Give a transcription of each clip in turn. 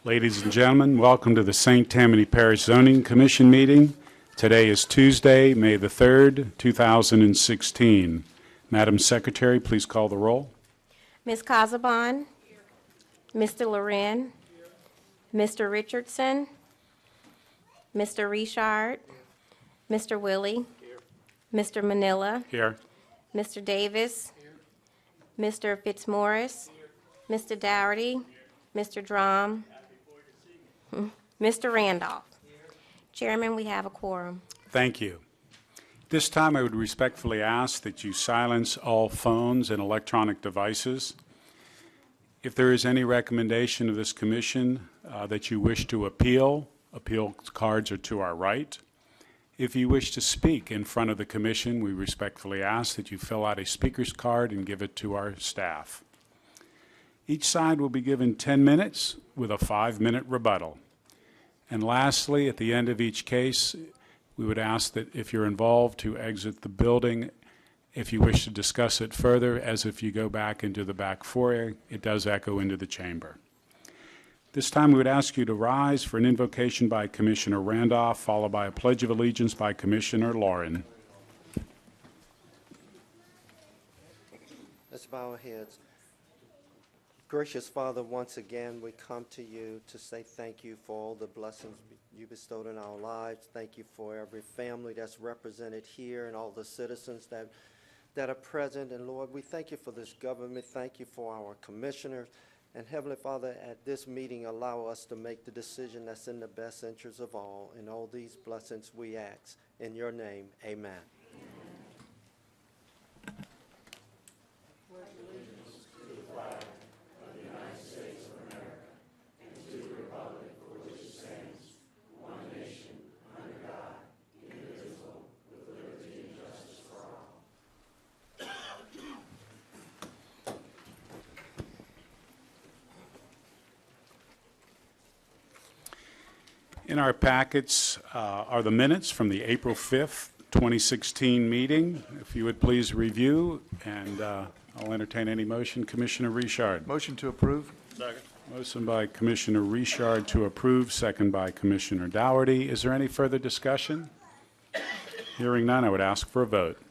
Ladies and gentlemen, welcome to the St. Tammany Parish Zoning Commission meeting. Today is Tuesday, May the 3rd, 2016. Madam Secretary, please call the roll. Ms. Casabon, Mr. Loren, Mr. Richardson, Mr. Richard, Mr. Willie, Mr. Manila, Here. Mr. Davis, Mr. Fitzmaurice, Mr. Dougherty, Mr. Drum, Mr. Randolph. Chairman, we have a quorum. Thank you. This time I would respectfully ask that you silence all phones and electronic devices. If there is any recommendation of this commission that you wish to appeal cards are to our right. If you wish to speak in front of the commission, we respectfully ask that you fill out a speaker's card and give it to our staff. Each side will be given 10 minutes with a 5-minute rebuttal. And lastly, at the end of each case, we would ask that if you're involved to exit the building. If you wish to discuss it further, as if you go back into the back foyer, it does echo into the chamber. This time we would ask you to rise for an invocation by Commissioner Randolph, followed by a Pledge of Allegiance by Commissioner Loren. Let's bow our heads. Gracious Father, once again we come to you to say thank you for all the blessings you bestowed in our lives. Thank you for every family that's represented here and all the citizens that are present. And Lord, we thank you for this government. Thank you for our commissioners. And Heavenly Father, at this meeting, allow us to make the decision that's in the best interest of all. In all these blessings we ask. In your name, amen. In our packets are the minutes from the April 5th, 2016 meeting. If you would please review, and I'll entertain any motion. Commissioner Richard. Motion to approve. Second. Motion by Commissioner Richard to approve, second by Commissioner Dougherty. Is there any further discussion? Hearing none, I would ask for a vote.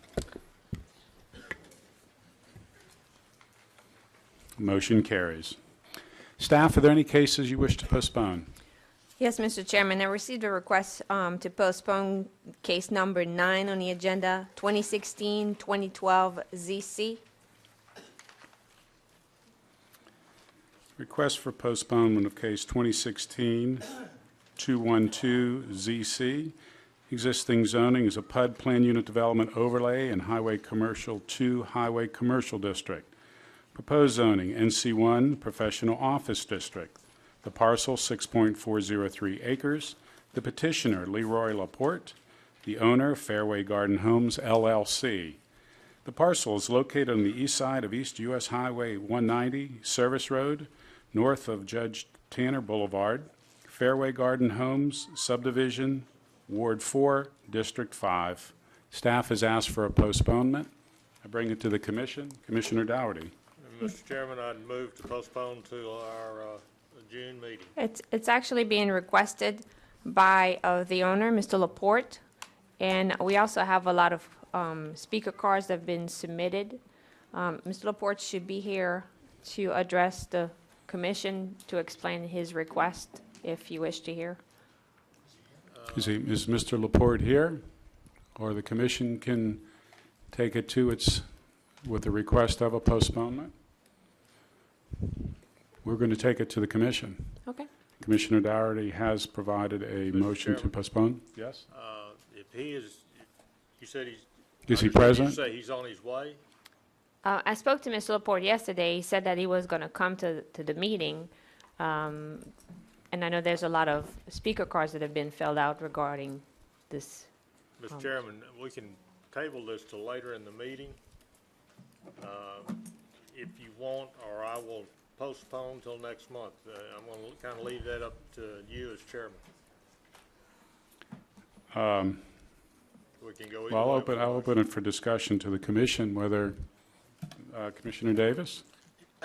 Motion carries. Staff, are there any cases you wish to postpone? Yes, Mr. Chairman, I received a request to postpone case number 9 on the agenda, 2016-2012 ZC. Request for postponement of case 2016-212 ZC. Existing zoning is a PUD Plan Unit Development Overlay in Highway Commercial 2 Highway Commercial District. Proposed zoning NC1 Professional Office District. The parcel, 6.403 acres. The petitioner, Leroy Laporte. The owner, Fairway Garden Homes, LLC. The parcel is located on the east side of East U.S. Highway 190, Service Road, north of Judge Tanner Boulevard. Fairway Garden Homes, Subdivision, Ward 4, District 5. Staff has asked for a postponement. I bring it to the Commission. Commissioner Dougherty. Mr. Chairman, I'd move to postpone to our June meeting. It's actually being requested by the owner, Mr. Laporte, and we also have a lot of speaker cards that have been submitted. Mr. Laporte should be here to address the Commission to explain his request, if you wish to hear. Is Mr. Laporte here? Or the Commission can take it to its with the request of a postponement? We're going to take it to the Commission. Okay. Commissioner Dougherty has provided a motion to postpone. Yes? If he is, you said he's... Is he present? You say he's on his way? I spoke to Mr. Laporte yesterday. He said that he was going to come to the meeting. And I know there's a lot of speaker cards that have been filled out regarding this. Mr. Chairman, we can table this till later in the meeting, if you want, or I will postpone till next month. I'm going to kind of leave that up to you as chairman. We can go either Well, way. I'll open it for discussion to the commission, whether, Commissioner Davis?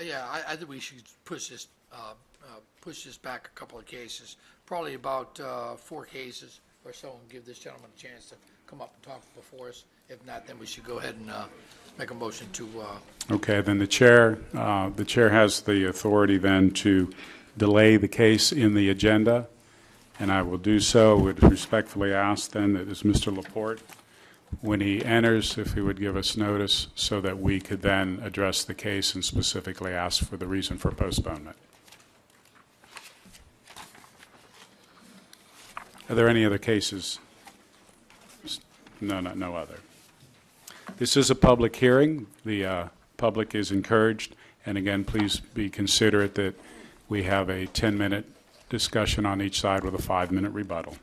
Yeah, I think we should push this back a couple of cases, probably about 4 cases or so, and give this gentleman a chance to come up and talk before us. If not, then we should go ahead and make a motion to, Okay, then the chair has the authority then to delay the case in the agenda, and I will do so. Would respectfully ask then that as Mr. Laporte, when he enters, if he would give us notice so that we could then address the case and specifically ask for the reason for postponement. Are there any other cases? No other. This is a public hearing. The public is encouraged, and again, please be considerate that we have a 10-minute discussion on each side with a 5-minute rebuttal.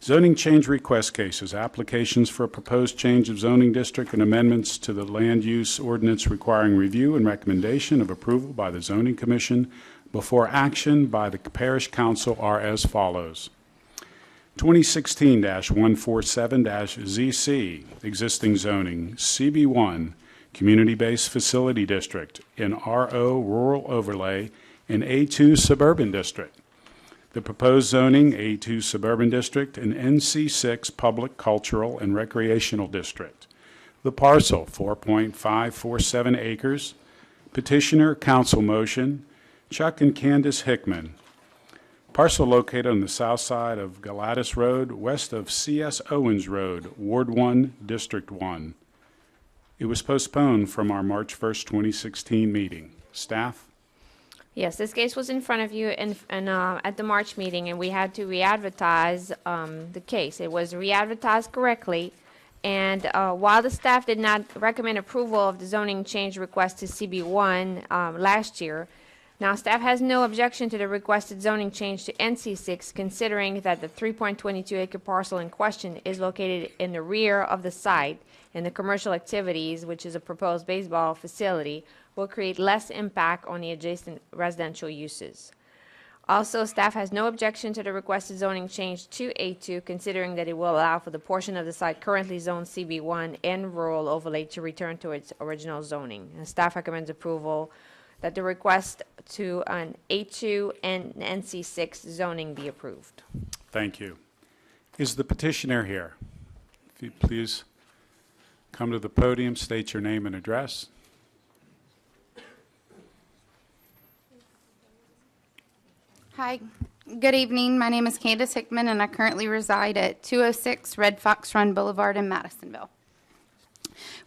Zoning change request cases, applications for a proposed change of zoning district and amendments to the land use ordinance requiring review and recommendation of approval by the Zoning Commission before action by the Parish Council are as follows. 2016-147-ZC, existing zoning, CB1, Community-Based Facility District, in RO Rural Overlay, and A2 Suburban District. The proposed zoning, A2 Suburban District, and NC6 Public, Cultural, and Recreational District. The parcel, 4.547 acres. Petitioner, council motion, Chuck and Candace Hickman. Parcel located on the south side of Galatas Road, west of C.S. Owens Road, Ward 1, District 1. It was postponed from our March 1st, 2016 meeting. Staff? Yes, this case was in front of you at the March meeting, and we had to re-advertise the case. It was re-advertised correctly, and while the staff did not recommend approval of the zoning change request to CB1 last year, now staff has no objection to the requested zoning change to NC6, considering that the 3.22-acre parcel in question is located in the rear of the site, and the commercial activities, which is a proposed baseball facility, will create less impact on the adjacent residential uses. Also, staff has no objection to the requested zoning change to A2, considering that it will allow for the portion of the site currently zoned CB1 and rural overlay to return to its original zoning. And staff recommends approval that the request to an A2 and NC6 zoning be approved. Thank you. Is the petitioner here? If you please come to the podium, state your name and address. Hi, good evening. My name is Candace Hickman, and I currently reside at 206 Red Fox Run Boulevard in Madisonville.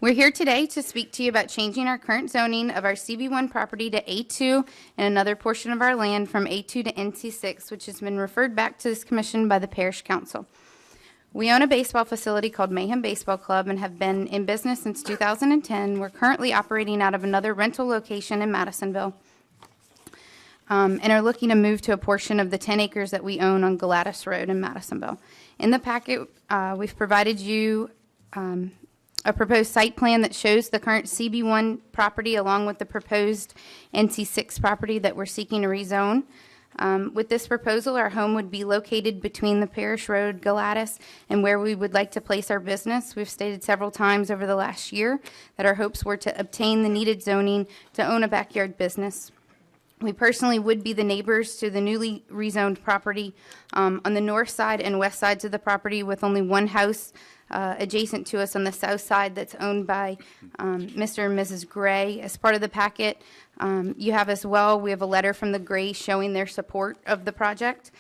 We're here today to speak to you about changing our current zoning of our CB1 property to A2 and another portion of our land from A2 to NC6, which has been referred back to this commission by the Parish Council. We own a baseball facility called Mayhem Baseball Club and have been in business since 2010. We're currently operating out of another rental location in Madisonville. And are looking to move to a portion of the 10 acres that we own on Galatas Road in Madisonville. In the packet, we've provided you a proposed site plan that shows the current CB1 property along with the proposed NC6 property that we're seeking to rezone. With this proposal, our home would be located between the Parish Road, Galatas, and where we would like to place our business. We've stated several times over the last year that our hopes were to obtain the needed zoning to own a backyard business. We personally would be the neighbors to the newly rezoned property on the north side and west sides of the property, with only one house adjacent to us on the south side that's owned by Mr. and Mrs. Gray. As part of the packet, you have as well, we have a letter from the Grays showing their support of the project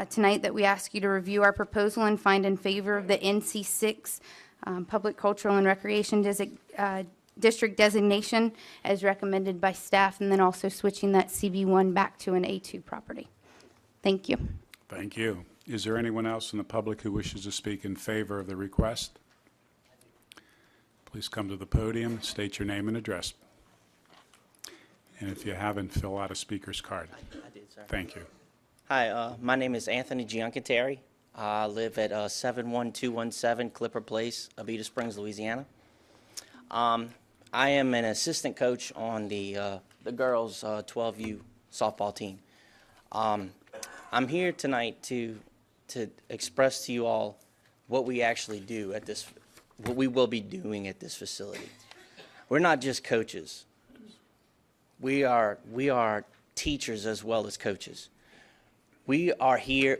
tonight, that we ask you to review our proposal and find in favor of the NC6 Public Cultural and Recreation District designation as recommended by staff, and then also switching that CB1 back to an A2 property. Thank you. Thank you. Is there anyone else in the public who wishes to speak in favor of the request? Please come to the podium, state your name and address. And if you haven't, fill out a speaker's card. I did, sir. Thank you. Hi, my name is Anthony Giancateri. I live at 71217 Clipper Place, Avita Springs, Louisiana. I am an assistant coach on the girls' 12U softball team. I'm here tonight to express to you all what we actually do at this, what we will be doing at this facility. We're not just coaches. We are teachers as well as coaches. We are here,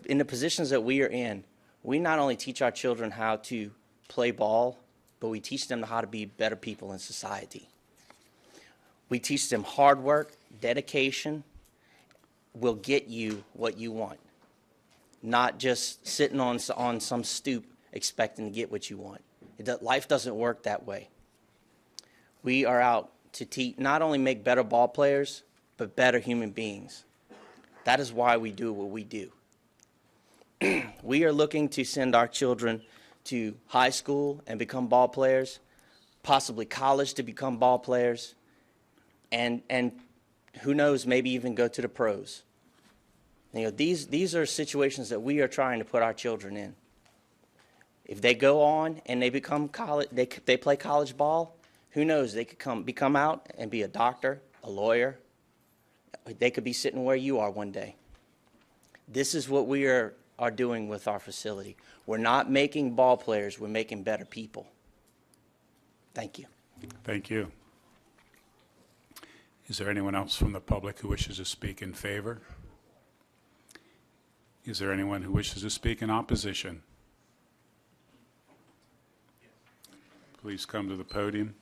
in the positions that we are in, we not only teach our children how to play ball, but we teach them how to be better people in society. We teach them hard work, dedication will get you what you want, not just sitting on some stoop expecting to get what you want. Life doesn't work that way. We are out to teach, not only make better ball players, but better human beings. That is why we do what we do. We are looking to send our children to high school and become ball players, possibly college to become ball players, and who knows, maybe even go to the pros. You know, these are situations that we are trying to put our children in. If they go on and they become college, they play college ball, who knows, they could become out and be a doctor, a lawyer. They could be sitting where you are one day. This is what we are doing with our facility. We're not making ball players, we're making better people. Thank you. Thank you. Is there anyone else from the public who wishes to speak in favor? Is there anyone who wishes to speak in opposition? Please come to the podium.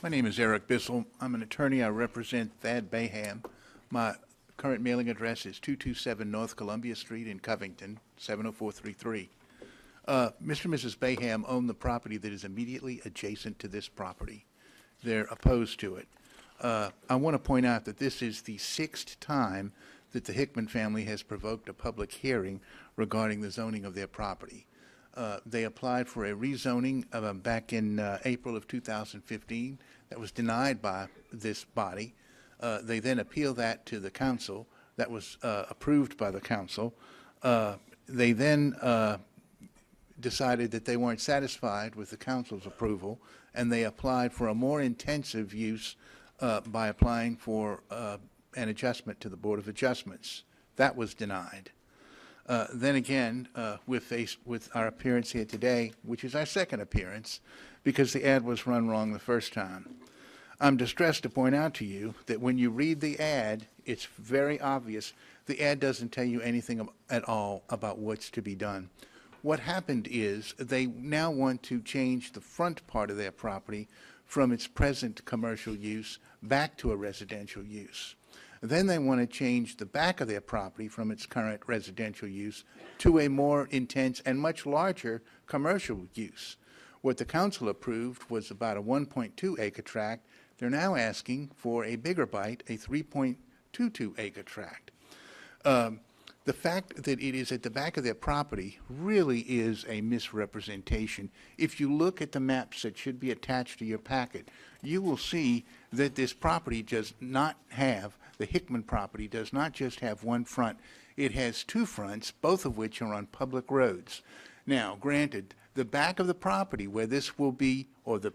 My name is Eric Bissell. I'm an attorney. I represent Thad Baham. My current mailing address is 227 North Columbia Street in Covington, 70433. Mr. and Mrs. Baham own the property that is immediately adjacent to this property. They're opposed to it. I want to point out that this is the 6th time that the Hickman family has provoked a public hearing regarding the zoning of their property. They applied for a rezoning back in April of 2015. That was denied by this body. They then appealed that to the council. That was approved by the council. They then decided that they weren't satisfied with the council's approval, and they applied for a more intensive use by applying for an adjustment to the Board of Adjustments. That was denied. Then again, we're faced with our appearance here today, which is our second appearance, because the ad was run wrong the first time. I'm distressed to point out to you that when you read the ad, it's very obvious the ad doesn't tell you anything at all about what's to be done. What happened is they now want to change the front part of their property from its present commercial use back to a residential use. Then they want to change the back of their property from its current residential use to a more intense and much larger commercial use. What the council approved was about a 1.2 acre tract. They're now asking for a bigger bite, a 3.22 acre tract. The fact that it is at the back of their property really is a misrepresentation. If you look at the maps that should be attached to your packet, you will see that this property does not have, the Hickman property does not just have one front. It has two fronts, both of which are on public roads. Now, granted, the back of the property where this will be, or the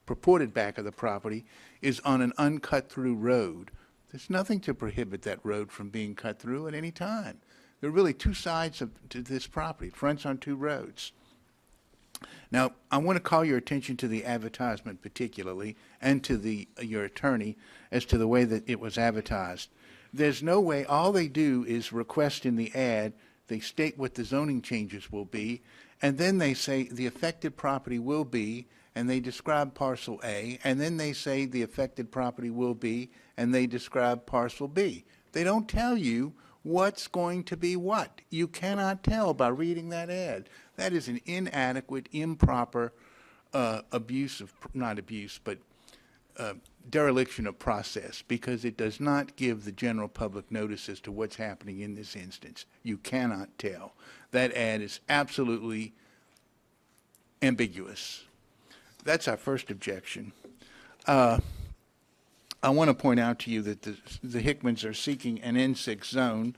purported back of the property, is on an uncut through road. There's nothing to prohibit that road from being cut through at any time. There are really two sides to this property. It fronts on two roads. Now, I want to call your attention to the advertisement particularly, and to your attorney as to the way that it was advertised. There's no way, all they do is request in the ad, they state what the zoning changes will be, and then they say the affected property will be, and they describe parcel A, and then they say the affected property will be, and they describe parcel B. They don't tell you what's going to be what. You cannot tell by reading that ad. That is an inadequate, improper abuse of, not abuse, but dereliction of process because it does not give the general public notice as to what's happening in this instance. You cannot tell. That ad is absolutely ambiguous. That's our first objection. I want to point out to you that the Hickmans are seeking an N6 zone.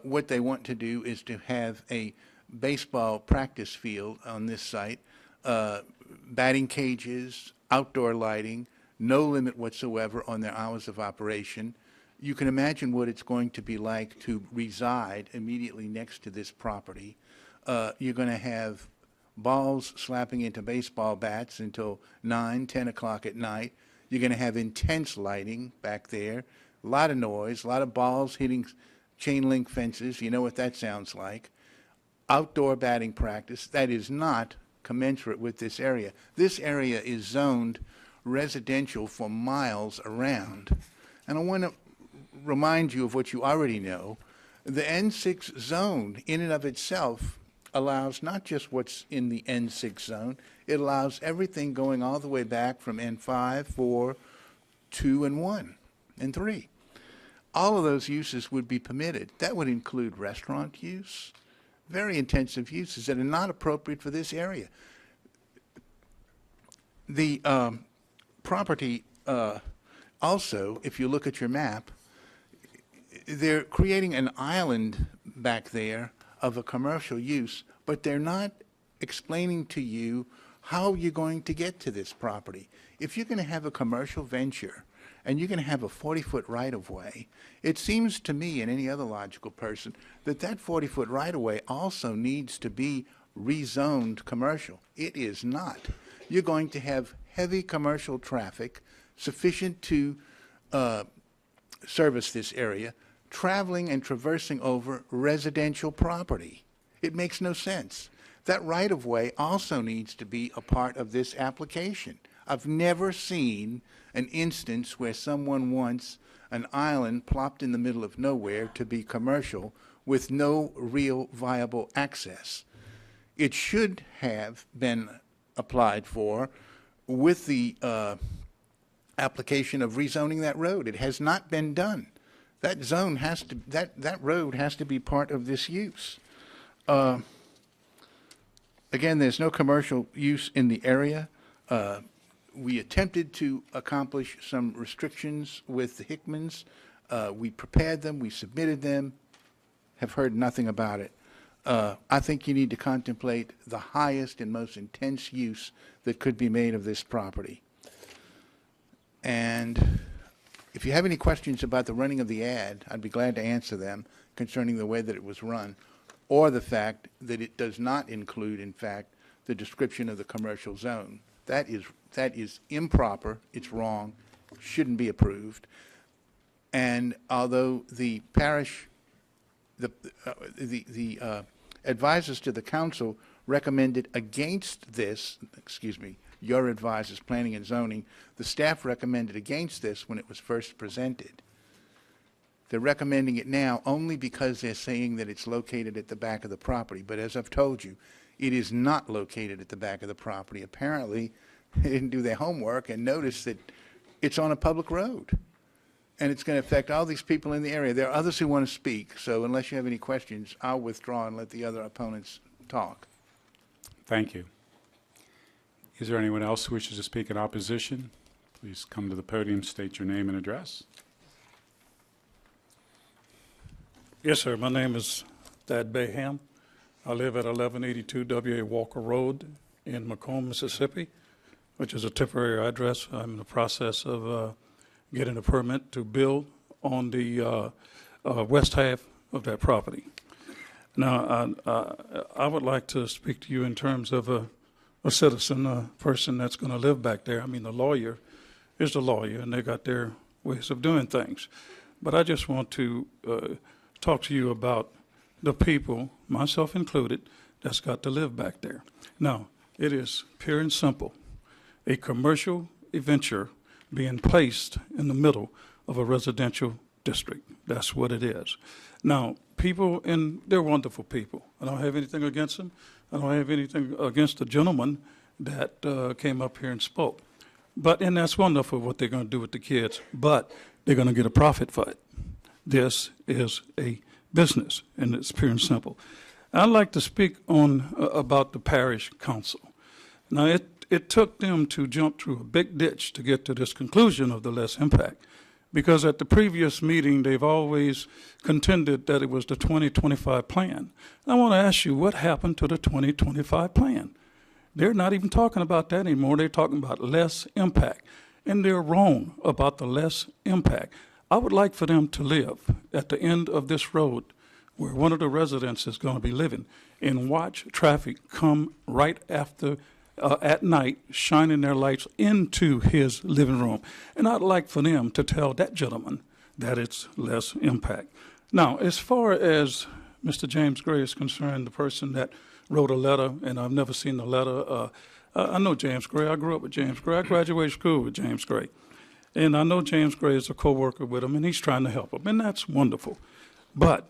What they want to do is to have a baseball practice field on this site, batting cages, outdoor lighting, no limit whatsoever on their hours of operation. You can imagine what it's going to be like to reside immediately next to this property. You're going to have balls slapping into baseball bats until 9, 10 o'clock at night. You're going to have intense lighting back there, a lot of noise, a lot of balls hitting chain link fences. You know what that sounds like. Outdoor batting practice. That is not commensurate with this area. This area is zoned residential for miles around. And I want to remind you of what you already know. The N6 zone in and of itself allows not just what's in the N6 zone, it allows everything going all the way back from N5, 4, 2, and 1, and 3. All of those uses would be permitted. That would include restaurant use, very intensive uses that are not appropriate for this area. The property also, if you look at your map, they're creating an island back there of a commercial use, but they're not explaining to you how you're going to get to this property. If you're going to have a commercial venture and you're going to have a 40-foot right-of-way, it seems to me and any other logical person that that 40-foot right-of-way also needs to be rezoned commercial. It is not. You're going to have heavy commercial traffic sufficient to service this area, traveling and traversing over residential property. It makes no sense. That right-of-way also needs to be a part of this application. I've never seen an instance where someone wants an island plopped in the middle of nowhere to be commercial with no real viable access. It should have been applied for with the application of rezoning that road. It has not been done. That zone has to, that road has to be part of this use. Again, there's no commercial use in the area. We attempted to accomplish some restrictions with the Hickmans. We prepared them, we submitted them, have heard nothing about it. I think you need to contemplate the highest and most intense use that could be made of this property. And if you have any questions about the running of the ad, I'd be glad to answer them concerning the way that it was run, or the fact that it does not include, in fact, the description of the commercial zone. That is improper, it's wrong, shouldn't be approved. And although the parish, the advisors to the council recommended against this, excuse me, your advisors, planning and zoning, the staff recommended against this when it was first presented. They're recommending it now only because they're saying that it's located at the back of the property. But as I've told you, it is not located at the back of the property. Apparently, they didn't do their homework and notice that it's on a public road. And it's going to affect all these people in the area. There are others who want to speak, so unless you have any questions, I'll withdraw and let the other opponents talk. Thank you. Is there anyone else who wishes to speak in opposition? Please come to the podium, state your name and address. Yes, sir. My name is Thad Bayham. I live at 1182 W.A. Walker Road in Macomb, Mississippi, which is a temporary address. I'm in the process of getting a permit to build on the west half of that property. Now, I would like to speak to you in terms of a citizen, a person that's going to live back there. I mean, the lawyer is the lawyer, and they got their ways of doing things. But I just want to talk to you about the people, myself included, that's got to live back there. Now, it is pure and simple. A commercial venture being placed in the middle of a residential district. That's what it is. Now, people, and they're wonderful people. I don't have anything against them. I don't have anything against the gentleman that came up here and spoke. And that's wonderful what they're going to do with the kids, but they're going to get a profit for it. This is a business, and it's pure and simple. I'd like to speak on about the parish council. Now, it took them to jump through a big ditch to get to this conclusion of the less impact, because at the previous meeting, they've always contended that it was the 2025 plan. And I want to ask you, what happened to the 2025 plan? They're not even talking about that anymore. They're talking about less impact, and they're wrong about the less impact. I would like for them to live at the end of this road where one of the residents is going to be living and watch traffic come right after at night, shining their lights into his living room. And I'd like for them to tell that gentleman that it's less impact. Now, as far as Mr. James Gray is concerned, the person that wrote a letter, and I've never seen the letter, I know James Gray. I grew up with James Gray. I graduated school with James Gray. And I know James Gray is a co-worker with him, and he's trying to help him, and that's wonderful. But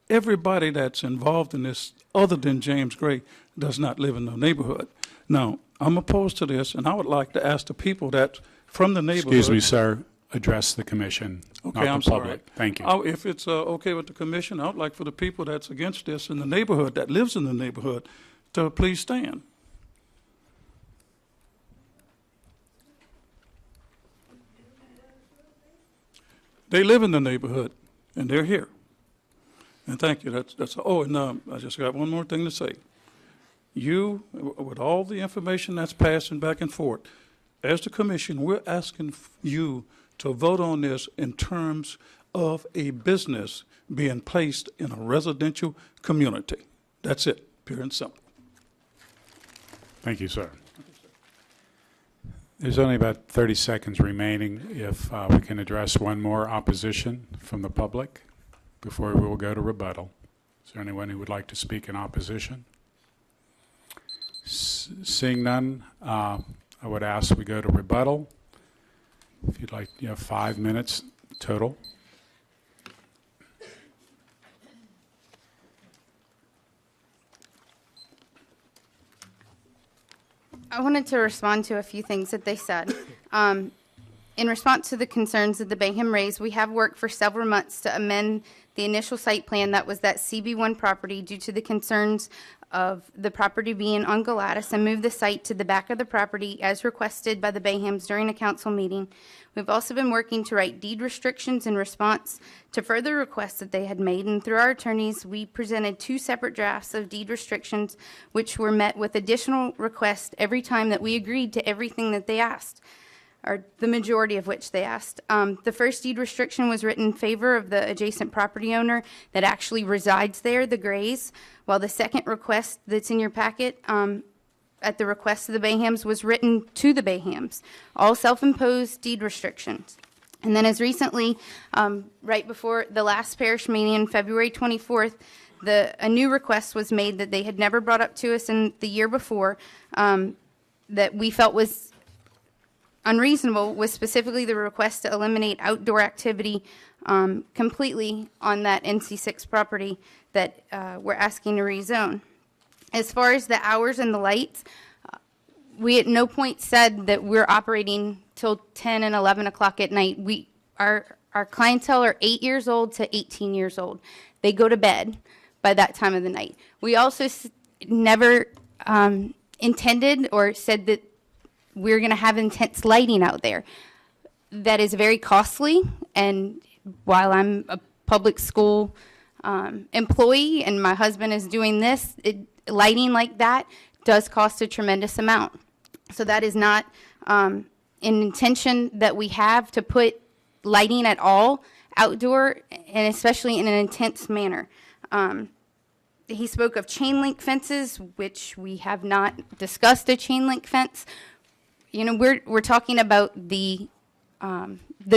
everybody that's involved in this, other than James Gray, does not live in the neighborhood. Now, I'm opposed to this, and I would like to ask the people that from the neighborhood. Excuse me, sir. Address the commission, Okay, not I'm the public. sorry. Thank you. If it's okay with the commission, I would like for the people that's against this in the neighborhood, that lives in the neighborhood, to please stand. They live in the neighborhood, and they're here. And thank you. That's. Oh, and I just got one more thing to say. You, with all the information that's passing back and forth, as the commission, we're asking you to vote on this in terms of a business being placed in a residential community. That's it, pure and simple. Thank you, sir. There's only about 30 seconds remaining. If we can address one more opposition from the public before we will go to rebuttal. Is there anyone who would like to speak in opposition? Seeing none, I would ask we go to rebuttal. If you'd like, you have 5 minutes total. I wanted to respond to a few things that they said. In response to the concerns that the Bayham raised, we have worked for several months to amend the initial site plan that was that CB1 property due to the concerns of the property being on Galatas, and move the site to the back of the property as requested by the Bayhams during a council meeting. We've also been working to write deed restrictions in response to further requests that they had made, and through our attorneys, we presented 2 separate drafts of deed restrictions, which were met with additional requests every time that we agreed to everything that they asked, or the majority of which they asked. The first deed restriction was written in favor of the adjacent property owner that actually resides there, the Grays, while the second request that's in your packet, at the request of the Bayhams, was written to the Bayhams, all self-imposed deed restrictions. And then as recently, right before the last parish meeting on February 24th, a new request was made that they had never brought up to us in the year before, that we felt was unreasonable, was specifically the request to eliminate outdoor activity completely on that NC6 property that we're asking to rezone. As far as the hours and the lights, we at no point said that we're operating till 10 and 11 o'clock at night. Our clientele are 8 years old to 18 years old. They go to bed by that time of the night. We also never intended or said that we're going to have intense lighting out there. That is very costly, and while I'm a public school employee and my husband is doing this, lighting like that does cost a tremendous amount. So that is not an intention that we have, to put lighting at all outdoor, and especially in an intense manner. He spoke of chain link fences, which we have not discussed a chain link fence. You know, we're talking about the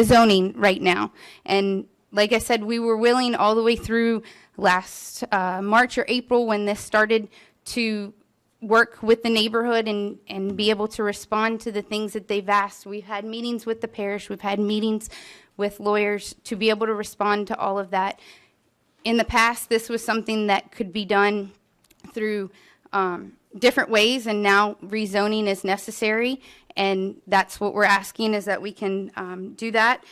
zoning right now, and like I said, we were willing all the way through last March or April, when this started, to work with the neighborhood and be able to respond to the things that they've asked. We've had meetings with the parish, we've had meetings with lawyers to be able to respond to all of that. In the past, this was something that could be done through different ways, and now rezoning is necessary, and that's what we're asking, is that we can do that.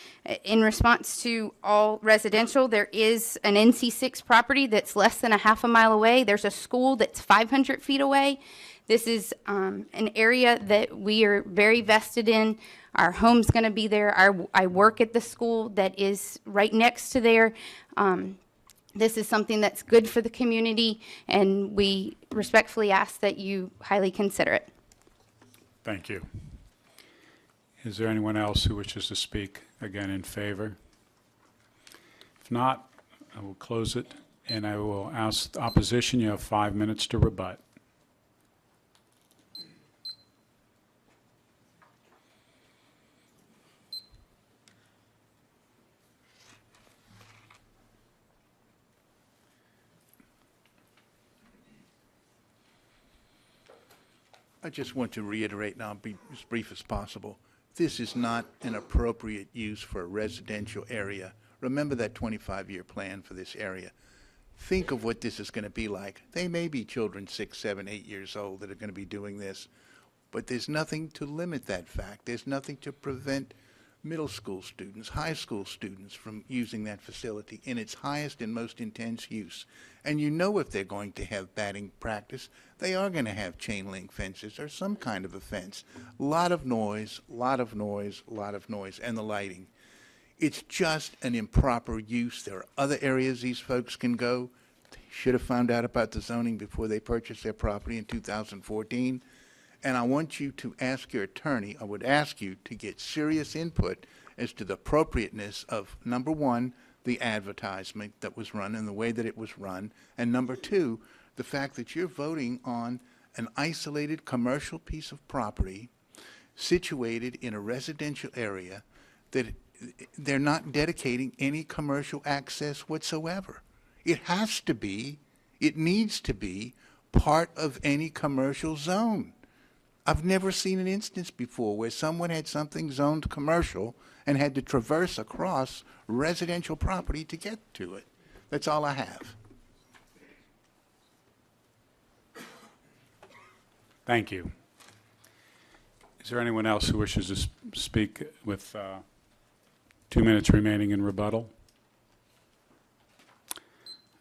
In response to all residential, there is an NC6 property that's less than a half a mile away. There's a school that's 500 feet away. This is an area that we are very vested in. Our home's going to be there. I work at the school that is right next to there. This is something that's good for the community, and we respectfully ask that you highly consider it. Thank you. Is there anyone else who wishes to speak again in favor? If not, I will close it, and I will ask the opposition. You have 5 minutes to rebut. I just want to reiterate, and I'll be as brief as possible, this is not an appropriate use for a residential area. Remember that 25-year plan for this area. Think of what this is going to be like. They may be children 6, 7, 8 years old that are going to be doing this, but there's nothing to limit that fact. There's nothing to prevent middle school students, high school students from using that facility in its highest and most intense use. And you know if they're going to have batting practice, they are going to have chain link fences or some kind of a fence. Lot of noise, lot of noise, lot of noise, and the lighting. It's just an improper use. There are other areas these folks can go. They should have found out about the zoning before they purchased their property in 2014. And I want you to ask your attorney, I would ask you to get serious input as to the appropriateness of, number one, the advertisement that was run and the way that it was run, and number two, the fact that you're voting on an isolated commercial piece of property situated in a residential area that they're not dedicating any commercial access whatsoever. It has to be, it needs to be part of any commercial zone. I've never seen an instance before where someone had something zoned commercial and had to traverse across residential property to get to it. That's all I have. Thank you. Is there anyone else who wishes to speak with 2 minutes remaining in rebuttal?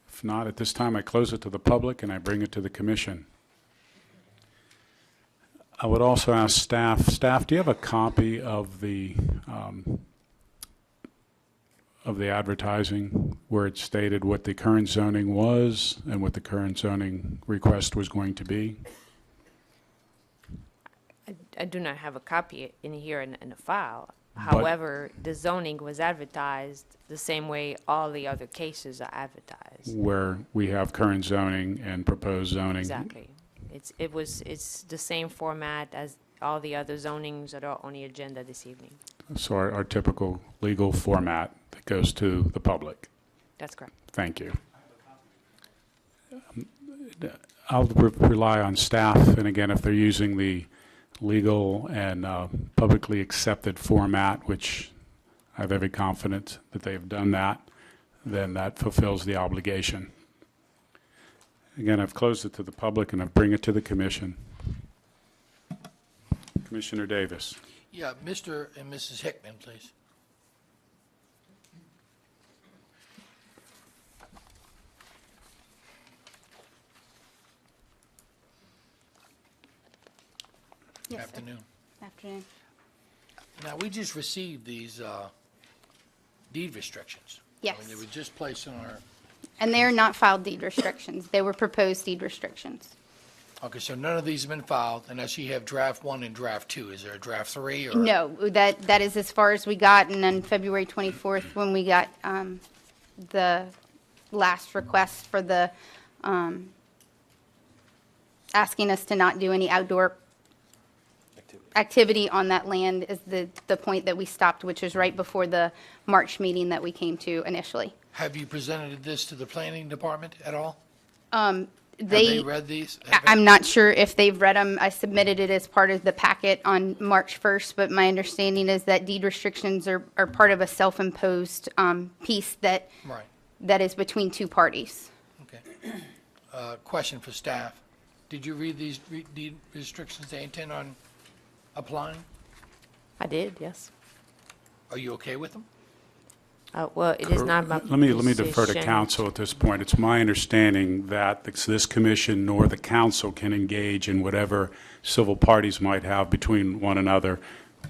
If not, at this time, I close it to the public and I bring it to the commission. I would also ask staff, do you have a copy of the advertising where it stated what the current zoning was and what the current zoning request was going to be? I do not have a copy in here in the file. However, the zoning was advertised the same way all the other cases are advertised. Where we have current zoning and proposed zoning? Exactly. It's the same format as all the other zonings that are on the agenda this evening. So our typical legal format that goes to the public. That's correct. Thank you. I'll rely on staff, and again, if they're using the legal and publicly accepted format, which I have every confidence that they've done that, then that fulfills the obligation. Again, I've closed it to the public and I bring it to the commission. Commissioner Davis. Yeah, Mr. and Mrs. Hickman, please. Yes, sir. Afternoon. Afternoon. Now, we just received these deed restrictions. Yes. I mean, they were just placed on our, And they are not filed deed restrictions. They were proposed deed restrictions. okay, so none of these have been filed, unless you have draft 1 and draft 2. Is there a draft 3 or? No, that is as far as we got, and on February 24th, when we got the last request for the, asking us to not do any outdoor activity on that land is the point that we stopped, which was right before the March meeting that we came to initially. Have you presented this to the planning department at all? They Have they read these? I'm not sure if they've read them. I submitted it as part of the packet on March 1st, but my understanding is that deed restrictions are part of a self-imposed piece that Right, is between two parties. okay. Question for staff. Did you read these deed restrictions they intend on applying? I did, yes. Are you okay with them? Well, it is not my Let me defer to position. council at this point. It's my understanding that this commission nor the council can engage in whatever civil parties might have between one another.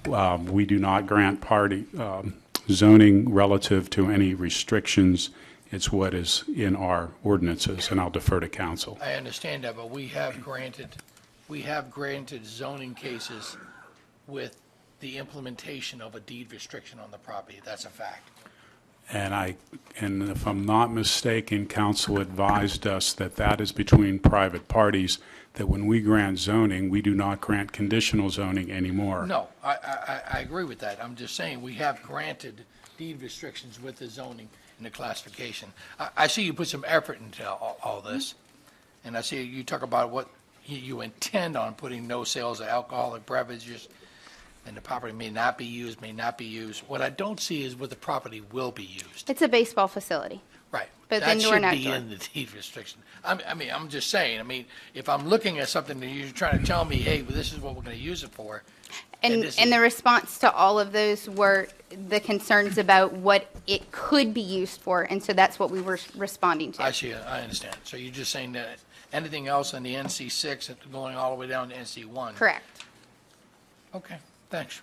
We do not grant party zoning relative to any restrictions. It's what is in our ordinances, and I'll defer to council. I understand that, but we have granted zoning cases with the implementation of a deed restriction on the property. That's a fact. And if I'm not mistaken, council advised us that that is between private parties, that when we grant zoning, we do not grant conditional zoning anymore. No, I agree with that. I'm just saying, we have granted deed restrictions with the zoning and the classification. I see you put some effort into all this, and I see you talk about what you intend on putting no sales of alcoholic beverages, and the property may not be used. What I don't see is what the property will be used. It's a baseball facility. Right. But indoor and That should be outdoor. in the deed restriction. I'm just saying, if I'm looking at something that you're trying to tell me, hey, well, this is what we're going to use it for. And this and is- the response to all of those were the concerns about what it could be used for, and so that's what we were responding to. I see, I understand. So you're just saying that anything else in the NC6 going all the way down to NC1? Correct. Okay, thanks.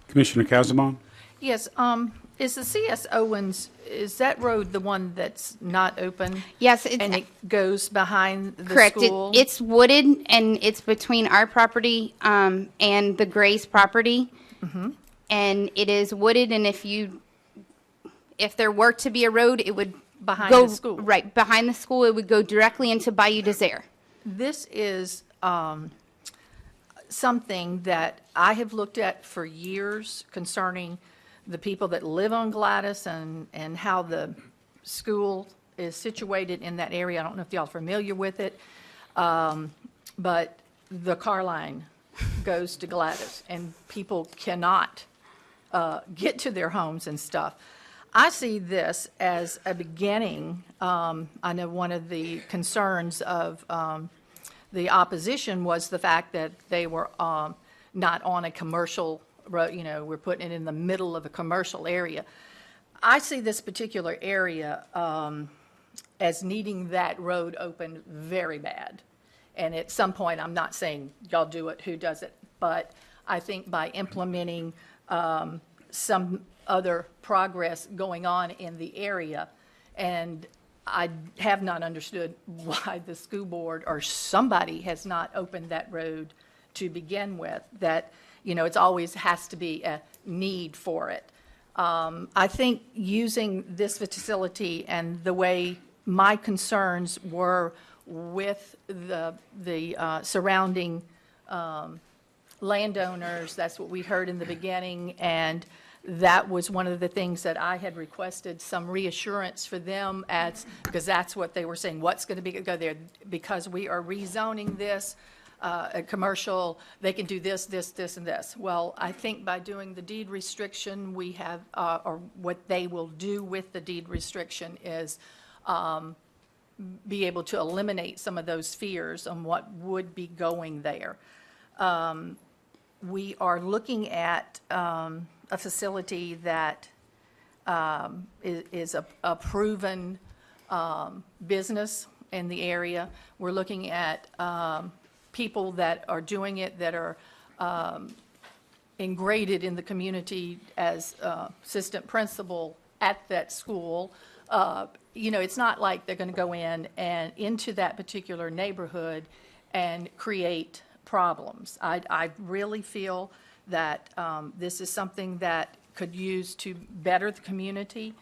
Commissioner Casabon? Yes, is the CS Owens, is that road the one that's not open? Yes, And it goes behind the correct. school? It's wooded, and it's between our property and the Gray's property. Mm-hmm. And it is wooded, and if there were to be a road, it would Behind go the school? right behind the school. It would go directly into Bayou Desert. This is something that I have looked at for years concerning the people that live on Gladys and how the school is situated in that area. I don't know if y'all are familiar with it, but the car line goes to Gladys, and people cannot get to their homes and stuff. I see this as a beginning. I know one of the concerns of the opposition was the fact that they were not on a commercial road, we're putting it in the middle of a commercial area. I see this particular area as needing that road open very bad. And at some point, I'm not saying y'all do it, who does it, but I think by implementing some other progress going on in the area, and I have not understood why the school board or somebody has not opened that road to begin with, that, it's always has to be a need for it. I think using this facility and the way my concerns were with the surrounding landowners, that's what we heard in the beginning, and that was one of the things that I had requested some reassurance for them, because that's what they were saying, what's going to go there, because we are rezoning this, a commercial, they can do this, this, this, and this. Well, I think by doing the deed restriction, we have, or what they will do with the deed restriction is be able to eliminate some of those fears on what would be going there. We are looking at a facility that is a proven business in the area. We're looking at people that are doing it, that are ingraded in the community as assistant principal at that school. It's not like they're going to go in and into that particular neighborhood and create problems. I really feel that this is something that could use to better the community.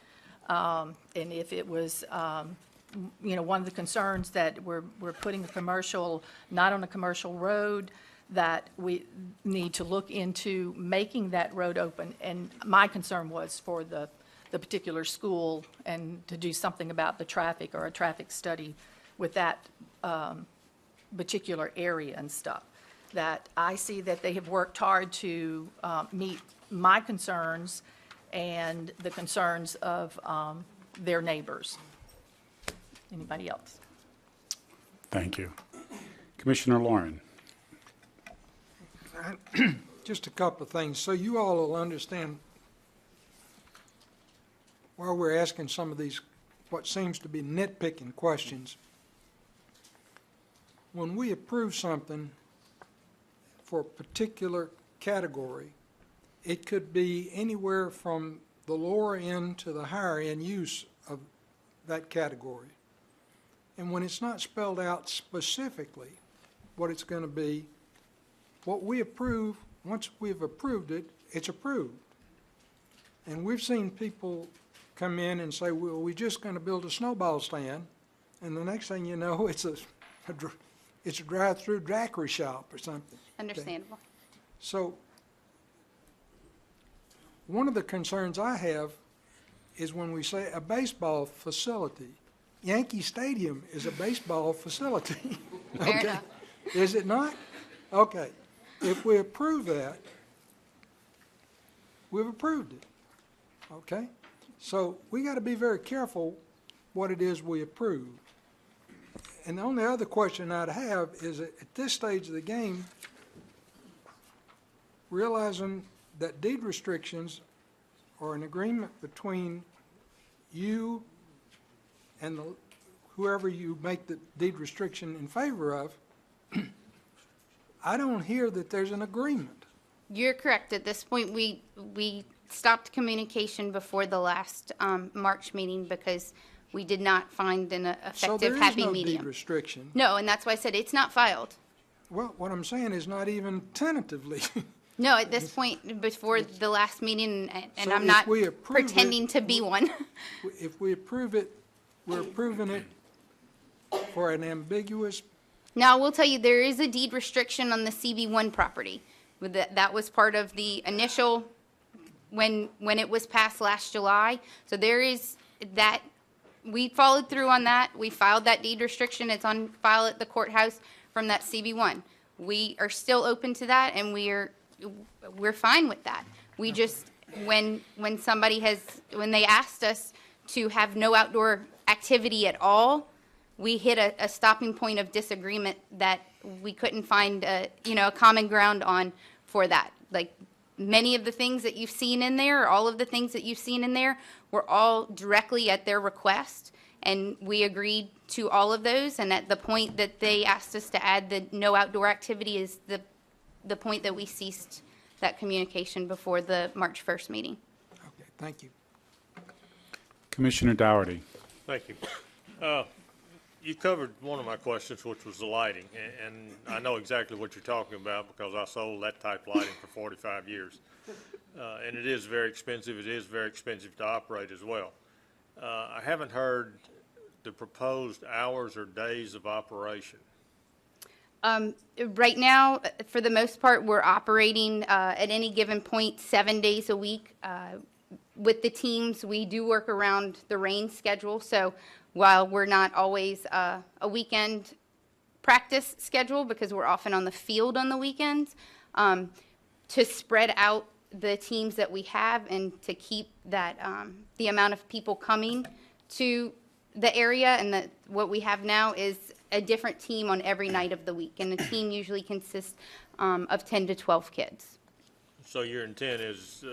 And if it was, one of the concerns that we're putting a commercial, not on a commercial road, that we need to look into making that road open. And my concern was for the particular school, and to do something about the traffic or a traffic study with that particular area and stuff. That I see that they have worked hard to meet my concerns and the concerns of their neighbors. Anybody else? Thank you. Commissioner Lauren. Just a couple of things, so you all will understand why we're asking some of these, what seems to be nitpicking questions. When we approve something for a particular category, it could be anywhere from the lower end to the higher end use of that category. And when it's not spelled out specifically what it's going to be, what we approve, once we've approved it, it's approved. And we've seen people come in and say, well, we're just going to build a snowball stand, and the next thing you know, it's a drive-through daiquiri shop or something. Understandable. So one of the concerns I have is when we say a baseball facility. Yankee Stadium is a baseball facility. Fair Okay? enough. Is it not? Okay. If we approve that, we've approved it. Okay? So we got to be very careful what it is we approve. And the only other question I'd have is that at this stage of the game, realizing that deed restrictions are an agreement between you and whoever you make the deed restriction in favor of, I don't hear that there's an agreement. You're correct. At this point, we stopped communication before the last March meeting because we did not find an So there effective is happy no deed medium. restriction. No, and that's why I said it's not filed. Well, what I'm saying is not even tentatively. No, at this point, before the last meeting, and So I'm if not we approve it, pretending to be one. If we approve it, we're approving it for an ambiguous, Now, I will tell you, there is a deed restriction on the CB1 property. That was part of the initial, when it was passed last July. So there is that, we followed through on that. We filed that deed restriction. It's on file at the courthouse from that CB1. We are still open to that, and we're fine with that. We just, when they asked us to have no outdoor activity at all, we hit a stopping point of disagreement that we couldn't find a common ground on for that. Like, many of the things that you've seen in there, or all of the things that you've seen in there, were all directly at their request, and we agreed to all of those. And at the point that they asked us to add the no outdoor activity is the point that we ceased that communication before the March 1st meeting. okay, thank you. Commissioner Dougherty. Thank you. You covered one of my questions, which was the lighting, and I know exactly what you're talking about because I sold that type of lighting for 45 years. And it is very expensive. It is very expensive to operate as well. I haven't heard the proposed hours or days of operation. Right now, for the most part, we're operating at any given point 7 days a week. With the teams, we do work around the rain schedule, so while we're not always a weekend practice schedule because we're often on the field on the weekends, to spread out the teams that we have and to keep that the amount of people coming to the area, and what we have now is a different team on every night of the week, and the team usually consists of 10 to 12 kids. So your intent is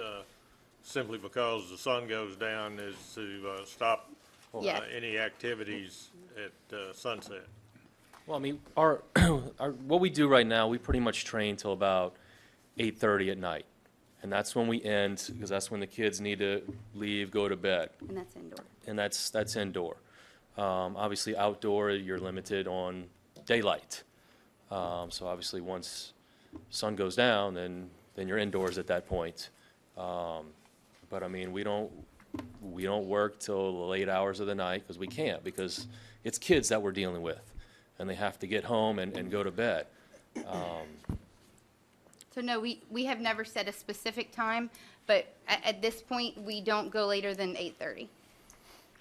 simply because the sun goes down is to stop Yes. any activities at sunset? Well, I mean, our what we do right now, we pretty much train till about 8:30 at night. And that's when we end, because that's when the kids need to leave, go to bed. And that's indoor. And that's indoor. Obviously, outdoor, you're limited on daylight. So obviously, once sun goes down, then you're indoors at that point. But I mean, we don't work till the late hours of the night because we can't, because it's kids that we're dealing with, and they have to get home and go to bed. So no, we have never set a specific time, but at this point, we don't go later than 8:30.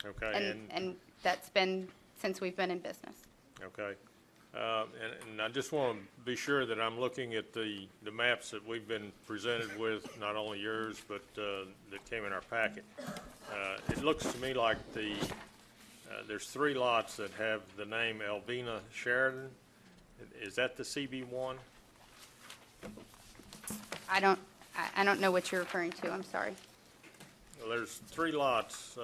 Okay, And that's been since we've been in business. okay. And I just want to be sure that I'm looking at the maps that we've been presented with, not only yours, but that came in our packet. It looks to me like there's 3 lots that have the name Elvina Sheridan, Is that the CB1? I don't know what you're referring to, I'm sorry. Well, there's 3 lots,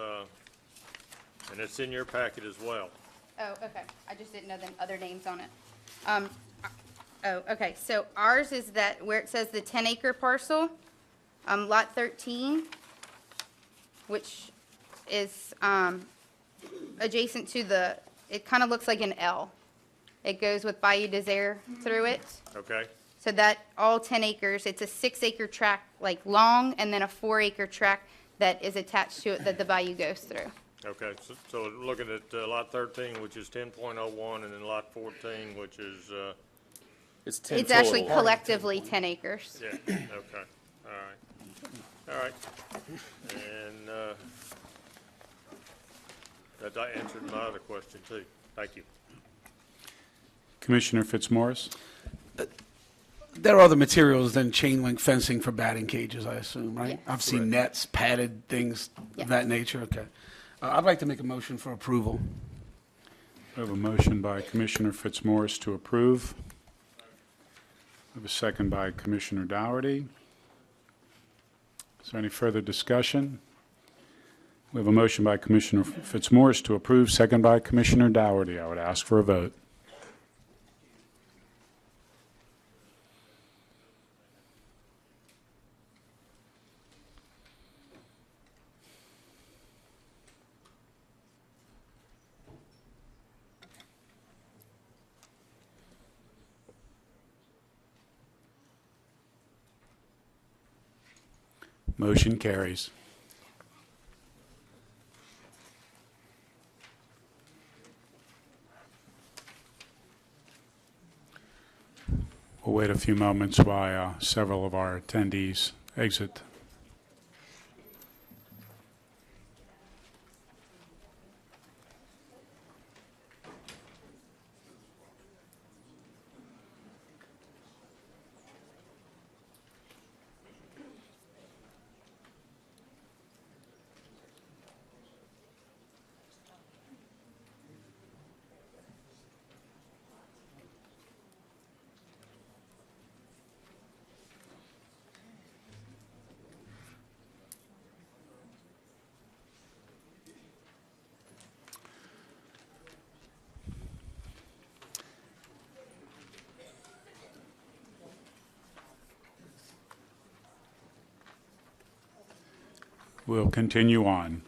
and it's in your packet as well. Oh, okay. I just didn't know the other names on it. Okay. So ours is that where it says the 10-acre parcel, lot 13, which is adjacent to it kind of looks like an L. It goes with Bayou Desert through it. Okay? So that all 10 acres, it's a 6-acre tract like long, and then a 4-acre tract that is attached to it that the bayou goes through. Okay, so looking at lot 13, which is 10.01, and then lot 14, which is, It's 10 It's actually total. collectively 10 acres. yeah, okay, all right. And that answered my other question, too. Thank you. Commissioner Fitzmaurice? There are other materials than chain link fencing for batting cages, I assume, right? Yes. I've seen nets, padded things Yes. of that nature, okay. I'd like to make a motion for approval. We have a motion by Commissioner Fitzmaurice to approve. We have a second by Commissioner Dougherty. Is there any further discussion? We have a motion by Commissioner Fitzmaurice to approve, second by Commissioner Dougherty. I would ask for a vote. Motion carries. We'll wait a few moments while several of our attendees exit. We'll continue on.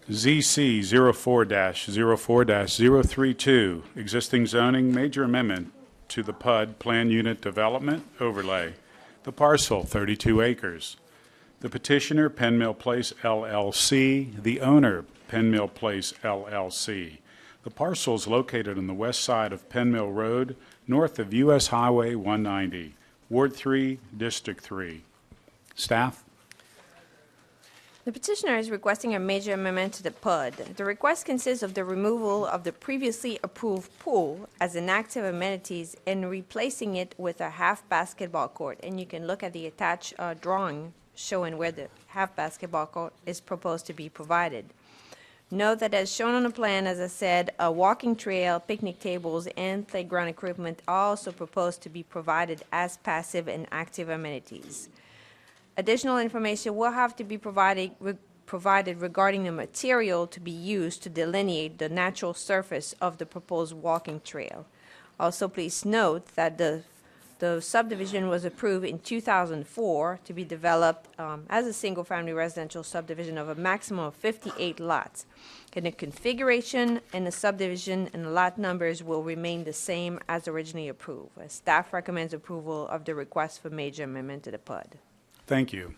ZC 04-04-032, existing zoning, major amendment to the PUD, Plan Unit Development Overlay. The parcel, 32 acres. The petitioner, Penn Mill Place LLC. The owner, Penn Mill Place LLC. The parcel is located on the west side of Penn Mill Road, north of U.S. Highway 190, Ward 3, District 3. Staff? The petitioner is requesting a major amendment to the PUD. The request consists of the removal of the previously approved pool as an active amenities and replacing it with a half basketball court. And you can look at the attached drawing showing where the half basketball court is proposed to be provided. Note that as shown on the plan, as I said, a walking trail, picnic tables, and playground equipment are also proposed to be provided as passive and active amenities. Additional information will have to be provided regarding the material to be used to delineate the natural surface of the proposed walking trail. Also, please note that the subdivision was approved in 2004 to be developed as a single-family residential subdivision of a maximum of 58 lots. And the configuration and the subdivision and the lot numbers will remain the same as originally approved. Staff recommends approval of the request for major amendment to the PUD. Thank you.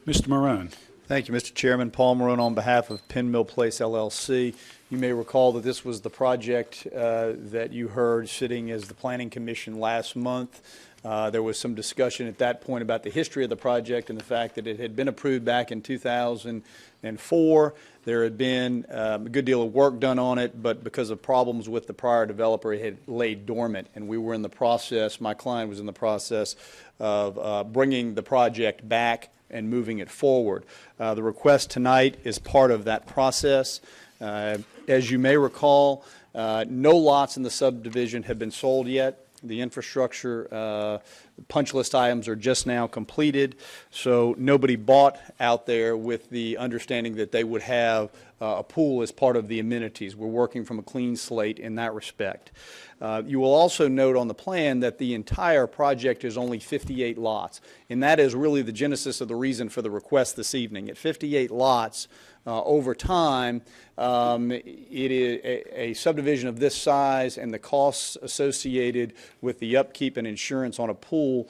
Mr. Marone. Thank you, Mr. Chairman. Paul Marone on behalf of Penn Mill Place LLC. You may recall that this was the project that you heard sitting as the Planning Commission last month. There was some discussion at that point about the history of the project and the fact that it had been approved back in 2004. There had been a good deal of work done on it, but because of problems with the prior developer, it had laid dormant. And we were in the process, my client was in the process of bringing the project back and moving it forward. The request tonight is part of that process. As you may recall, no lots in the subdivision have been sold yet. The infrastructure punch list items are just now completed, so nobody bought out there with the understanding that they would have a pool as part of the amenities. We're working from a clean slate in that respect. You will also note on the plan that the entire project is only 58 lots, and that is really the genesis of the reason for the request this evening. At 58 lots, over time, it is a subdivision of this size, and the costs associated with the upkeep and insurance on a pool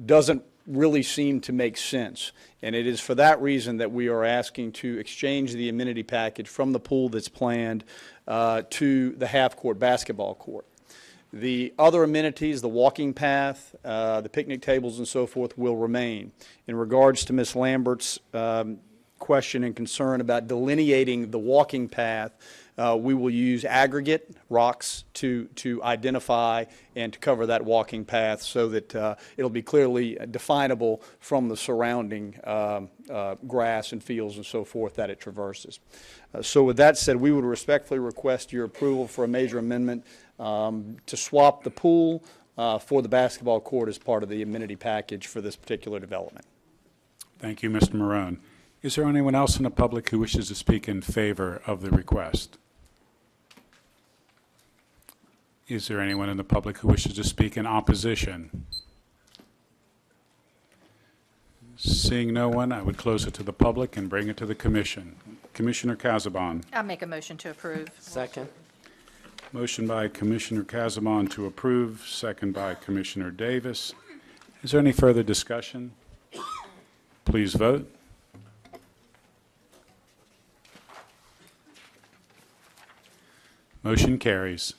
doesn't really seem to make sense. And it is for that reason that we are asking to exchange the amenity package from the pool that's planned to the half-court basketball court. The other amenities, the walking path, the picnic tables and so forth, will remain. In regards to Ms. Lambert's question and concern about delineating the walking path, we will use aggregate rocks to identify and to cover that walking path so that it'll be clearly definable from the surrounding grass and fields and so forth that it traverses. So with that said, we would respectfully request your approval for a major amendment to swap the pool for the basketball court as part of the amenity package for this particular development. Thank you, Mr. Marone. Is there anyone else in the public who wishes to speak in favor of the request? Is there anyone in the public who wishes to speak in opposition? Seeing no one, I would close it to the public and bring it to the commission. Commissioner Casabon. I'll make a motion to approve. Second. Motion by Commissioner Casabon to approve, second by Commissioner Davis. Is there any further discussion? Please vote. Motion carries.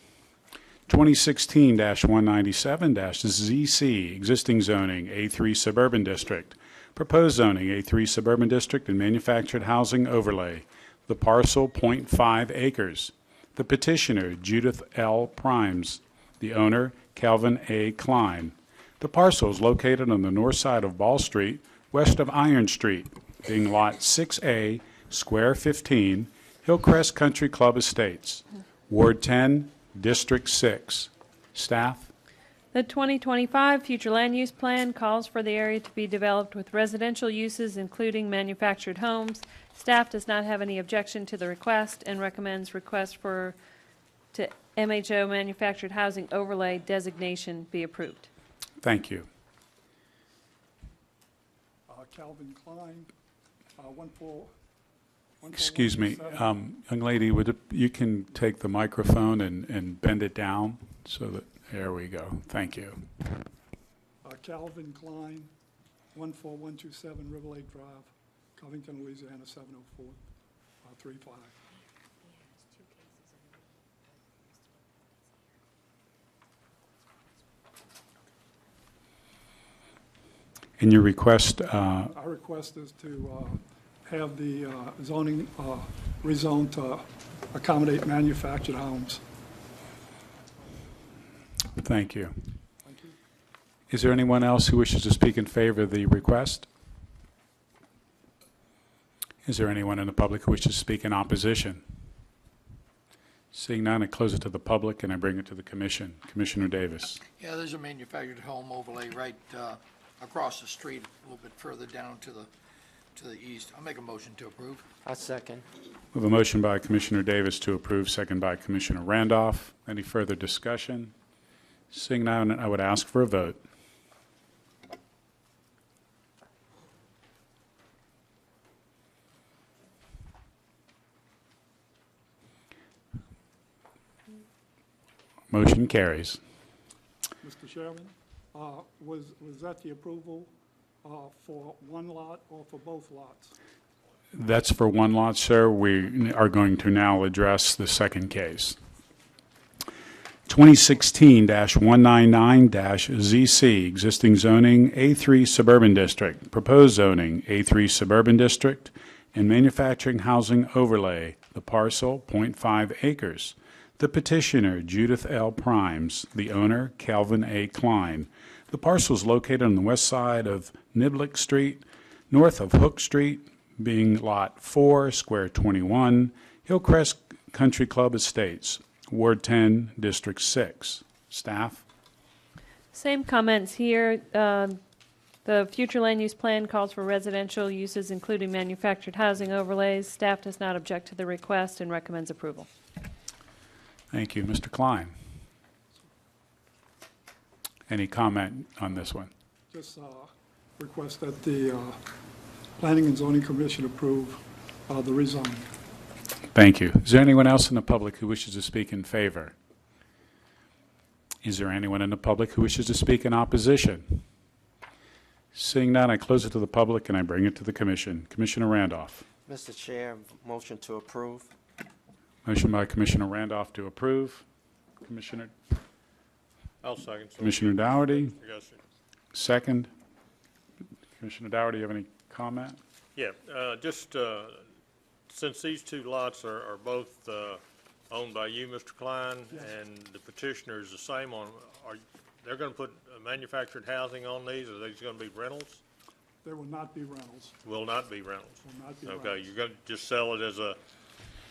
2016-197-ZC, existing zoning, A3 Suburban District. Proposed zoning, A3 Suburban District and manufactured housing overlay. The parcel, 0.5 acres. The petitioner, Judith L. Primes. The owner, Calvin A. Klein. The parcel is located on the north side of Ball Street, west of Iron Street, being Lot 6A, Square 15, Hillcrest Country Club Estates, Ward 10, District 6. Staff? The 2025 Future Land Use Plan calls for the area to be developed with residential uses, including manufactured homes. Staff does not have any objection to the request and recommends request to MHO Manufactured Housing Overlay designation be approved. Thank you. Calvin Klein, 14. Excuse me, young lady, you can take the microphone and bend it down so that, there we go. Thank you. Calvin Klein, 14127 River Lake Drive, Covington, Louisiana, 70435. And your request? Our request is to have the zoning rezoned to accommodate manufactured homes. Thank you. Is there anyone else who wishes to speak in favor of the request? Is there anyone in the public who wishes to speak in opposition? Seeing none, I close it to the public and I bring it to the commission. Commissioner Davis. Yeah, there's a manufactured home overlay right across the street, a little bit further down to the east. I'll make a motion to approve. I second. We have a motion by Commissioner Davis to approve, second by Commissioner Randolph. Any further discussion? Seeing none, I would ask for a vote. Motion carries. Mr. Chairman, was that the approval for one lot or for both lots? That's for one lot, sir. We are going to now address the second case. 2016-199-ZC, existing zoning, A3 Suburban District, proposed zoning, A3 Suburban District, and manufacturing housing overlay, the parcel, 0.5 acres. The petitioner, Judith L. Primes. The owner, Calvin A. Klein. The parcel is located on the west side of Niblick Street, north of Hook Street, being Lot 4, Square 21, Hillcrest Country Club Estates, Ward 10, District 6. Staff? Same comments here. The future land use plan calls for residential uses, including manufactured housing overlays. Staff does not object to the request and recommends approval. Thank you. Mr. Klein? Any comment on this one? Just request that the Planning and Zoning Commission approve the rezoning. Thank you. Is there anyone else in the public who wishes to speak in favor? Is there anyone in the public who wishes to speak in opposition? Seeing none, I close it to the public and I bring it to the commission. Commissioner Randolph. Mr. Chair, motion to approve. Motion by Commissioner Randolph to approve. I'll second. Commissioner Dougherty, Yes, sir. second. Commissioner Dougherty, you have any comment? Yeah, just, since these two lots are both, owned by you, Mr. Klein, and the petitioner is the same on, they're gonna put manufactured housing on these, or are these gonna be rentals? There will not be rentals. Will not be rentals. Will not be Okay, rentals. you're gonna just sell it as a,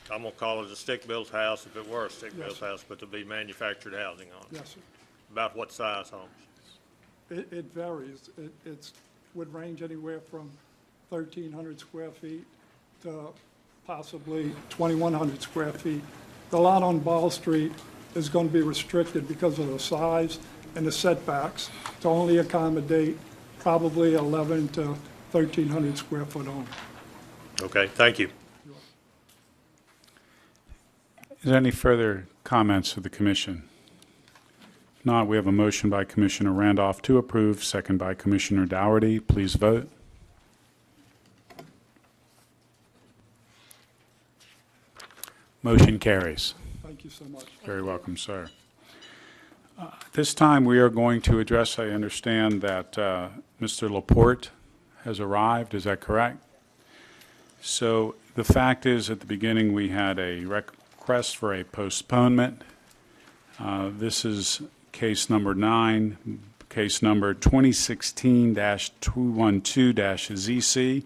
I'm gonna call it a stick-built house if it were a stick-built Yes, sir. house, but to be manufactured housing on it. Yes, sir. About what size homes? It varies. It's would range anywhere from 1,300 square feet to possibly 2,100 square feet. The lot on Ball Street is going to be restricted because of the size and the setbacks to only accommodate probably 1,100 to 1,300 square foot home. Okay, thank you. Is there any further comments of the commission? If not, we have a motion by Commissioner Randolph to approve, second by Commissioner Dougherty. Please vote. Motion carries. Thank you so much. Very welcome, sir. This time, we are going to address, I understand that Mr. Laporte has arrived. Is that correct? So the fact is, at the beginning, we had a request for a postponement. This is case number 9, case number 2016-212-ZC,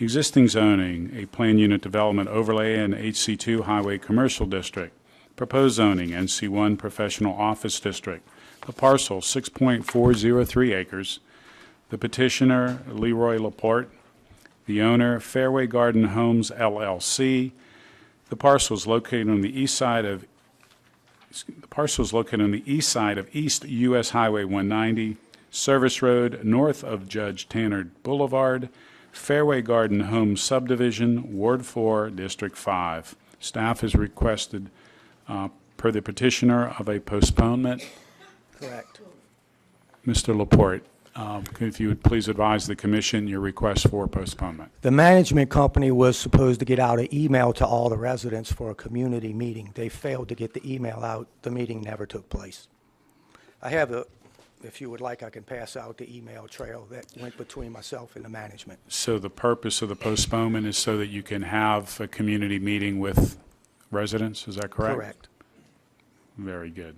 existing zoning, a plan unit development overlay in HC2 Highway Commercial District, proposed zoning, NC1 Professional Office District, the parcel 6.403 acres, the petitioner Leroy Laporte, the owner Fairway Garden Homes LLC. The parcel is located on the east side of East U.S. Highway 190, Service Road, north of Judge Tanner Boulevard, Fairway Garden Homes Subdivision, Ward 4, District 5. Staff has requested, per the petitioner, of a postponement. Correct. Mr. Laporte, if you would please advise the commission your request for postponement. The management company was supposed to get out an email to all the residents for a community meeting. They failed to get the email out. The meeting never took place. I have a, if you would like, I can pass out the email trail that went between myself and the management. So the purpose of the postponement is so that you can have a community meeting with residents, is that correct? Correct. Very good.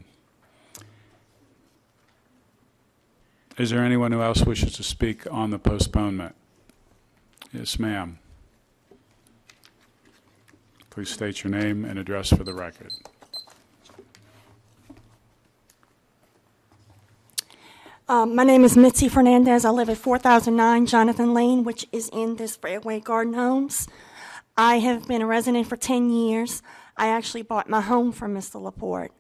Is there anyone who else wishes to speak on the postponement? Yes, ma'am. Please state your name and address for the record. My name is Mitzi Fernandez. I live at 4009 Jonathan Lane, which is in this Fairway Garden Homes. I have been a resident for 10 years. I actually bought my home from Mr. Laporte.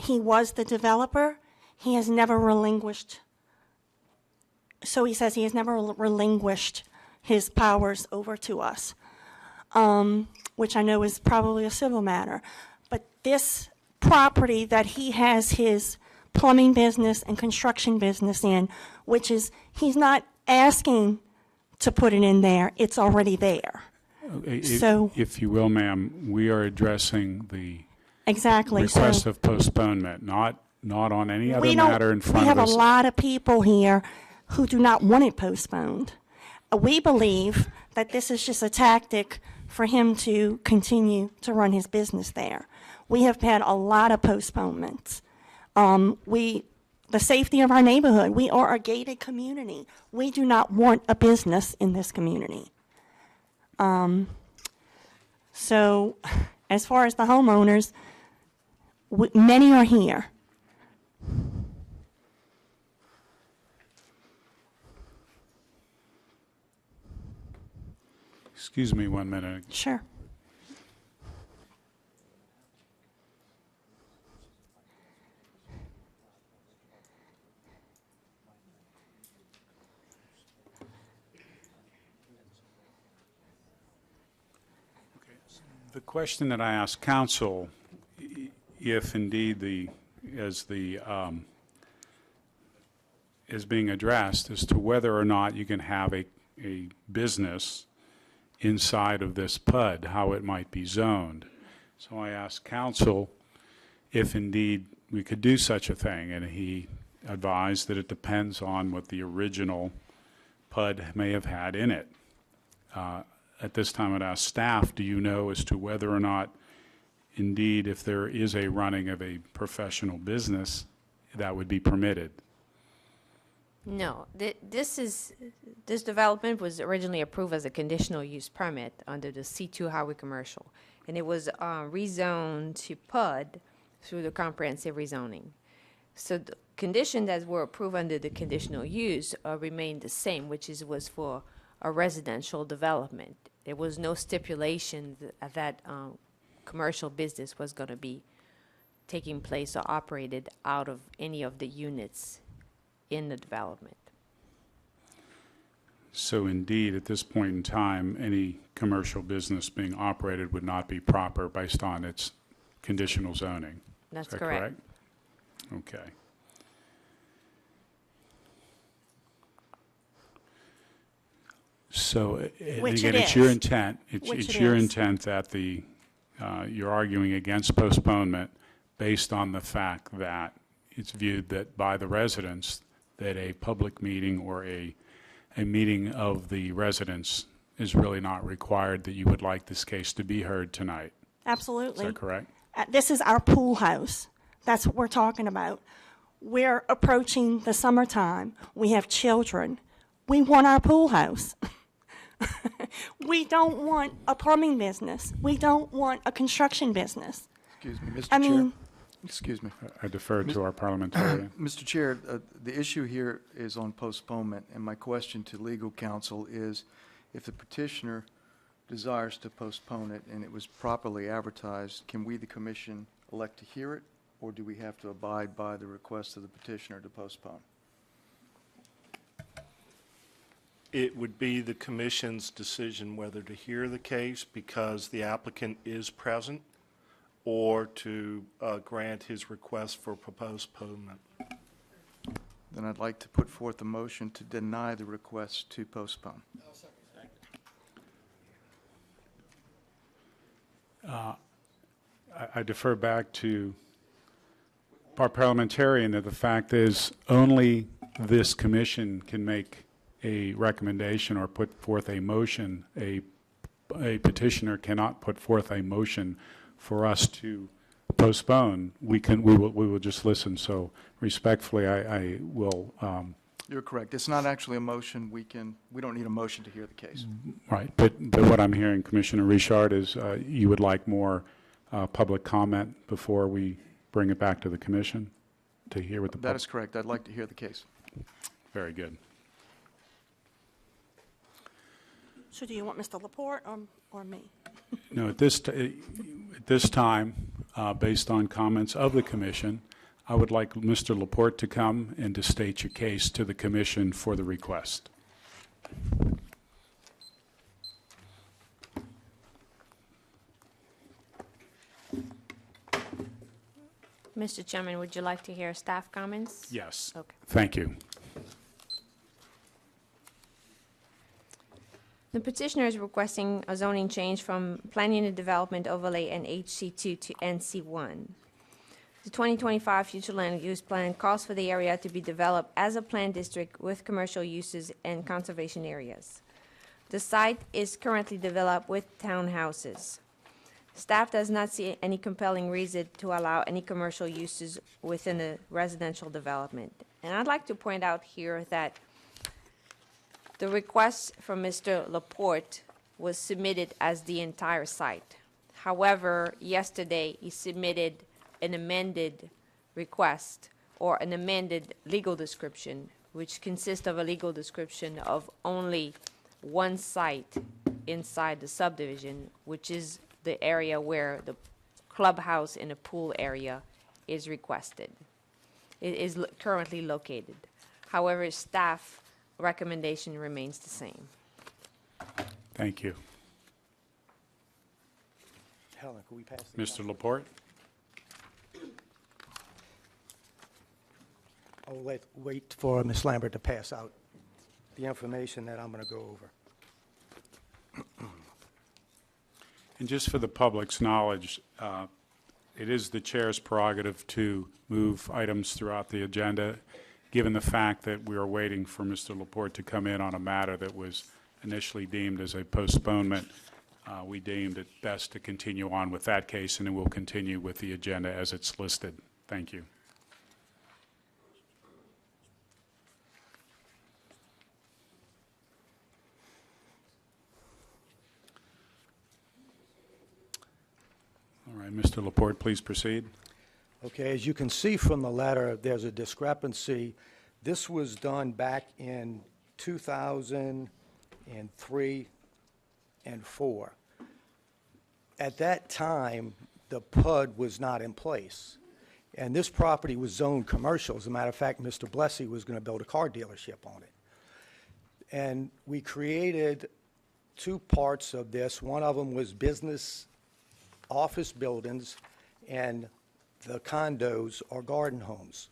He was the developer. He has never relinquished, so he says he has never relinquished his powers over to us, which I know is probably a civil matter. But this property that he has his plumbing business and construction business in, which is, he's not asking to put it in there, it's already there. So, if you will, ma'am, we are addressing the exactly. request of postponement, not on any other matter in front We have of us. a lot of people here who do not want it postponed. We believe that this is just a tactic for him to continue to run his business there. We have had a lot of postponements. The safety of our neighborhood, we are a gated community. We do not want a business in this community. So as far as the homeowners, many are here. Excuse me 1 minute. Sure. The question that I asked counsel, if indeed is being addressed, as to whether or not you can have a business inside of this PUD, how it might be zoned. So I asked counsel if indeed we could do such a thing, and he advised that it depends on what the original PUD may have had in it. At this time, I'd ask staff, do you know as to whether or not, indeed, if there is a running of a professional business, that would be permitted? No, this development was originally approved as a conditional use permit under the C2 highway commercial, and it was rezoned to PUD through the comprehensive rezoning. So the condition that were approved under the conditional use remained the same, which was for a residential development. There was no stipulation that commercial business was going to be taking place or operated out of any of the units in the development. So indeed, at this point in time, any commercial business being operated would not be proper based on its conditional zoning. That's Is that correct. Okay. So, and Which again, it it's your is. intent, Which it's it your is. intent that you're arguing against postponement based on the fact that it's viewed that by the residents that a public meeting or a meeting of the residents is really not required, that you would like this case to be heard tonight. Absolutely. Is that correct? This is our pool house. That's what we're talking about. We're approaching the summertime. We have children. We want our pool house. We don't want a plumbing business. We don't want a construction business. Excuse me, Mr. I Chair. mean, Excuse me. I defer to our parliamentarian. Mr. Chair, the issue here is on postponement, and my question to legal counsel is, if the petitioner desires to postpone it and it was properly advertised, can we, the commission, elect to hear it, or do we have to abide by the request of the petitioner to postpone? It would be the commission's decision whether to hear the case because the applicant is present, or to grant his request for postponement. Then I'd like to put forth a motion to deny the request to postpone. I defer back to our parliamentarian that the fact is only this commission can make a recommendation or put forth a motion. A petitioner cannot put forth a motion for us to postpone. We will just listen. So respectfully, I will. You're correct. It's not actually a motion. We don't need a motion to hear the case. Right, but what I'm hearing, Commissioner Richard, is you would like more public comment before we bring it back to the commission to hear what the That is correct. I'd like to hear the case. Very good. so do you want Mr. Laporte or me? No, at this time, based on comments of the commission, I would like Mr. Laporte to come and to state your case to the commission for the request. Mr. Chairman, would you like to hear staff comments? Yes. Okay. Thank you. The petitioner is requesting a zoning change from Planning and Development Overlay and HC2 to NC1. The 2025 future land use plan calls for the area to be developed as a planned district with commercial uses and conservation areas. The site is currently developed with townhouses. Staff does not see any compelling reason to allow any commercial uses within a residential development. And I'd like to point out here that the request from Mr. Laporte was submitted as the entire site. However, yesterday he submitted an amended request or an amended legal description, which consists of a legal description of only one site inside the subdivision, which is the area where the clubhouse and the pool area is requested. It is currently located. However, staff recommendation remains the same. Thank you. Helen, can we pass the Mr. Laporte? I'll wait for Ms. Lambert to pass out the information that I'm going to go over. And just for the public's knowledge, it is the chair's prerogative to move items throughout the agenda, given the fact that we are waiting for Mr. Laporte to come in on a matter that was initially deemed as a postponement. We deemed it best to continue on with that case, and then we'll continue with the agenda as it's listed. Thank you. All right, Mr. Laporte, please proceed. Okay, as you can see from the letter, there's a discrepancy. This was done back in 2003 and 4. At that time, the PUD was not in place, and this property was zoned commercial. As a matter of fact, Mr. Blessy was going to build a car dealership on it. And we created two parts of this. One of them was business office buildings, and the condos or garden homes.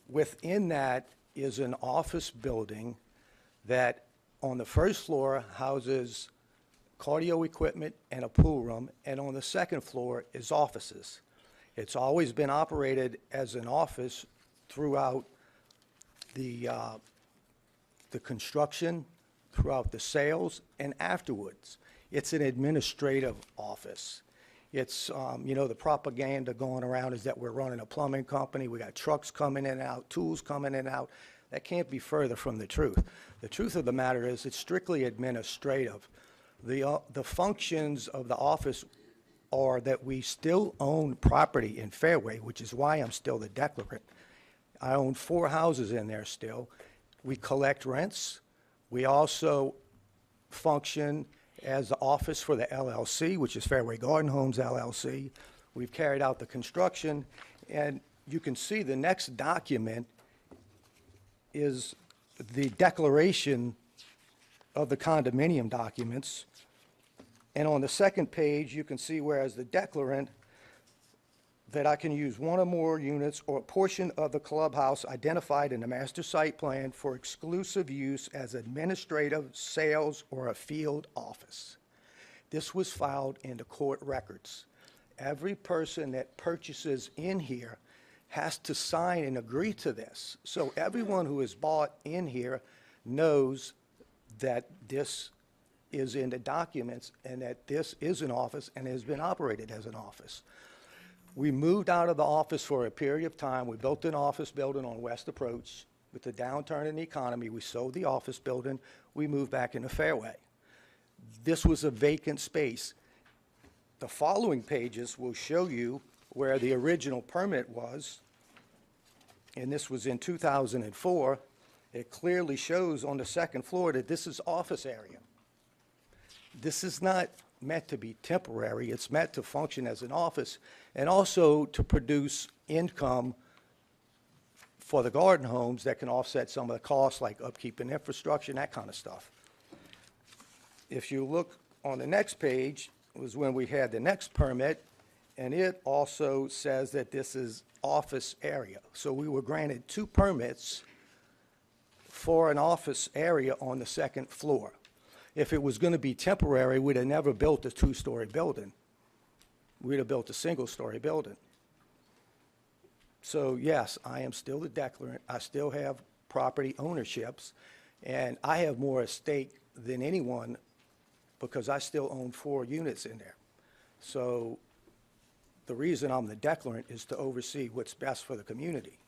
Within that is an office building that on the first floor houses cardio equipment and a pool room, and on the second floor is offices. It's always been operated as an office throughout the construction, throughout the sales, and afterwards. It's an administrative office. It's, the propaganda going around is that we're running a plumbing company, we got trucks coming in and out, tools coming in and out. That can't be further from the truth. The truth of the matter is it's strictly administrative. The functions of the office are that we still own property in Fairway, which is why I'm still the declarant. I own 4 houses in there still. We collect rents. We also function as the office for the LLC, which is Fairway Garden Homes LLC. We've carried out the construction, and you can see the next document is the declaration of the condominium documents. And on the second page, you can see whereas the declarant that I can use one or more units or a portion of the clubhouse identified in the master site plan for exclusive use as administrative, sales, or a field office. This was filed in the court records. Every person that purchases in here has to sign and agree to this. So everyone who has bought in here knows that this is in the documents and that this is an office and has been operated as an office. We moved out of the office for a period of time. We built an office building on West Approach. With the downturn in the economy, we sold the office building. We moved back into Fairway. This was a vacant space. The following pages will show you where the original permit was, and this was in 2004. It clearly shows on the second floor that this is office area. This is not meant to be temporary. It's meant to function as an office and also to produce income for the garden homes that can offset some of the costs like upkeep and infrastructure and that kind of stuff. If you look on the next page was when we had the next permit, and it also says that this is office area. So we were granted 2 permits for an office area on the second floor. If it was going to be temporary, we'd have never built a 2-story building. We'd have built a single-story building. So yes, I am still the declarant. I still have property ownerships, and I have more at stake than anyone because I still own 4 units in there. So the reason I'm the declarant is to oversee what's best for the community.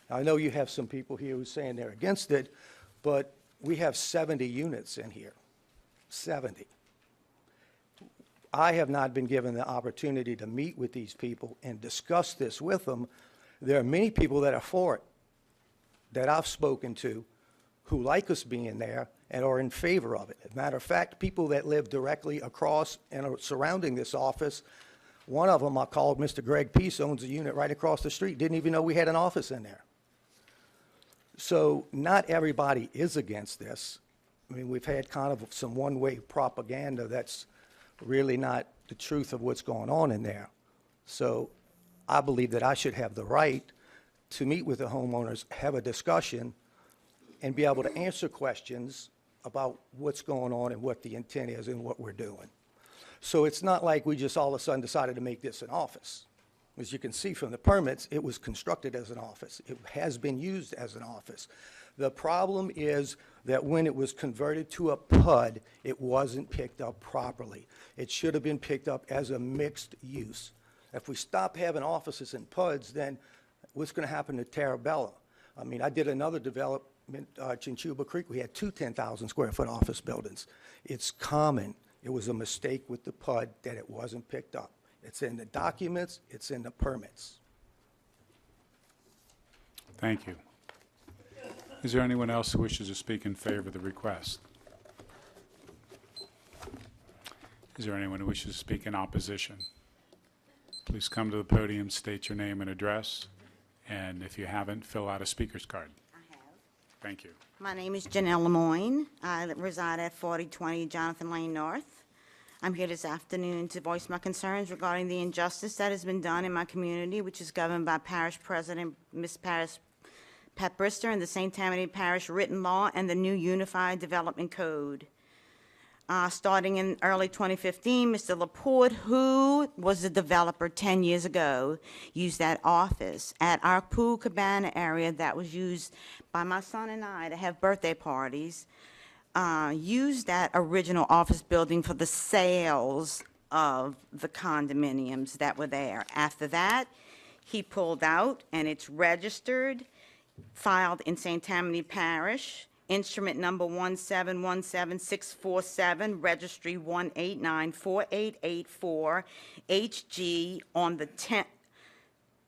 Now, I know you have some people here who are saying they're against it, but we have 70 units in here. 70. I have not been given the opportunity to meet with these people and discuss this with them. There are many people that are for it that I've spoken to who like us being there and are in favor of it. As a matter of fact, people that live directly across and are surrounding this office, one of them I called Mr. Greg Peace, owns a unit right across the street, didn't even know we had an office in there. So not everybody is against this. I mean, we've had kind of some one-way propaganda that's really not the truth of what's going on in there. So I believe that I should have the right to meet with the homeowners, have a discussion, and be able to answer questions about what's going on and what the intent is and what we're doing. So it's not like we just all of a sudden decided to make this an office. As you can see from the permits, it was constructed as an office. It has been used as an office. The problem is that when it was converted to a PUD, it wasn't picked up properly. It should have been picked up as a mixed use. If we stop having offices and PUDs, then what's going to happen to Terabella? I mean, I did another development, Chinchuba Creek. We had two 10,000 square foot office buildings. It's common. It was a mistake with the PUD that it wasn't picked up. It's in the documents, it's in the permits. Thank you. Is there anyone else who wishes to speak in favor of the request? Is there anyone who wishes to speak in opposition? Please come to the podium, state your name and address, and if you haven't, fill out a speaker's card. I have. Thank you. My name is Janelle Lemoyne. I reside at 4020 Jonathan Lane North. I'm here this afternoon to voice my concerns regarding the injustice that has been done in my community, which is governed by Parish President Ms. Pat Brister and the St. Tammany Parish Written Law and the new Unified Development Code. Starting in early 2015, Mr. Laporte, who was the developer 10 years ago, used that office at our pool cabana area that was used by my son and I to have birthday parties. Used that original office building for the sales of the condominiums that were there. After that, he pulled out, and it's registered, filed in St. Tammany Parish, instrument number 1717647, registry 1894884, HG, on the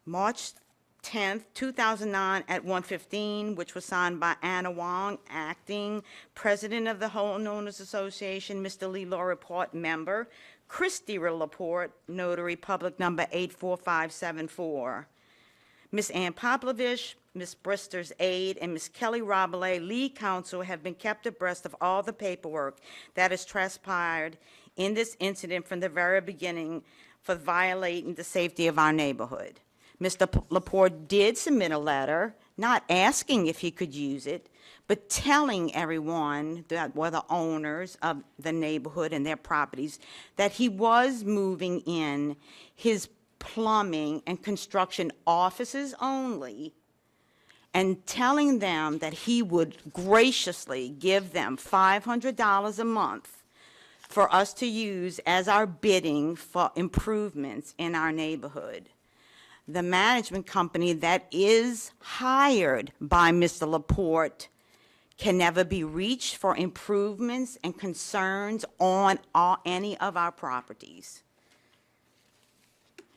March 10th, 2009 at 1:15, which was signed by Anna Wong, acting president of the Homeowners Association, Mr. Lee Laporte, member, Christy Laporte, notary, public number 84574. Ms. Ann Poplovich, Ms. Brister's aide, and Ms. Kelly Robelay, lead counsel, have been kept abreast of all the paperwork that has transpired in this incident from the very beginning for violating the safety of our neighborhood. Mr. Laporte did submit a letter, not asking if he could use it, but telling everyone that were the owners of the neighborhood and their properties that he was moving in his plumbing and construction offices only, and telling them that he would graciously give them $500 a month for us to use as our bidding for improvements in our neighborhood. The management company that is hired by Mr. Laporte can never be reached for improvements and concerns on any of our properties.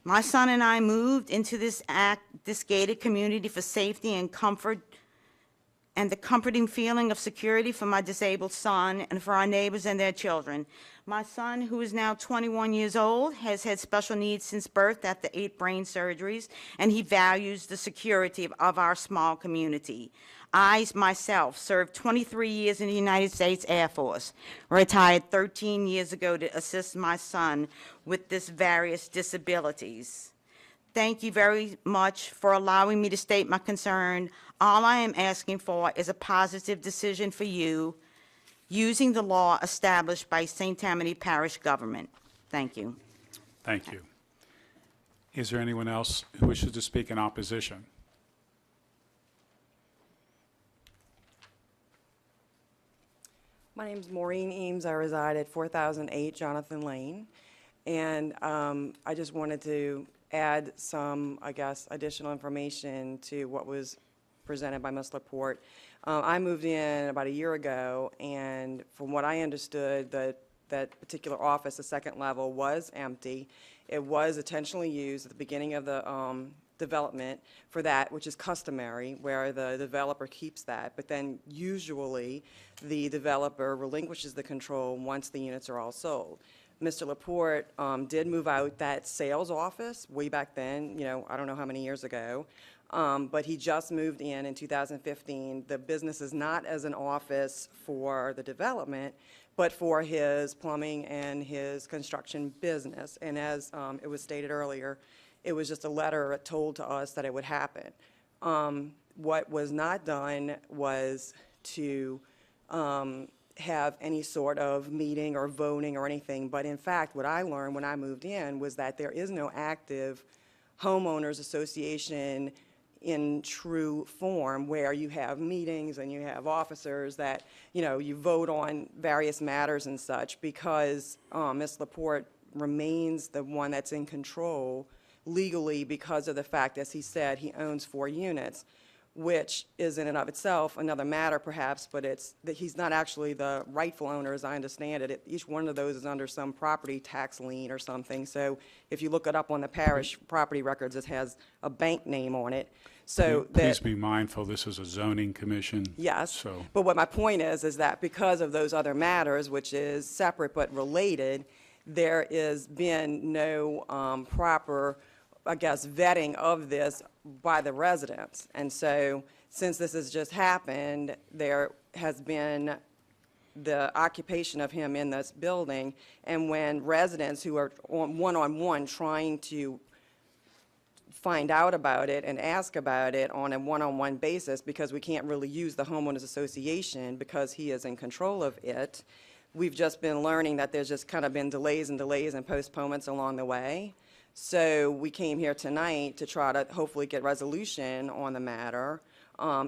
My son and I moved into this gated community for safety and comfort, and the comforting feeling of security for my disabled son and for our neighbors and their children. My son, who is now 21 years old, has had special needs since birth after 8 brain surgeries, and he values the security of our small community. I, myself, served 23 years in the United States Air Force, retired 13 years ago to assist my son with this various disabilities. Thank you very much for allowing me to state my concern. All I am asking for is a positive decision for you, using the law established by St. Tammany Parish government. Thank you. Thank you. Is there anyone else who wishes to speak in opposition? My name is Maureen Eames. I reside at 4008 Jonathan Lane. And I just wanted to add some, I guess, additional information to what was presented by Ms. Laporte. I moved in about a year ago, and from what I understood, that particular office, the second level, was empty. It was intentionally used at the beginning of the development for that, which is customary, where the developer keeps that. But then usually, the developer relinquishes the control once the units are all sold. Mr. Laporte did move out that sales office way back then, I don't know how many years ago, but he just moved in 2015. The business is not as an office for the development, but for his plumbing and his construction business. And as it was stated earlier, it was just a letter told to us that it would happen. What was not done was to have any sort of meeting or voting or anything. But in fact, what I learned when I moved in was that there is no active homeowners association in true form where you have meetings and you have officers that, you vote on various matters and such, because Ms. Laporte remains the one that's in control legally because of the fact, as he said, he owns 4 units, which is in and of itself another matter perhaps, but it's that he's not actually the rightful owner, as I understand it. Each one of those is under some property tax lien or something. So if you look it up on the parish property records, it has a bank name on it. So Please be mindful, this is a zoning commission. Yes, So, but what my point is that because of those other matters, which is separate but related, there has been no proper, I guess, vetting of this by the residents. And so since this has just happened, there has been the occupation of him in this building. And when residents who are one-on-one trying to find out about it and ask about it on a one-on-one basis, because we can't really use the homeowners association because he is in control of it, we've just been learning that there's just kind of been delays and postponements along the way. So we came here tonight to try to hopefully get resolution on the matter,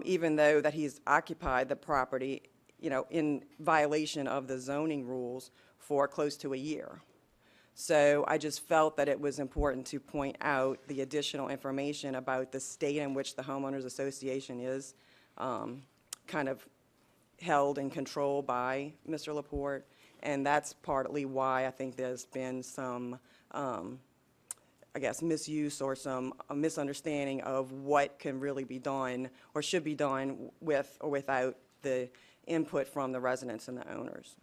even though that he's occupied the property, in violation of the zoning rules for close to a year. So I just felt that it was important to point out the additional information about the state in which the homeowners association is kind of held and controlled by Mr. Laporte, and that's partly why I think there's been some misuse or some misunderstanding of what can really be done or should be done with or without the input from the residents and the owners.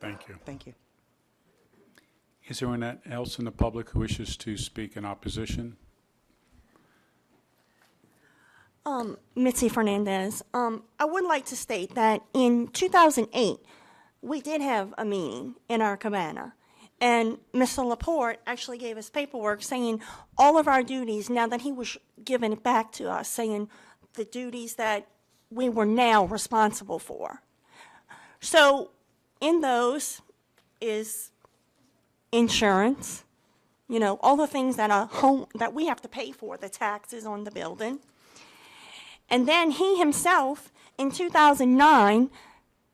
thank you. Thank you. Is there anyone else in the public who wishes to speak in opposition? Mitzi Fernandez. I would like to state that in 2008, we did have a meeting in our cabana, and Mr. Laporte actually gave us paperwork saying all of our duties, now that he was giving it back to us, saying the duties that we were now responsible for. So in those is insurance, all the things that we have to pay for, the taxes on the building. And then he himself, in 2009,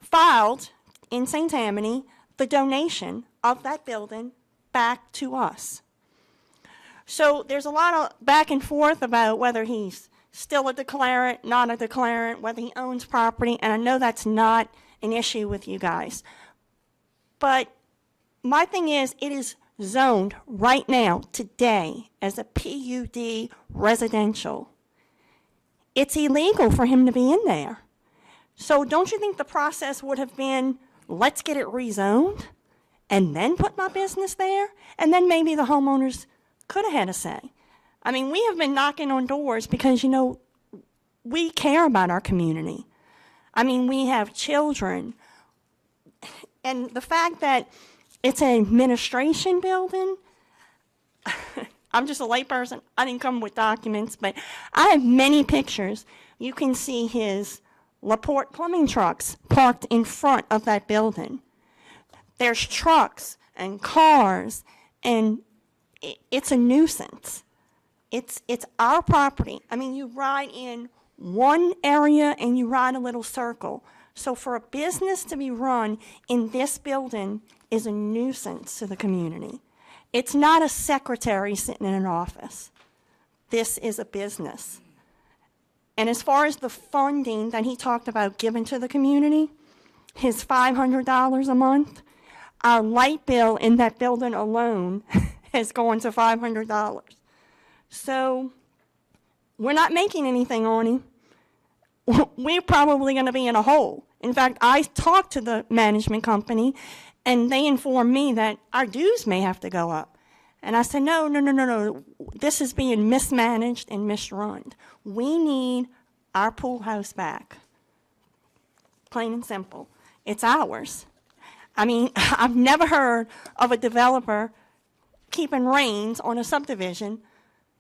filed in St. Tammany the donation of that building back to us. So there's a lot of back and forth about whether he's still a declarant, not a declarant, whether he owns property, and I know that's not an issue with you guys. But my thing is, it is zoned right now, today, as a PUD residential. It's illegal for him to be in there. So don't you think the process would have been, let's get it rezoned, and then put my business there? And then maybe the homeowners could have had a say. I mean, we have been knocking on doors because, we care about our community. I mean, we have children. And the fact that it's an administration building, I'm just a layperson. I didn't come with documents, but I have many pictures. You can see his Laporte plumbing trucks parked in front of that building. There's trucks and cars, and it's a nuisance. It's our property. I mean, you ride in one area and you ride a little circle. So for a business to be run in this building is a nuisance to the community. It's not a secretary sitting in an office. This is a business. And as far as the funding that he talked about giving to the community, his $500 a month, our light bill in that building alone has gone to $500. So we're not making anything on him. We're probably going to be in a hole. In fact, I talked to the management company, and they informed me that our dues may have to go up. And I said, no. This is being mismanaged and misrun. We need our pool house back. Plain and simple. It's ours. I mean, I've never heard of a developer keeping reins on a subdivision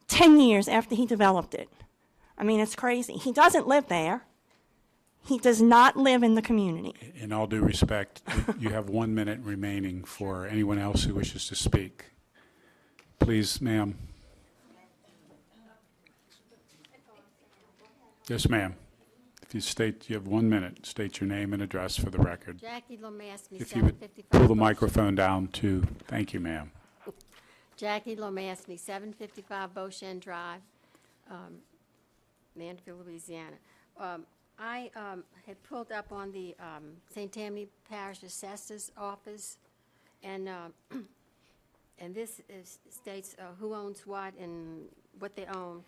10 years after he developed it. I mean, it's crazy. He doesn't live there. He does not live in the community. In all due respect, you have 1 minute remaining for anyone else who wishes to speak. Please, ma'am. Yes, ma'am. If you state, you have 1 minute, state your name and address for the record. Jackie Lomaskey, If you would 755 pull the Bush. microphone down to, thank you, ma'am. Jackie Lomaskey, 755 Beauchene Drive, Mandeville, Louisiana. I had pulled up on the St. Tammany Parish Assessor's Office, and this states who owns what and what they own.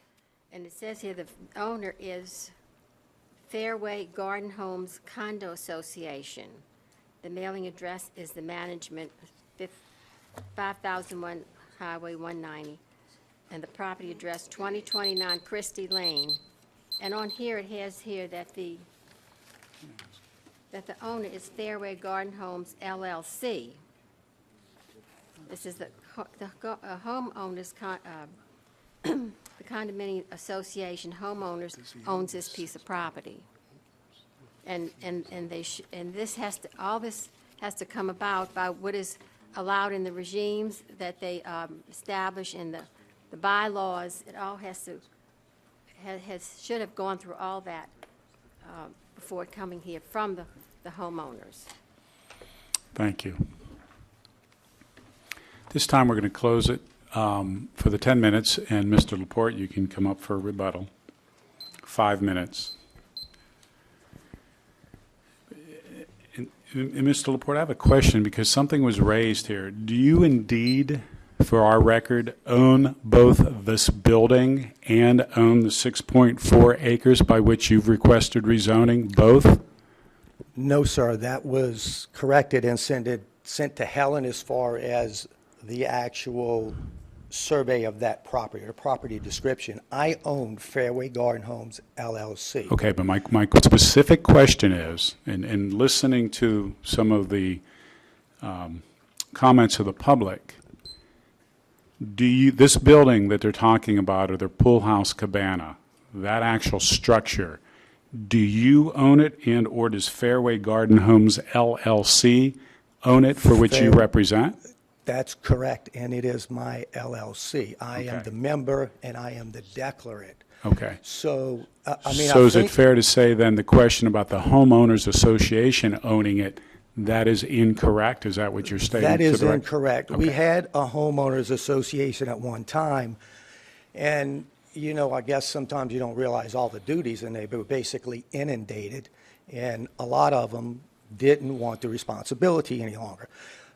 And it says here the owner is Fairway Garden Homes Condo Association. The mailing address is the management, 5001 Highway 190, and the property address 2029 Christie Lane. And on here, it has here that the owner is Fairway Garden Homes LLC. This is the homeowners, the condominium association homeowners owns this piece of property. And this has to, all this has to come about by what is allowed in the regimes that they establish in the bylaws. It all has to, should have gone through all that before coming here from the homeowners. Thank you. This time, we're going to close it for the 10 minutes, and Mr. Laporte, you can come up for a rebuttal. 5 minutes. And Mr. Laporte, I have a question because something was raised here. Do you indeed, for our record, own both this building and own the 6.4 acres by which you've requested rezoning, both? No, sir, that was corrected and sent to Helen as far as the actual survey of that property, or property description. I own Fairway Garden Homes LLC. Okay, but my specific question is, in listening to some of the comments of the public, this building that they're talking about, or their pool house cabana, that actual structure, do you own it, and or does Fairway Garden Homes LLC own it, for which you represent? That's correct, and it is my LLC. I am the member, and I am the declarant. Okay. So, I mean, So is it fair to say then the question about the homeowners association owning it, that is incorrect? Is that what you're stating? That is to the incorrect. Okay. We had a homeowners association at one time, and, you know, I guess sometimes you don't realize all the duties, and they were basically inundated, and a lot of them didn't want the responsibility any longer.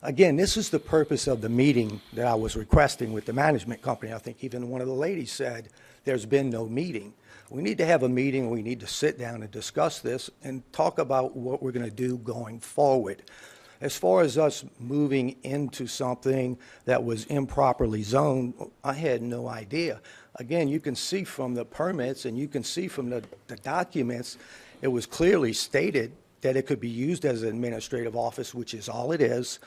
Again, this is the purpose of the meeting that I was requesting with the management company. I think even one of the ladies said there's been no meeting. We need to have a meeting. We need to sit down and discuss this and talk about what we're going to do going forward. As far as us moving into something that was improperly zoned, I had no idea. Again, you can see from the permits and you can see from the documents, it was clearly stated that it could be used as an administrative office, which is all it is.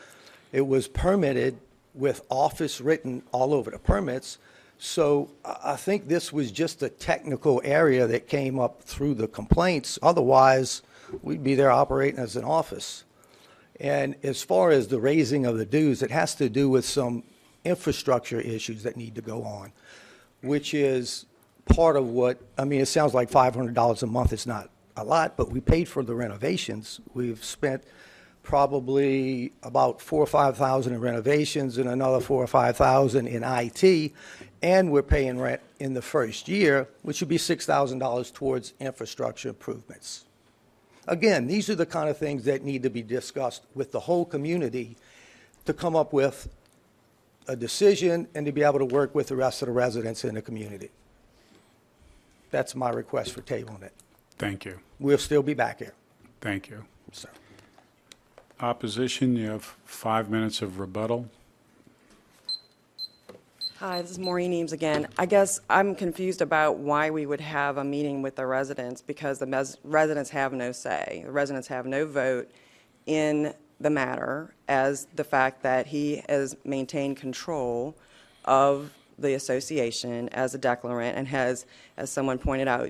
It was permitted with office written all over the permits. So I think this was just a technical area that came up through the complaints. Otherwise, we'd be there operating as an office. And as far as the raising of the dues, it has to do with some infrastructure issues that need to go on, which is part of what, I mean, it sounds like $500 a month is not a lot, but we paid for the renovations. We've spent probably about $4,000 or $5,000 in renovations and another $4,000 or $5,000 in IT, and we're paying rent in the first year, which would be $6,000 towards infrastructure improvements. Again, these are the kind of things that need to be discussed with the whole community to come up with a decision and to be able to work with the rest of the residents in the community. That's my request for tabling it. Thank you. We'll still be back here. Thank you. Sir. Opposition, you have 5 minutes of rebuttal. Hi, this is Maureen Eames again. I guess I'm confused about why we would have a meeting with the residents, because the residents have no say. The residents have no vote in the matter, as the fact that he has maintained control of the association as a declarant and has, as someone pointed out,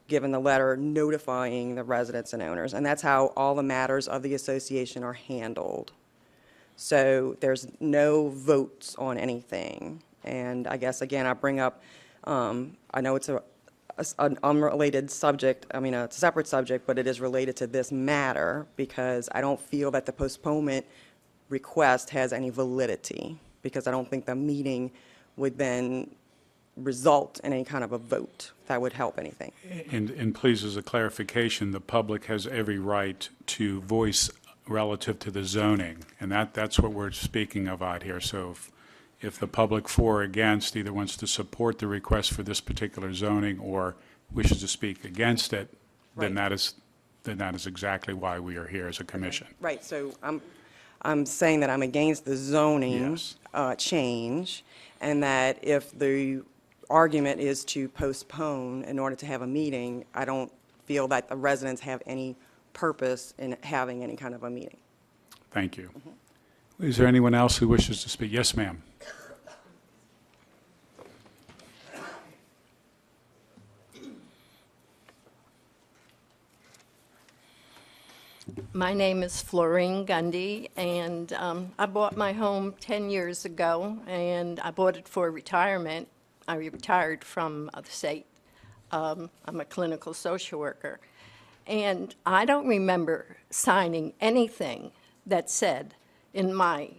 given the letter notifying the residents and owners. And that's how all the matters of the association are handled. So there's no votes on anything. And I guess, again, I bring up, I know it's an unrelated subject, it's a separate subject, but it is related to this matter, because I don't feel that the postponement request has any validity, because I don't think the meeting would then result in any kind of a vote that would help anything. And please, as a clarification, the public has every right to voice relative to the zoning, and that's what we're speaking of out here. So if the public for or against either wants to support the request for this particular zoning or wishes to speak against it, then that is exactly why we are here as a commission. Right, so I'm saying that I'm against the zoning change, and that if the argument is to postpone in order to have a meeting, I don't feel that the residents have any purpose in having any kind of a meeting. Thank you. Is there anyone else who wishes to speak? Yes, ma'am. My name is Florine Gundy, and I bought my home 10 years ago, and I bought it for retirement. I retired from the state. I'm a clinical social worker. And I don't remember signing anything that said in my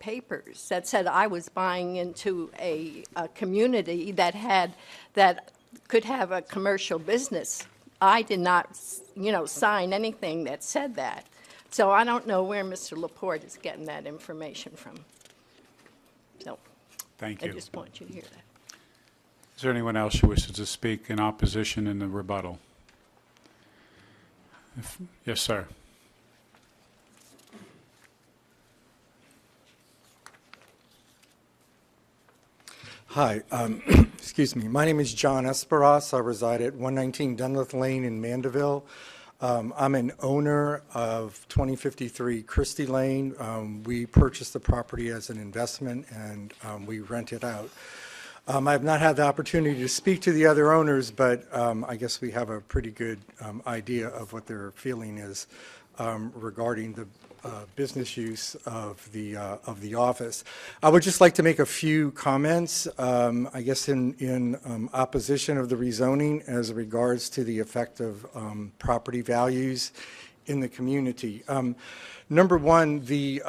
papers that said I was buying into a community that could have a commercial business. I did not, sign anything that said that. So I don't know where Mr. Laporte is getting that information from. So thank you. I just want you to hear that. Is there anyone else who wishes to speak in opposition in the rebuttal? Yes, sir. Hi, excuse me. My name is John Esperas. I reside at 119 Dunleth Lane in Mandeville. I'm an owner of 2053 Christie Lane. We purchased the property as an investment, and we rent it out. I have not had the opportunity to speak to the other owners, but I guess we have a pretty good idea of what their feeling is regarding the business use of the office. I would just like to make a few comments, I guess in opposition of the rezoning as regards to the effect of property values in the community. Number one, the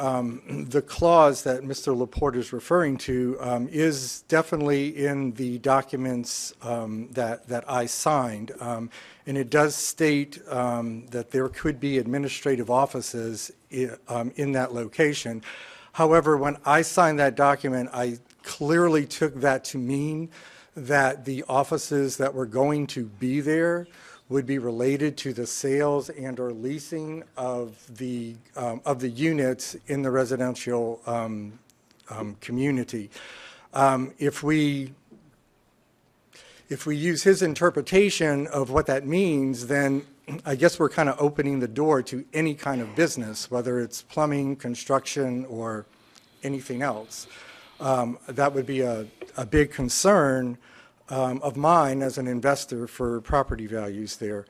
clause that Mr. Laporte is referring to is definitely in the documents that I signed, and it does state that there could be administrative offices in that location. However, when I signed that document, I clearly took that to mean that the offices that were going to be there would be related to the sales and or leasing of the units in the residential community. If we use his interpretation of what that means, then I guess we're kind of opening the door to any kind of business, whether it's plumbing, construction, or anything else. That would be a big concern of mine as an investor for property values there.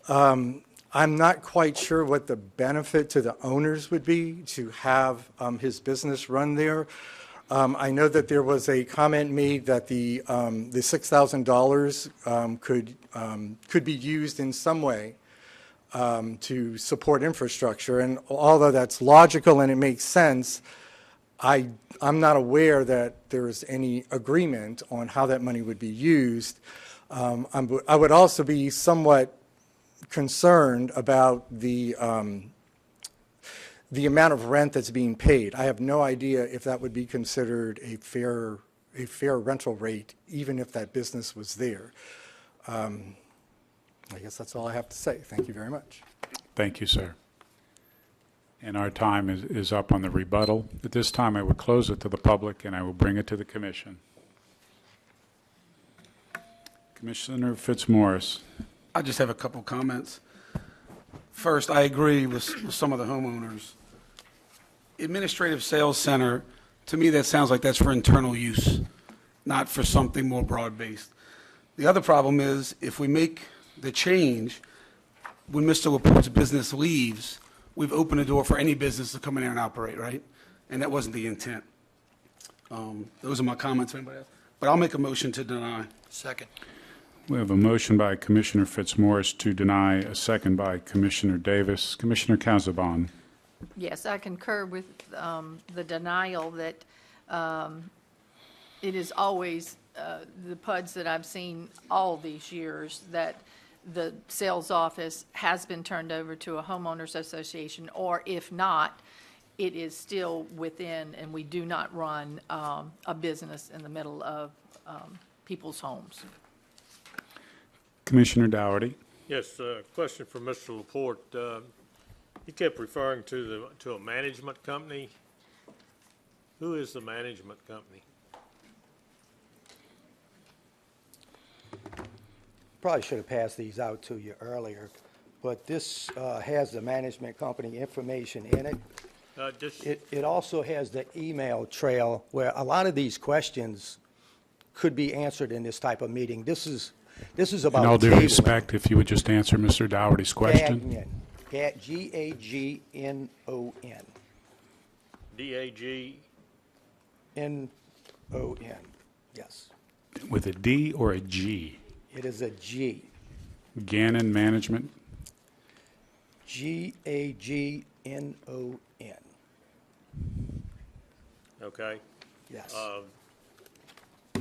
I'm not quite sure what the benefit to the owners would be to have his business run there. I know that there was a comment made that the $6,000 could be used in some way to support infrastructure, and although that's logical and it makes sense, I'm not aware that there is any agreement on how that money would be used. I would also be somewhat concerned about the amount of rent that's being paid. I have no idea if that would be considered a fair rental rate, even if that business was there. I guess that's all I have to say. Thank you very much. Thank you, sir. And our time is up on the rebuttal. At this time, I would close it to the public, and I will bring it to the commission. Commissioner Fitzmaurice. I just have a couple comments. First, I agree with some of the homeowners. Administrative sales center, to me, that sounds like that's for internal use, not for something more broad-based. The other problem is, if we make the change, when Mr. Laporte's business leaves, we've opened the door for any business to come in there and operate, right? And that wasn't the intent. Those are my comments. Anybody else? But I'll make a motion to deny. Second. We have a motion by Commissioner Fitzmaurice to deny, a second by Commissioner Davis. Commissioner Casabon. Yes, I concur with the denial that it is always the PUDs that I've seen all these years that the sales office has been turned over to a homeowners association, or if not, it is still within, and we do not run a business in the middle of people's homes. Commissioner Dougherty. Yes, question for Mr. Laporte. You kept referring to a management company. Who is the management company? Probably should have passed these out to you earlier, but this has the management company information in it. It also has the email trail where a lot of these questions could be answered in this type of meeting. This is about In all due tabling. respect, if you would just answer Mr. Dougherty's question. Gagnon. D-A-G? N-O-N, yes. With a D or a G? It is a G. Gannon Management. Gagnon. Okay. Yes.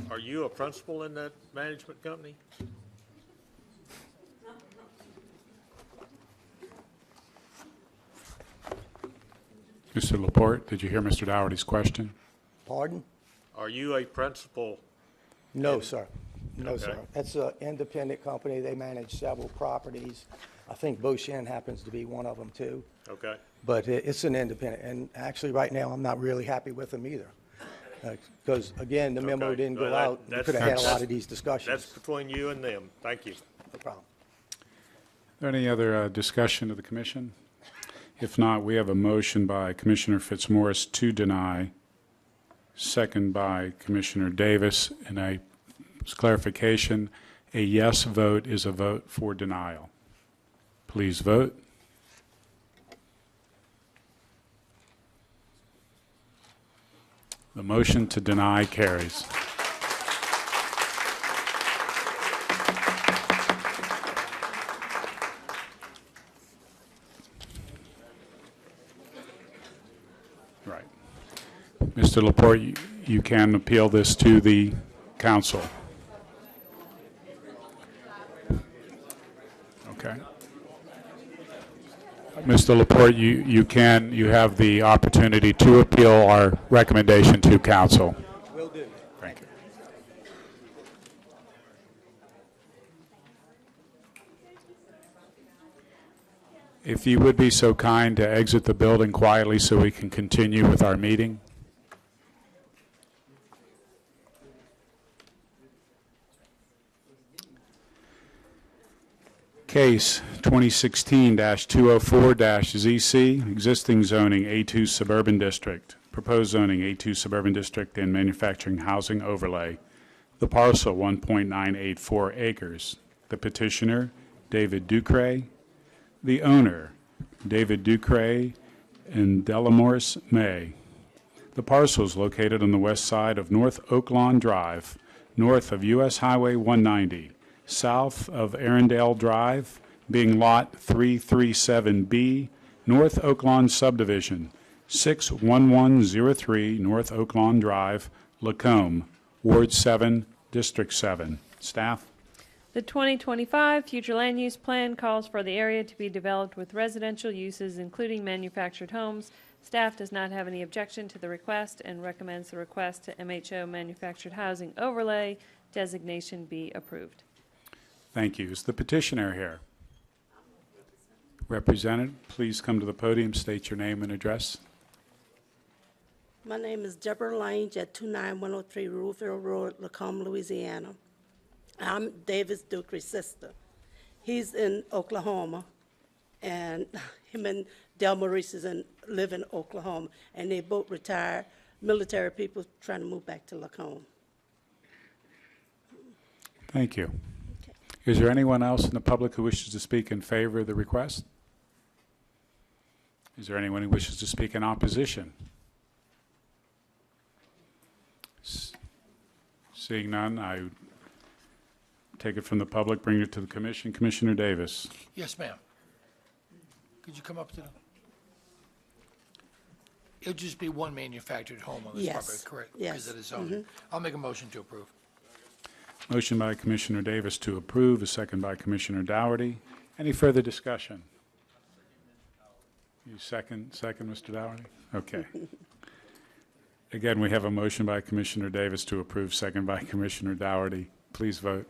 Are you a principal in that management company? Mr. Laporte, did you hear Mr. Dougherty's question? Pardon? Are you a principal? No, sir. No, Okay. sir. It's an independent company. They manage several properties. I think Boshin happens to be one of them, too. Okay. But it's an independent. And actually, right now, I'm not really happy with them either. Because, again, the memo Okay. didn't go Well, out. We could have had a lot of these discussions. That's between you and them. Thank you. No problem. Is there any other discussion of the commission? If not, we have a motion by Commissioner Fitzmaurice to deny, second by Commissioner Davis, and a clarification, a yes vote is a vote for denial. Please vote. The motion to deny carries. Right. Mr. Laporte, you can appeal this to the council. Okay. Mr. Laporte, you have the opportunity to appeal our recommendation to council. Will do. Thank you. If you would be so kind to exit the building quietly so we can continue with our meeting. Case 2016-204-ZC, existing zoning A2 Suburban District, proposed zoning A2 Suburban District and manufacturing housing overlay. The parcel 1.984 acres. The petitioner, David Ducre. The owner, David Ducre and Delamorse May. The parcel is located on the west side of North Oaklawn Drive, north of U.S. Highway 190, south of Arundel Drive, being Lot 337B, North Oaklawn Subdivision, 61103 North Oaklawn Drive, Lacombe, Ward 7, District 7. Staff? The 2025 Future Land Use Plan calls for the area to be developed with residential uses, including manufactured homes. Staff does not have any objection to the request and recommends the request to MHO Manufactured Housing Overlay designation be approved. Thank you. Is the petitioner here? Represented, please come to the podium, state your name and address. My name is Deborah Lange at 29103 Rouville Road, Lacombe, Louisiana. I'm Davis Ducre's sister. He's in Oklahoma, and him and Del Maurice live in Oklahoma, and they both retired military people trying to move back to Lacombe. Thank you. Is there anyone else in the public who wishes to speak in favor of the request? Is there anyone who wishes to speak in opposition? Seeing none, I take it from the public, bring it to the commission. Commissioner Davis. Yes, ma'am. Could you come up to the? It'll just be one manufactured home on this property, correct? Yes. Because of the zoning. I'll make a motion to approve. Motion by Commissioner Davis to approve, a second by Commissioner Dougherty. Any further discussion? You second, Mr. Dougherty? Okay. Again, we have a motion by Commissioner Davis to approve, second by Commissioner Dougherty. Please vote.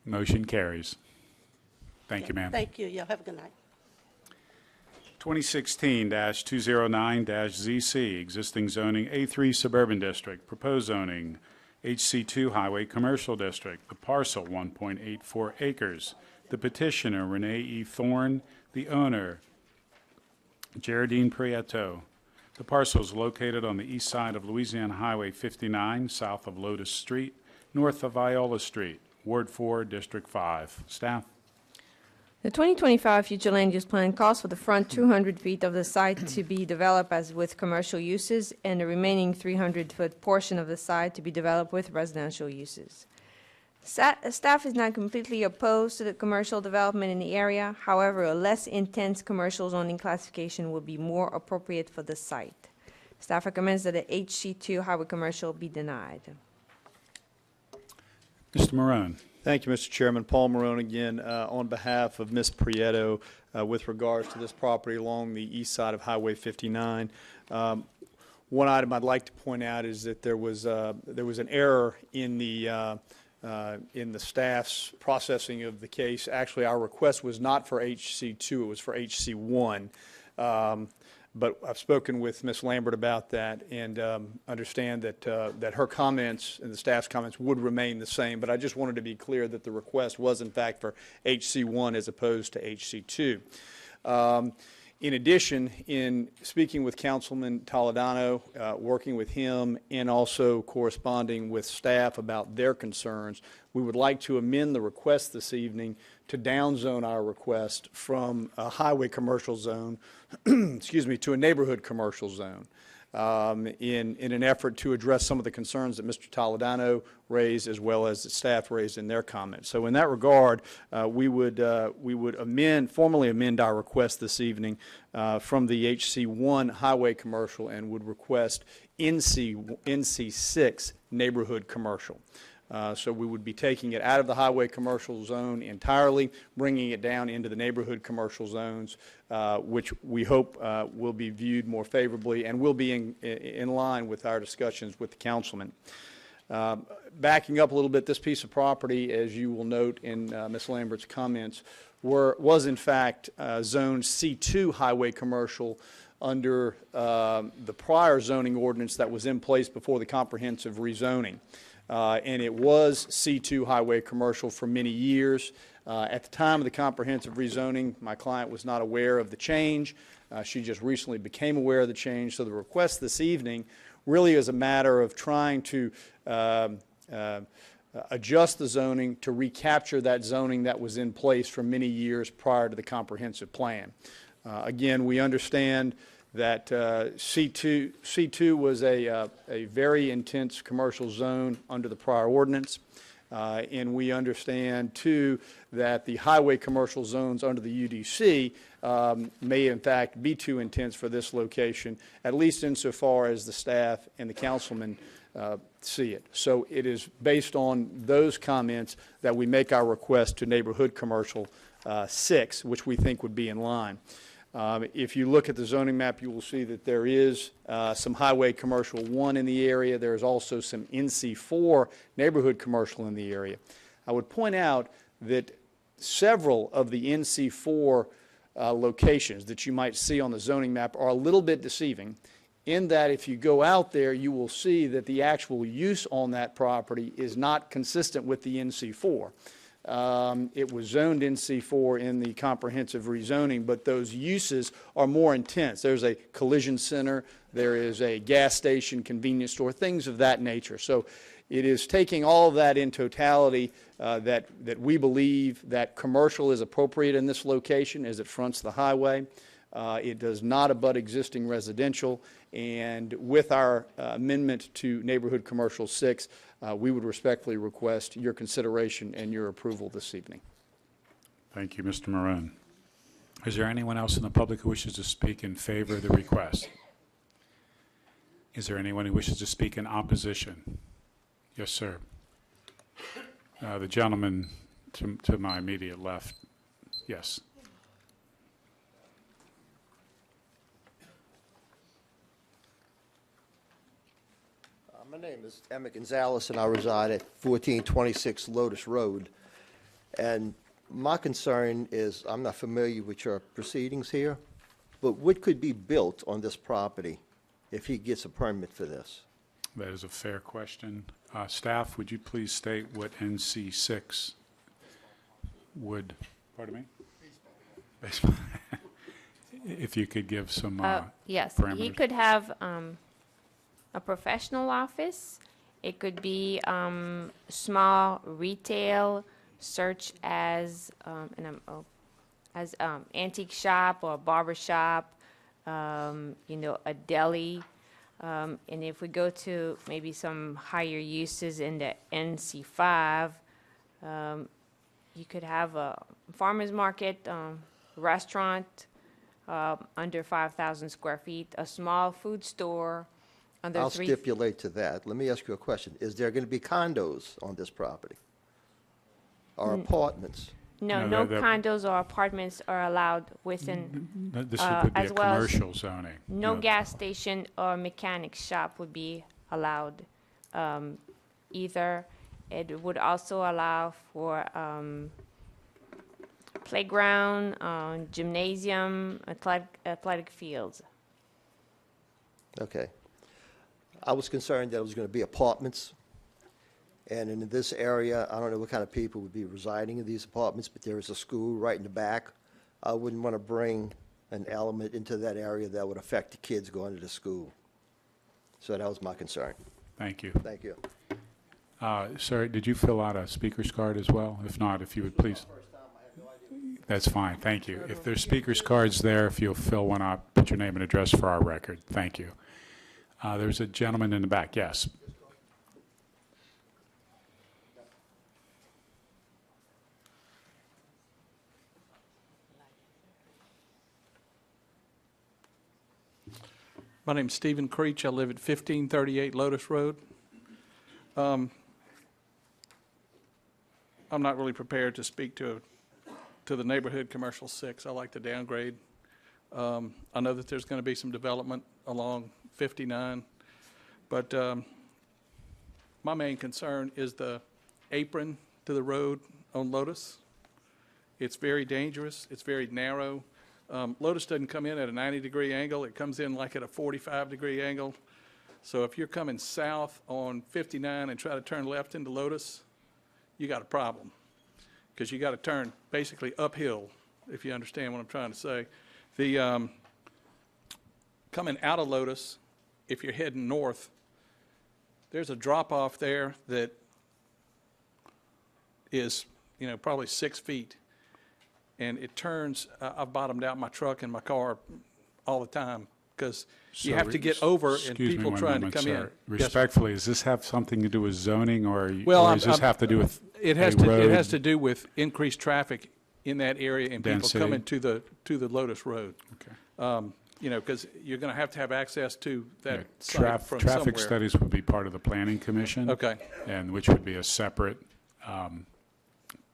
Motion carries. Thank you, ma'am. Thank you. Y'all have a good night. 2016-209-ZC, existing zoning A3 Suburban District, proposed zoning HC2 Highway Commercial District, the parcel 1.84 acres. The petitioner, Renee E. Thorne, the owner, Geraldine Prieto. The parcel is located on the east side of Louisiana Highway 59, south of Lotus Street, north of Viola Street, Ward 4, District 5. Staff. The 2025 future land use plan calls for the front 200 feet of the site to be developed as with commercial uses and the remaining 300-foot portion of the site to be developed with residential uses. Staff is not completely opposed to the commercial development in the area. However, a less intense commercial zoning classification would be more appropriate for the site. Staff recommends that the HC2 highway commercial be denied. Mr. Marone. Thank you, Mr. Chairman. Paul Marone again on behalf of Ms. Prieto with regards to this property along the east side of Highway 59. One item I'd like to point out is that there was an error in the staff's processing of the case. Actually, our request was not for HC2, it was for HC1. But I've spoken with Ms. Lambert about that and understand that her comments and the staff's comments would remain the same. But I just wanted to be clear that the request was, in fact, for HC1 as opposed to HC2. In addition, in speaking with Councilman Toledano, working with him, and also corresponding with staff about their concerns, we would like to amend the request this evening to downzone our request from a highway commercial zone, excuse me, to a neighborhood commercial zone. In an effort to address some of the concerns that Mr. Toledano raised as well as the staff raised in their comments. So in that regard, we would formally amend our request this evening from the HC1 highway commercial and would request NC6 neighborhood commercial. So we would be taking it out of the highway commercial zone entirely, bringing it down into the neighborhood commercial zones, which we hope will be viewed more favorably and will be in line with our discussions with the councilman. Backing up a little bit, this piece of property, as you will note in Ms. Lambert's comments, was in fact zoned C2 highway commercial under the prior zoning ordinance that was in place before the comprehensive rezoning. And it was C2 highway commercial for many years. At the time of the comprehensive rezoning, my client was not aware of the change. She just recently became aware of the change. So the request this evening really is a matter of trying to adjust the zoning to recapture that zoning that was in place for many years prior to the comprehensive plan. Again, we understand that C2 was a very intense commercial zone under the prior ordinance. And we understand, too, that the highway commercial zones under the UDC may, in fact, be too intense for this location, at least insofar as the staff and the councilman see it. So it is based on those comments that we make our request to neighborhood commercial 6, which we think would be in line. If you look at the zoning map, you will see that there is some highway commercial 1 in the area. There is also some NC4 neighborhood commercial in the area. I would point out that several of the NC4 locations that you might see on the zoning map are a little bit deceiving, in that if you go out there, you will see that the actual use on that property is not consistent with the NC4. It was zoned NC4 in the comprehensive rezoning, but those uses are more intense. There's a collision center, there is a gas station, convenience store, things of that nature. So it is taking all of that in totality that we believe that commercial is appropriate in this location as it fronts the highway. It does not abut existing residential, and with our amendment to Neighborhood Commercial 6, we would respectfully request your consideration and your approval this evening. Thank you, Mr. Maroon. Is there anyone else in the public who wishes to speak in favor of the request? Is there anyone who wishes to speak in opposition? Yes, sir. The gentleman to my immediate left. Yes. My name is Emmett Gonzalez, and I reside at 1426 Lotus Road. And my concern is, I'm not familiar with your proceedings here, but what could be built on this property if he gets a permit for this? That is a fair question. Staff, would you please state what NC6 would, pardon me? Baseball. If you could give some Yes, parameters. he could have a professional office. It could be small retail, such as antique shop or barber shop, a deli. And if we go to maybe some higher uses in the NC5, you could have a farmer's market, restaurant under 5,000 square feet, a small food store under I'll stipulate to that. Let me ask you a question. Is there going to be condos on this property or apartments? No, no condos or apartments are allowed within, This would be as a well as commercial zoning. no gas station or mechanic shop would be allowed either. It would also allow for playground, gymnasium, athletic fields. Okay. I was concerned that it was going to be apartments. And in this area, I don't know what kind of people would be residing in these apartments, but there is a school right in the back. I wouldn't want to bring an element into that area that would affect the kids going to the school. So that was my concern. Thank you. Thank you. Sir, did you fill out a speaker's card as well? If not, if you would please. That's fine, thank you. If there's speaker's cards there, if you'll fill one out, put your name and address for our record. Thank you. There's a gentleman in the back, yes. My name's Stephen Creech. I live at 1538 Lotus Road. I'm not really prepared to speak to the neighborhood commercial 6. I like to downgrade. I know that there's going to be some development along 59, but my main concern is the apron to the road on Lotus. It's very dangerous. It's very narrow. Lotus doesn't come in at a 90-degree angle. It comes in like at a 45-degree angle. So if you're coming south on 59 and try to turn left into Lotus, you got a problem, because you got to turn basically uphill, if you understand what I'm trying to say. The coming out of Lotus, if you're heading north, there's a drop-off there that is, probably 6 feet. And it turns, I've bottomed out my truck and my car all the time, because you have to get over and people trying to come in. Respectfully, does this have something to do with zoning, or Well, does this have to do with it has to do with increased traffic in that area and Density. people coming to the Lotus Road. Okay. Because you're going to have access to that site from traffic somewhere. studies would be part of the Planning Commission. Okay. And which would be a separate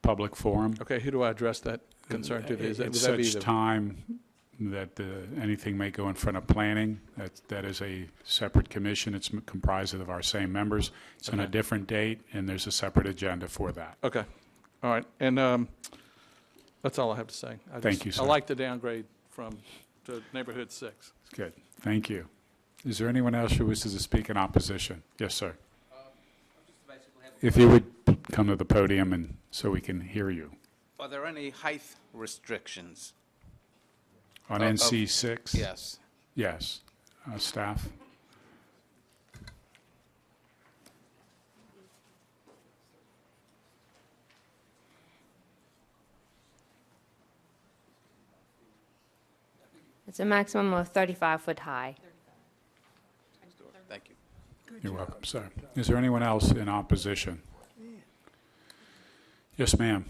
public forum. Okay, who do I address that? concern to this? At Would that be such the- time that anything may go in front of planning, that is a separate commission. It's comprised of our same members. It's on a Okay. different date, and there's a separate agenda for that. Okay, all right, and that's all I have to say. Thank you, sir. I like the downgrade to neighborhood 6. Good, thank you. Is there anyone else who wishes to speak in opposition? Yes, sir. If you would come to the podium and so we can hear you. Are there any height restrictions? On Of- NC 6? Yes. Yes. Staff? It's a maximum of 35 foot high. Thank you. You're welcome, sir. Is there anyone else in opposition? Yes, ma'am.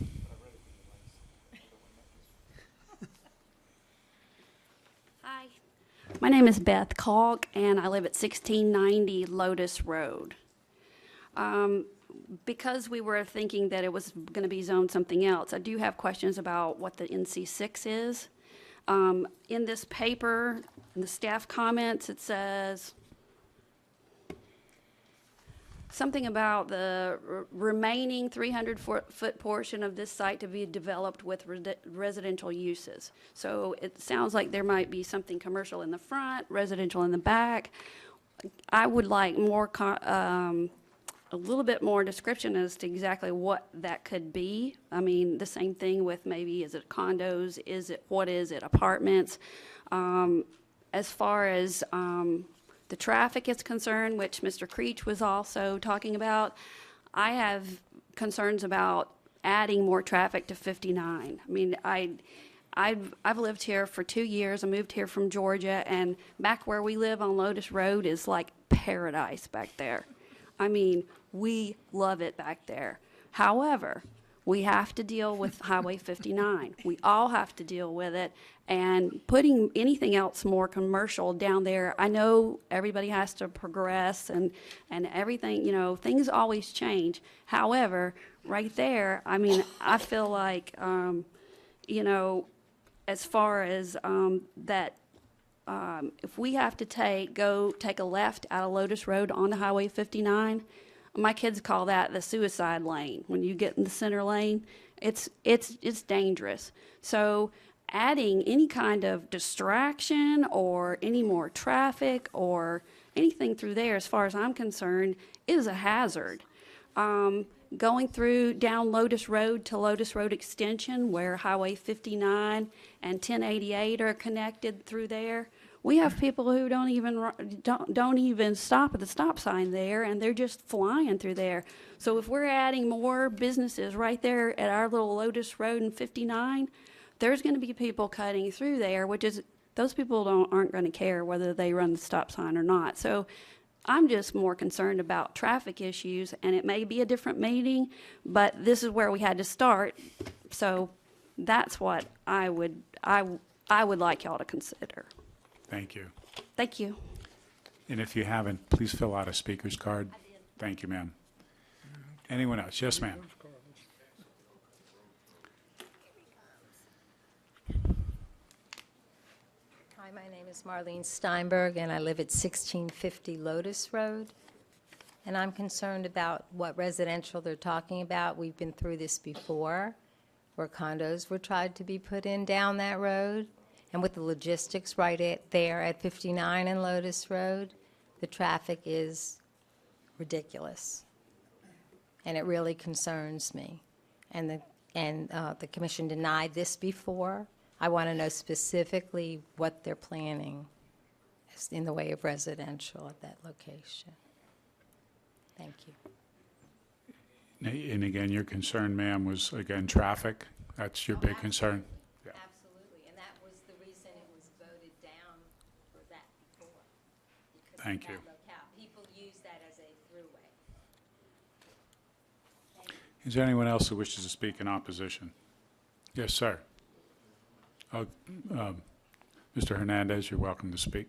Hi, my name is Beth Kalk, and I live at 1690 Lotus Road. Because we were thinking that it was going to be zoned something else, I do have questions about what the NC6 is. In this paper, in the staff comments, it says something about the remaining 300-foot portion of this site to be developed with residential uses. So it sounds like there might be something commercial in the front, residential in the back. I would like more, a little bit more description as to exactly what that could be. I mean, the same thing with maybe, is it condos? What is it, apartments? As far as the traffic is concerned, which Mr. Creech was also talking about, I have concerns about adding more traffic to 59. I mean, I've lived here for 2 years. I moved here from Georgia, and back where we live on Lotus Road is like paradise back there. I mean, we love it back there. However, we have to deal with Highway 59. We all have to deal with it. And putting anything else more commercial down there, I know everybody has to progress and everything, things always change. However, right there, I mean, I feel like, as far as that, if we have to go take a left out of Lotus Road onto Highway 59, my kids call that the suicide lane. When you get in the center lane, it's dangerous. So adding any kind of distraction or any more traffic or anything through there, as far as I'm concerned, is a hazard. Going through down Lotus Road to Lotus Road Extension, where Highway 59 and 1088 are connected through there, we have people who don't even stop at the stop sign there, and they're just flying through there. So if we're adding more businesses right there at our little Lotus Road and 59, there's going to be people cutting through there, which is, those people aren't going to care whether they run the stop sign or not. So I'm just more concerned about traffic issues, and it may be a different meeting, but this is where we had to start. So that's what I would like y'all to consider. Thank you. Thank you. And if you haven't, please fill out a speaker's card. I did. Thank you, ma'am. Anyone else? Yes, ma'am. Hi, my name is Marlene Steinberg, and I live at 1650 Lotus Road. And I'm concerned about what residential they're talking about. We've been through this before, where condos were tried to be put in down that road. And with the logistics right there at 59 and Lotus Road, the traffic is ridiculous. And it really concerns me. And the commission denied this before. I want to know specifically what they're planning in the way of residential at that location. Thank you. And again, your concern, ma'am, was, again, traffic? That's your big concern? Yeah. Absolutely, and that was the reason it was voted down for that before. because Thank of you. that locale. People use that as a throughway. Is there anyone else who wishes to speak in opposition? Yes, sir. Mr. Hernandez, you're welcome to speak.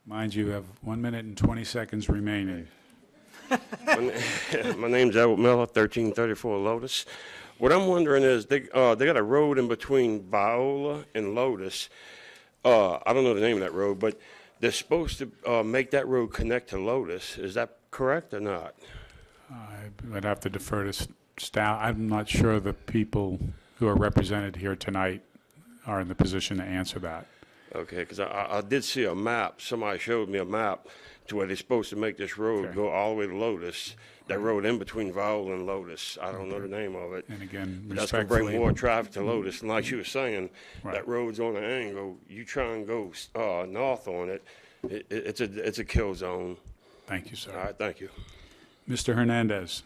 Mind you, you have 1 minute and 20 seconds remaining. My name's Edward Miller, 1334 Lotus. What I'm wondering is, they got a road in between Viola and Lotus. I don't know the name of that road, but they're supposed to make that road connect to Lotus. Is that correct or not? I'd have to defer to staff. I'm not sure the people who are represented here tonight are in the position to answer that. Okay, because I did see a map. Somebody showed me a map to where they're supposed to make this road go all the way to Lotus. That road in between Viola and Lotus. I don't know the name of it. And again, but that's going to bring respectfully- more traffic to Lotus. And like you were saying, Right. that road's on an angle. You try and go north on it, it's a kill zone. Thank you, sir. All right, thank you. Mr. Hernandez,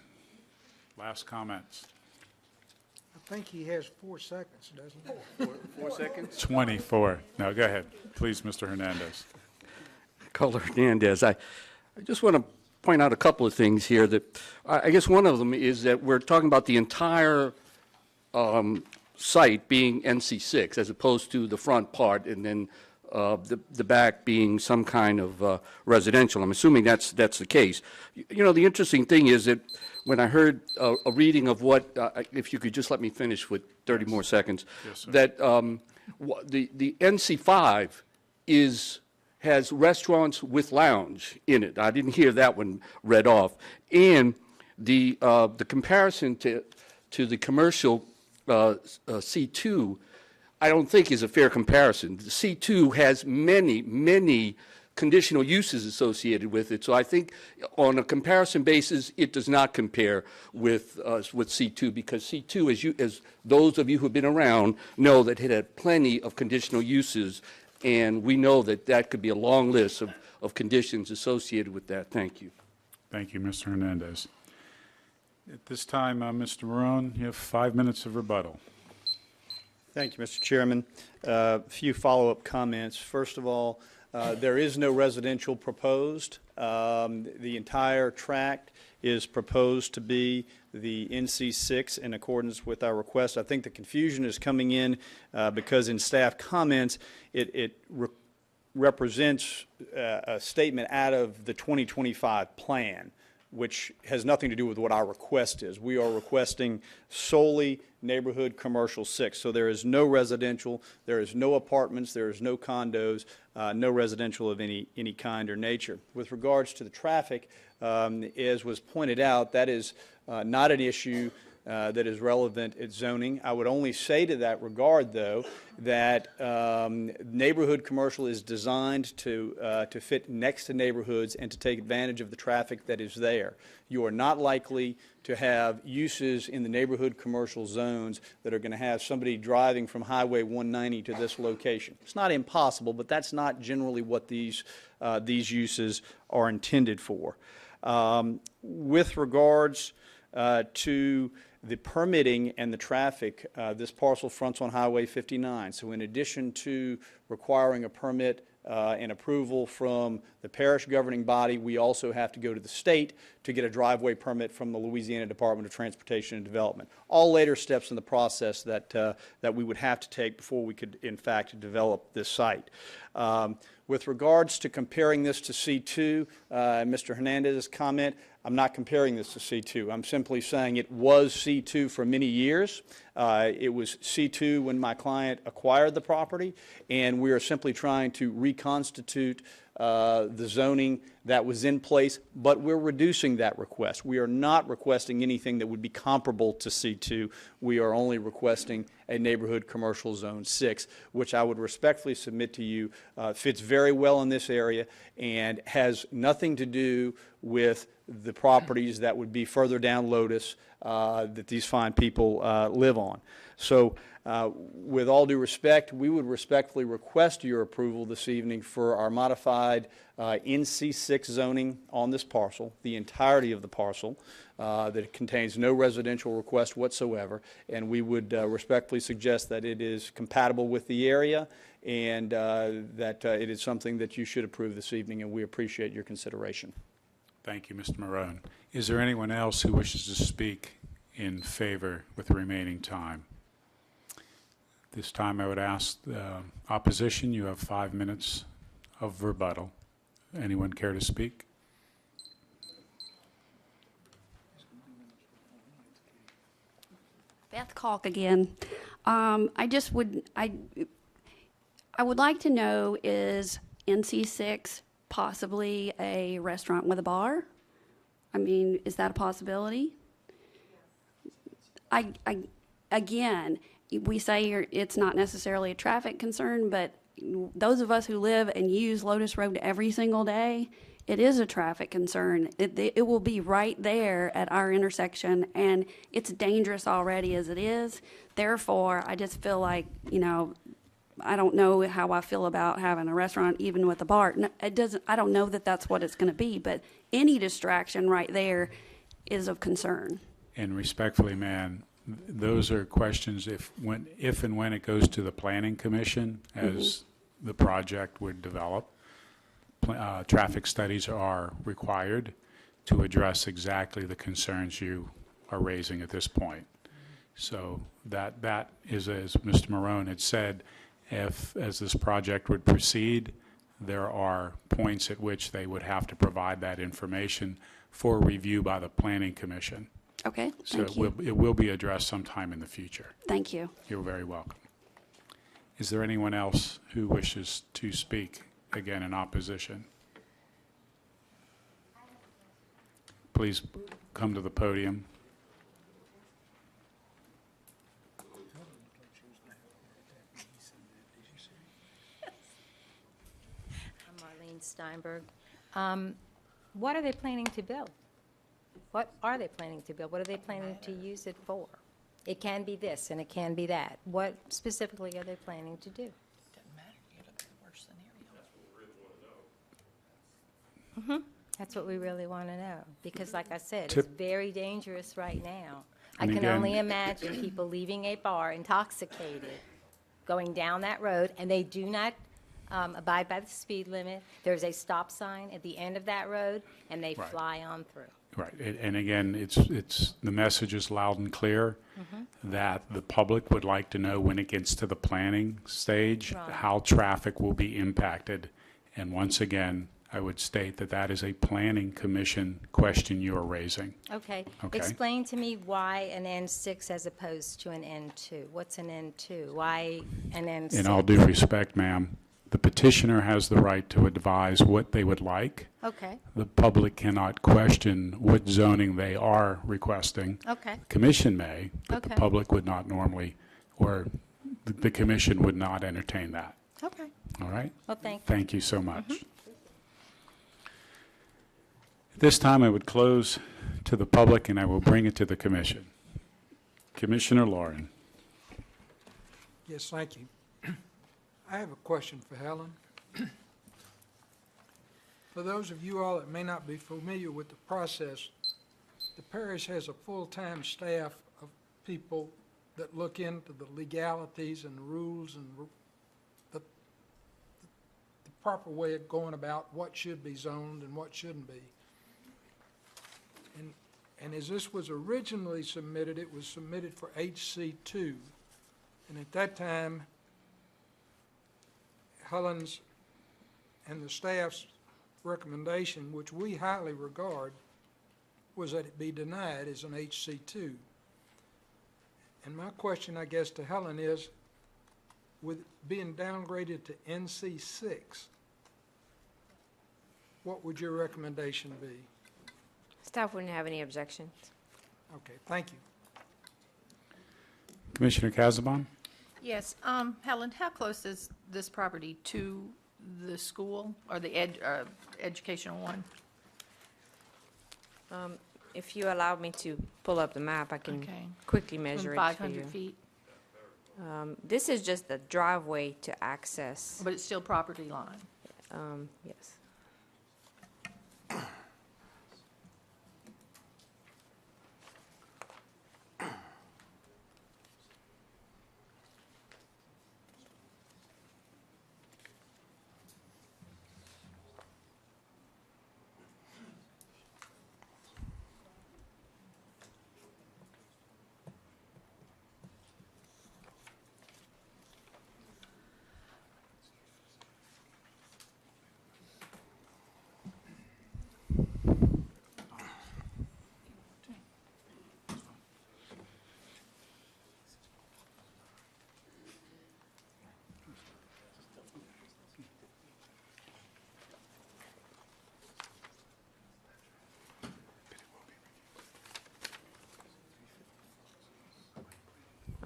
last comments. I think he has 4 seconds, doesn't he? 4 seconds? 24. No, go ahead. Please, Mr. Hernandez. Caller Hernandez. I just want to point out a couple of things here. That I guess one of them is that we're talking about the entire site being NC6 as opposed to the front part and then the back being some kind of residential. I'm assuming that's the case. You know, the interesting thing is that when I heard a reading of what, if you could just let me finish with 30 more seconds, Yes, sir. that the NC5 has restaurants with lounge in it. I didn't hear that one read off. And the comparison to the commercial C2, I don't think is a fair comparison. The C2 has many conditional uses associated with it. So I think on a comparison basis, it does not compare with C2, because C2, as those of you who have been around know, that it had plenty of conditional uses. And we know that that could be a long list of conditions associated with that. Thank you. Thank you, Mr. Hernandez. At this time, Mr. Marone, you have 5 minutes of rebuttal. Thank you, Mr. Chairman. A few follow-up comments. First of all, there is no residential proposed. The entire tract is proposed to be the NC6 in accordance with our request. I think the confusion is coming in because in staff comments, it represents a statement out of the 2025 plan, which has nothing to do with what our request is. We are requesting solely neighborhood commercial 6. So there is no residential, there is no apartments, there is no condos, no residential of any kind or nature. With regards to the traffic, as was pointed out, that is not an issue that is relevant at zoning. I would only say to that regard, though, that neighborhood commercial is designed to fit next to neighborhoods and to take advantage of the traffic that is there. You are not likely to have uses in the neighborhood commercial zones that are going to have somebody driving from Highway 190 to this location. It's not impossible, but that's not generally what these uses are intended for. With regards to the permitting and the traffic, this parcel fronts on Highway 59. So in addition to requiring a permit and approval from the parish governing body, we also have to go to the state to get a driveway permit from the Louisiana Department of Transportation and Development. All later steps in the process that we would have to take before we could, in fact, develop this site. With regards to comparing this to C2, Mr. Hernandez's comment, I'm not comparing this to C2. I'm simply saying it was C2 for many years. It was C2 when my client acquired the property, and we are simply trying to reconstitute the zoning that was in place, but we're reducing that request. We are not requesting anything that would be comparable to C2. We are only requesting a neighborhood commercial zone 6, which I would respectfully submit to you fits very well in this area and has nothing to do with the properties that would be further down Lotus that these fine people live on. So with all due respect, we would respectfully request your approval this evening for our modified NC6 zoning on this parcel, the entirety of the parcel, that contains no residential request whatsoever, and we would respectfully suggest that it is compatible with the area and that it is something that you should approve this evening, and we appreciate your consideration. Thank you, Mr. Marone. Is there anyone else who wishes to speak in favor with the remaining time? This time I would ask opposition. You have 5 minutes of rebuttal. Anyone care to speak? Beth Calk again. I just would, I would like to know, is NC6 possibly a restaurant with a bar? I mean, is that a possibility? Again, we say it's not necessarily a traffic concern, but those of us who live and use Lotus Road every single day, it is a traffic concern. It will be right there at our intersection, and it's dangerous already as it is. Therefore, I just feel like, you know, I don't know how I feel about having a restaurant even with a bar. It doesn't. I don't know that that's what it's going to be, but any distraction right there is of concern. And respectfully, man, those are questions if and when it goes to the Planning Commission as the project would develop. Traffic studies are required to address exactly the concerns you are raising at this point. So that is, as Mr. Marone had said, as this project would proceed, there are points at which they would have to provide that information for review by the Planning Commission. Okay, So thank you. it will be addressed sometime in the future. Thank you. You're very welcome. Is there anyone else who wishes to speak again in opposition? Please come to the podium. I'm Marlene Steinberg. What are they planning to build? What are they planning to build? What are they planning to use it for? It can be this and it can be that. What specifically are they planning to do? That's what we really want to know, because like I said, it's very dangerous right now. I And can again- only imagine people leaving a bar intoxicated, going down that road, and they do not abide by the speed limit. There's a stop sign at the end of that road, and they Right. fly on through. Right, and again, it's the message is loud and clear that the public would like to know when it gets to the planning stage, Right. how traffic will be impacted. And once again, I would state that that is a planning commission question you are raising. Okay. Okay. Explain to me why an N6 as opposed to an N2. What's an N2? Why an N6? In all due respect, ma'am, the petitioner has the right to advise what they would like. Okay. The public cannot question what zoning they are requesting. Okay. The commission may, but the Okay. public would not normally, or the commission would not entertain that. Okay. All right? Well, thank you. Thank you so much. At this time, I would close to the public, and I will bring it to the commission. Commissioner Lauren. Yes, thank you. I have a question for Helen. For those of you all that may not be familiar with the process, the parish has a full-time staff of people that look into the legalities and the rules and the proper way of going about what should be zoned and what shouldn't be. And as this was originally submitted, it was submitted for HC2. And at that time, Helen's and the staff's recommendation, which we highly regard, was that it be denied as an HC2. And my question, I guess, to Helen is, with it being downgraded to NC6, what would your recommendation be? Staff wouldn't have any objections. Okay, thank you. Commissioner Casabon? Yes, Helen, how close is this property to the school or the educational one? If you allow me to pull up the map, I can Okay. quickly measure it for you. 500 feet, This is just the driveway to access. but it's still property line. Yes.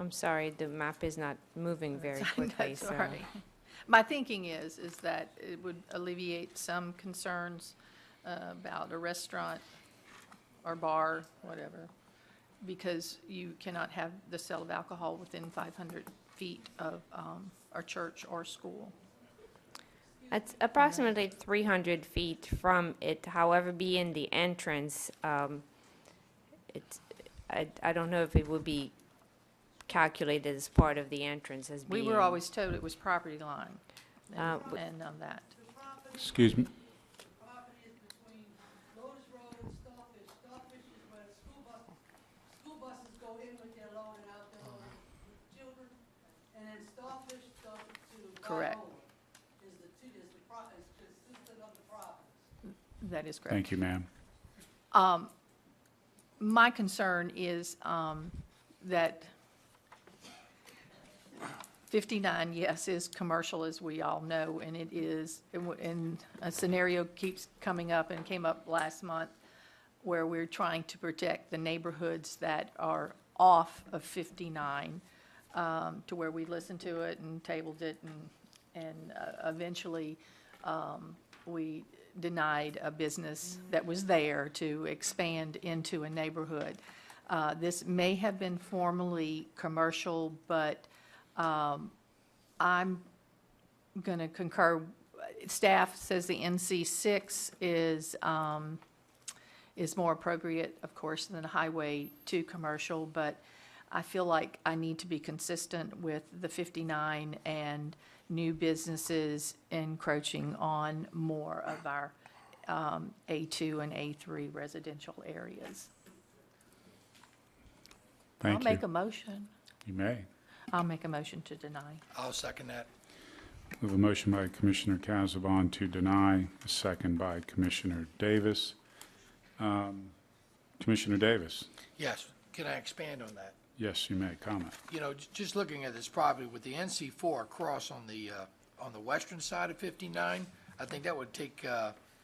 I'm sorry, the map is not moving very quickly, That's so. all right. My thinking is that it would alleviate some concerns about a restaurant or bar, whatever, because you cannot have the sale of alcohol within 500 feet of a church or school. It's approximately 300 feet from it, however, being the entrance, I don't know if it would be calculated as part of the entrance as We being. were always told it was property line and w- on that. Excuse me. Correct. That is correct. Thank you, ma'am. My concern is that 59, yes, is commercial, as we all know, and it is, and a scenario keeps coming up and came up last month where we're trying to protect the neighborhoods that are off of 59, to where we listened to it and tabled it, and eventually we denied a business that was there to expand into a neighborhood. This may have been formerly commercial, but I'm going to concur. Staff says the NC6 is more appropriate, of course, than Highway 2 commercial, but I feel like I need to be consistent with the 59 and new businesses encroaching on more of our A2 and A3 residential areas. Thank you. I'll make a motion. You may. I'll make a motion to deny. I'll second that. We have a motion by Commissioner Casabon to deny, a second by Commissioner Davis. Commissioner Davis? Yes, can I expand on that? Yes, you may comment. You know, just looking at this property with the NC4 across on the western side of 59, I think that would take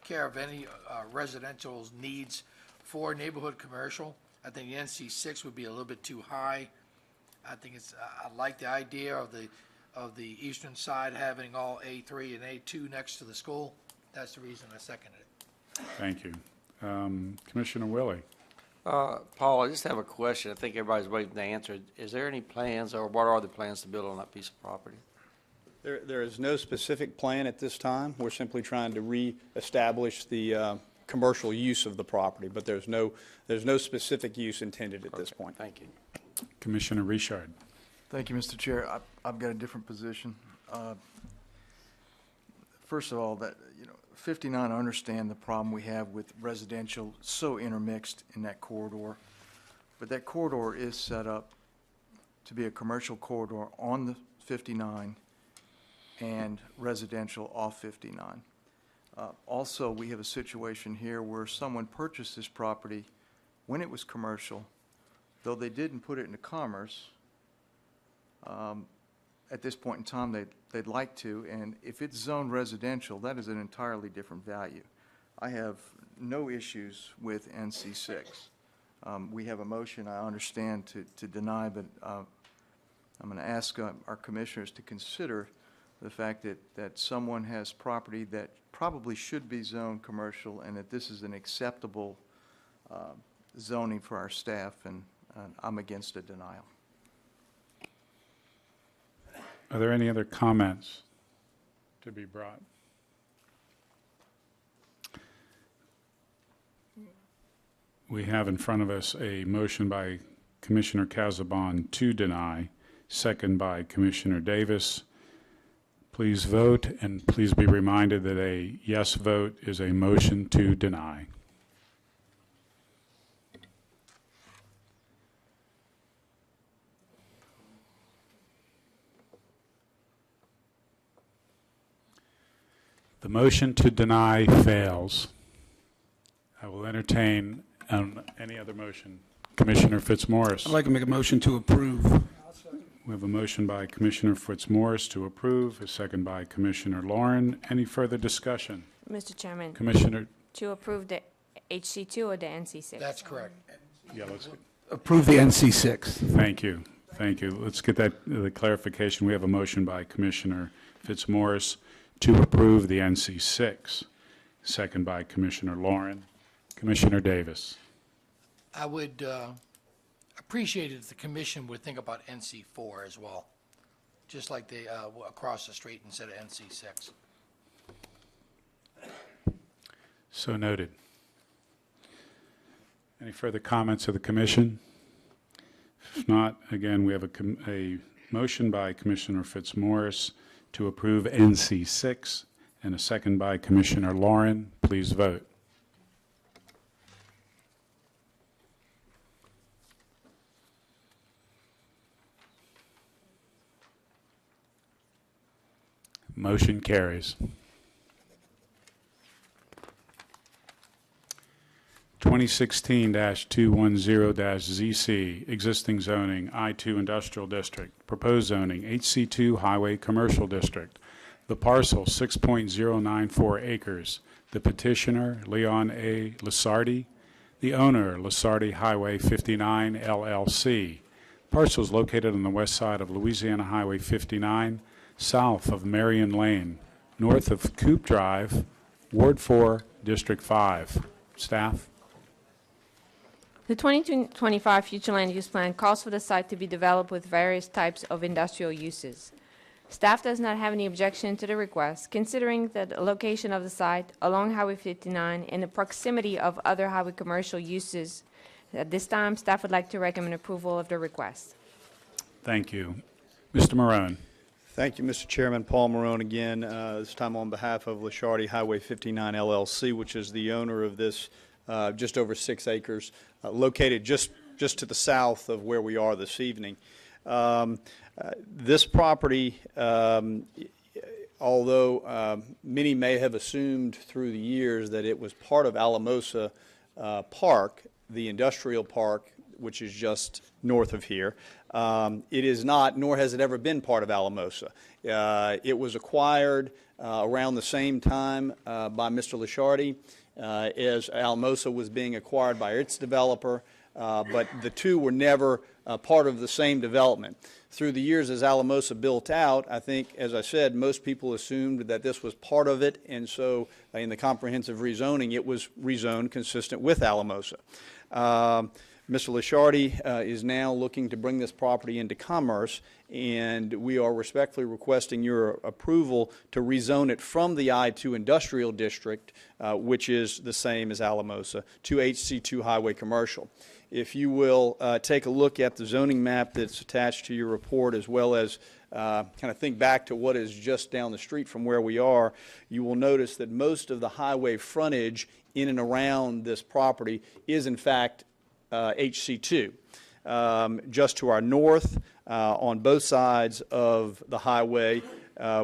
care of any residential needs for neighborhood commercial. I think the NC6 would be a little bit too high. I think I like the idea of the eastern side having all A3 and A2 next to the school. That's the reason I seconded it. Thank you. Commissioner Willie? Paul, I just have a question. I think everybody's waiting to answer. Is there any plans, or what are the plans to build on that piece of property? There is no specific plan at this time. We're simply trying to reestablish the commercial use of the property, but there's no specific use intended at this point. Thank you. Commissioner Richard? Thank you, Mr. Chair. I've got a different position. First of all, 59, I understand the problem we have with residential so intermixed in that corridor, but that corridor is set up to be a commercial corridor on the 59 and residential off 59. Also, we have a situation here where someone purchased this property when it was commercial, though they didn't put it into commerce. At this point in time, they'd like to, and if it's zoned residential, that is an entirely different value. I have no issues with NC6. We have a motion, I understand, to deny, but I'm going to ask our commissioners to consider the fact that someone has property that probably should be zoned commercial, and that this is an acceptable zoning for our staff, and I'm against a denial. Are there any other comments to be brought? We have in front of us a motion by Commissioner Casabon to deny, second by Commissioner Davis. Please vote, and please be reminded that a yes vote is a motion to deny. The motion to deny fails. I will entertain any other motion. Commissioner Fitzmaurice. I'd like to make a motion to approve. We have a motion by Commissioner Fitzmaurice to approve, a second by Commissioner Lauren. Any further discussion? Mr. Chairman. Commissioner? To approve the HC2 or the NC6? That's correct. Yeah, let's Approve the NC6. Thank you. Thank you. Let's get that the clarification. We have a motion by Commissioner Fitzmaurice to approve the NC6, second by Commissioner Lauren. Commissioner Davis. I would appreciate it if the commission would think about NC4 as well, just like they, across the street instead of NC6. So noted. Any further comments of the commission? If not, again, we have a motion by Commissioner Fitzmaurice to approve NC6 and a second by Commissioner Lauren. Please vote. Motion carries. 2016-210-ZC, existing zoning, I-2 Industrial District, proposed zoning, HC2 Highway Commercial District. The parcel, 6.094 acres. The petitioner, Leon A. Lasardi. The owner, Lasardi Highway 59, LLC. Parcel is located on the west side of Louisiana Highway 59, south of Marion Lane, north of Coop Drive, Ward 4, District 5. Staff? The 2025 future land use plan calls for the site to be developed with various types of industrial uses. Staff does not have any objection to the request, considering the location of the site along Highway 59 and the proximity of other highway commercial uses. At this time, staff would like to recommend approval of the request. Thank you. Mr. Marone. Thank you, Mr. Chairman. Paul Marone again, this time on behalf of Lasardi Highway 59 LLC, which is the owner of this just over 6 acres, located just to the south of where we are this evening. This property, although many may have assumed through the years that it was part of Alamosa Park, the industrial park, which is just north of here, it is not, nor has it ever been part of Alamosa. It was acquired around the same time by Mr. Lasardi as Alamosa was being acquired by its developer, but the two were never part of the same development. Through the years as Alamosa built out, I think, as I said, most people assumed that this was part of it, and so in the comprehensive rezoning, it was rezoned consistent with Alamosa. Mr. Lasardi is now looking to bring this property into commerce, and we are respectfully requesting your approval to rezone it from the I-2 Industrial District, which is the same as Alamosa, to HC2 Highway Commercial. If you will take a look at the zoning map that's attached to your report, as well as kind of think back to what is just down the street from where we are, you will notice that most of the highway frontage in and around this property is in fact HC2. Just to our north, on both sides of the highway,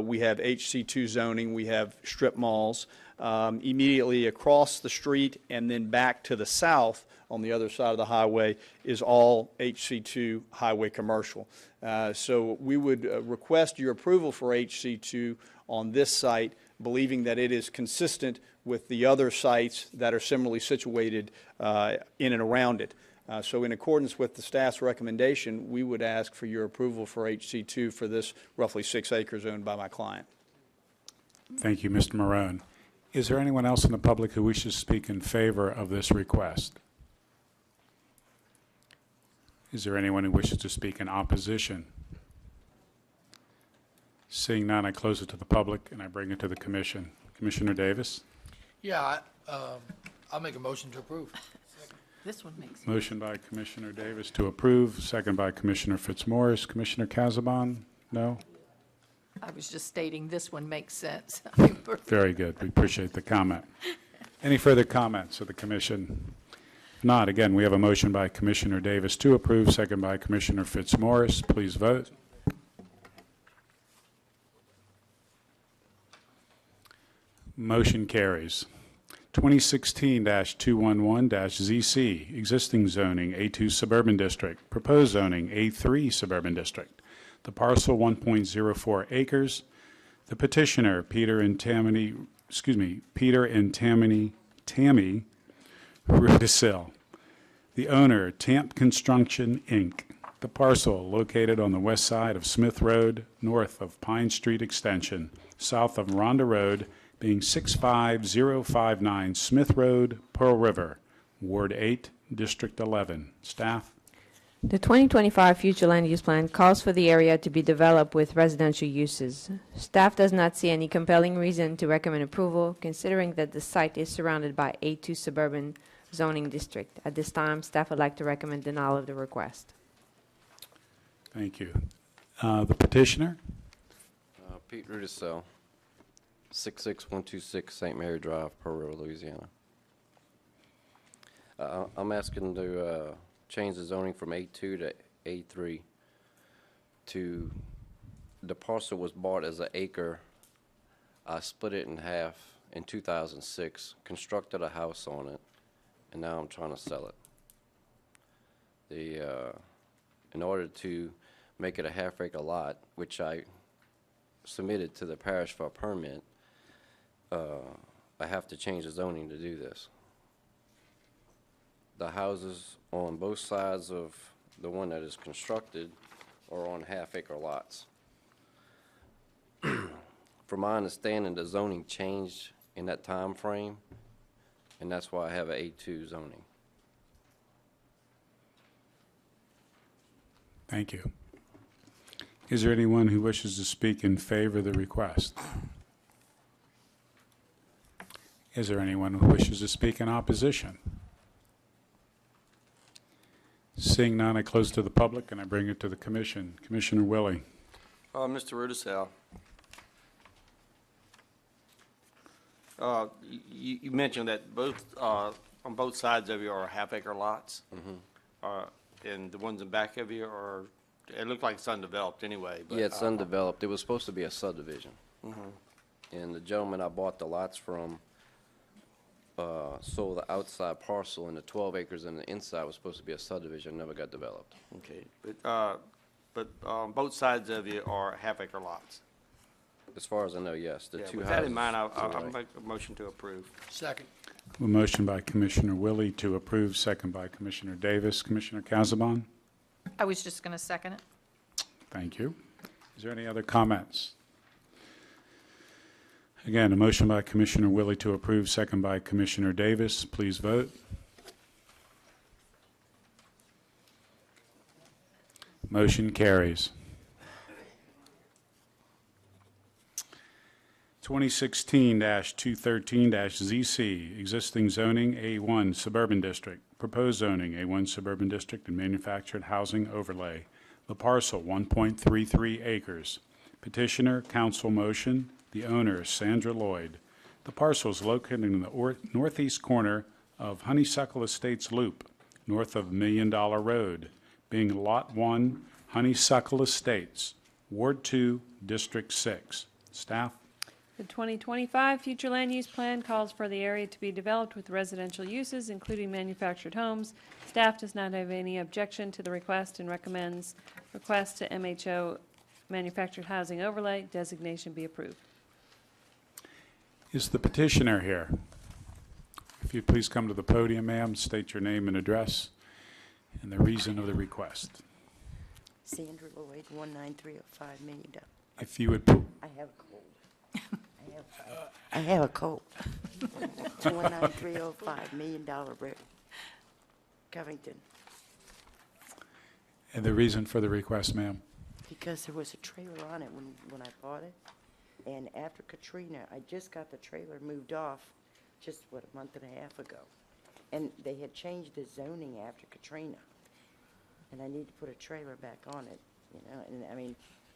we have HC2 zoning, we have strip malls. Immediately across the street and then back to the south on the other side of the highway is all HC2 highway commercial. So we would request your approval for HC2 on this site, believing that it is consistent with the other sites that are similarly situated in and around it. So in accordance with the staff's recommendation, we would ask for your approval for HC2 for this roughly 6 acres owned by my client. Thank you, Mr. Marone. Is there anyone else in the public who wishes to speak in favor of this request? Is there anyone who wishes to speak in opposition? Seeing none, I close it to the public and I bring it to the commission. Commissioner Davis? Yeah, I'll make a motion to approve. This one makes sense. Motion by Commissioner Davis to approve, second by Commissioner Fitzmaurice. Commissioner Casabon? No? I was just stating this one makes sense. Very good. We appreciate the comment. Any further comments of the commission? If not, again, we have a motion by Commissioner Davis to approve, second by Commissioner Fitzmaurice. Please vote. Motion carries. 2016-211-ZC, existing zoning, A2 Suburban District, proposed zoning, A3 Suburban District. The parcel, 1.04 acres. The petitioner, Peter and Tammany Rudisil. The owner, Tamp Construction, Inc. The parcel located on the west side of Smith Road, north of Pine Street Extension, south of Rhonda Road, being 65059 Smith Road, Pearl River, Ward 8, District 11. Staff? The 2025 future land use plan calls for the area to be developed with residential uses. Staff does not see any compelling reason to recommend approval, considering that the site is surrounded by A2 suburban zoning district. At this time, staff would like to recommend denial of the request. Thank you. The petitioner? Pete Rudisell, 66126 St. Mary Drive, Pearl River, Louisiana. I'm asking to change the zoning from A2 to A3 to, the parcel was bought as an acre. I split it in half in 2006, constructed a house on it, and now I'm trying to sell it. In order to make it a half-acre lot, which I submitted to the parish for a permit, I have to change the zoning to do this. The houses on both sides of the one that is constructed are on half-acre lots. From my understanding, the zoning changed in that time frame, and that's why I have an A2 zoning. Thank you. Is there anyone who wishes to speak in favor of the request? Is there anyone who wishes to speak in opposition? Seeing none, I close to the public and I bring it to the commission. Commissioner Willie. Mr. Rudisell, you mentioned that both, on both sides of you are half-acre lots? And the ones in back of you are, it looked like it's undeveloped anyway. But, Yeah, it's undeveloped. It was supposed to be a subdivision. And the gentleman I bought the lots from sold the outside parcel, and the 12 acres in the inside was supposed to be a subdivision, never got developed. Okay, but both sides of you are half-acre lots? As far as I know, yes. The Yeah, two with houses. that in mind, I'll to the right. make a motion to approve. Second. A motion by Commissioner Willie to approve, second by Commissioner Davis. Commissioner Casabon? I was just going to second it. Thank you. Is there any other comments? Again, a motion by Commissioner Willie to approve, second by Commissioner Davis. Please vote. Motion carries. 2016-213-ZC, existing zoning A1 Suburban District, proposed zoning A1 Suburban District and manufactured housing overlay. The parcel, 1.33 acres. Petitioner, council motion. The owner is Sandra Lloyd. The parcel is located in the northeast corner of Honeysuckle Estates Loop, north of $1 Million Road, being Lot 1, Honeysuckle Estates, Ward 2, District 6. Staff? The 2025 future land use plan calls for the area to be developed with residential uses, including manufactured homes. Staff does not have any objection to the request and recommends request to MHO manufactured housing overlay designation be approved. Is the petitioner here? If you'd please come to the podium, ma'am, state your name and address and the reason of the request. Sandra Lloyd, 19305 Million. If you would, I have a cold. I have a cold. 19305 Million Road, Covington. and the reason for the request, ma'am? Because there was a trailer on it when I bought it. And after Katrina, I just got the trailer moved off just, a month and a half ago. And they had changed the zoning after Katrina. And I need to put a trailer back on it, and I mean,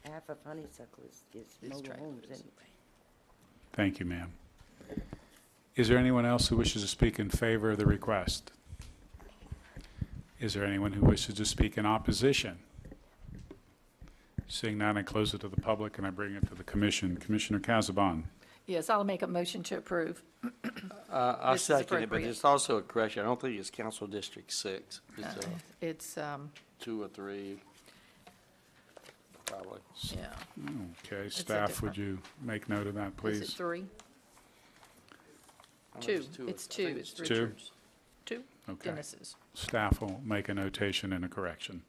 half of Honeysuckle is mobile homes anyway. Thank you, ma'am. Is there anyone else who wishes to speak in favor of the request? Is there anyone who wishes to speak in opposition? Seeing none, I close it to the public and I bring it to the commission. Commissioner Casabon. Yes, I'll make a motion to approve. I This is second it, but appropriate. it's also a correction. I don't think it's Council District 6. It's, 2 or 3, probably. yeah. Okay, It's a staff, different- would you make note of that, Is please? it 3? I don't know if 2. it's two or- It's I 2. think It's it's two. Richard's. 2. Okay. Dennis's. Staff will make a notation and a correction.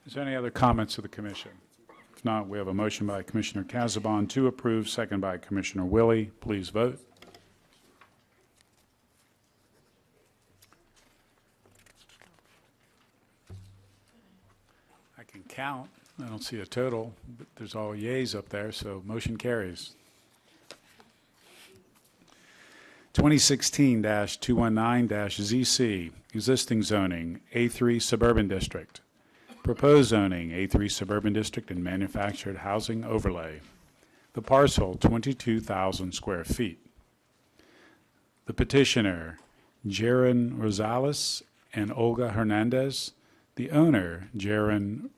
Is there any other comments of the commission? If not, we have a motion by Commissioner Casabon to approve, second by Commissioner Willie. Please vote. I can count. I don't see a total, but there's all yeas up there, so motion carries. 2016-219-ZC, existing zoning, A3 Suburban District. Proposed zoning, A3 Suburban District and manufactured housing overlay. The parcel, 22,000 square feet. The petitioner, Jaron Rosales and Olga Hernandez. The owner, Jaron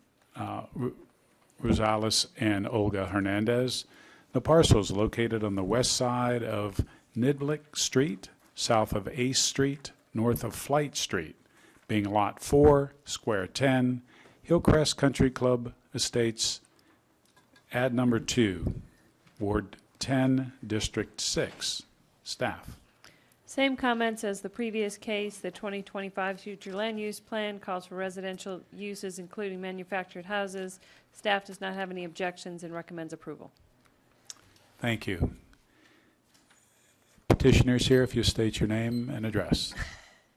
Rosales and Olga Hernandez. The parcel is located on the west side of Nidblick Street, south of Ace Street, north of Flight Street, being Lot 4, Square 10, Hillcrest Country Club Estates, ad number 2, Ward 10, District 6. Staff. Same comments as the previous case. The 2025 future land use plan calls for residential uses, including manufactured houses. Staff does not have any objections and recommends approval. Thank you. Petitioners here, if you state your name and address.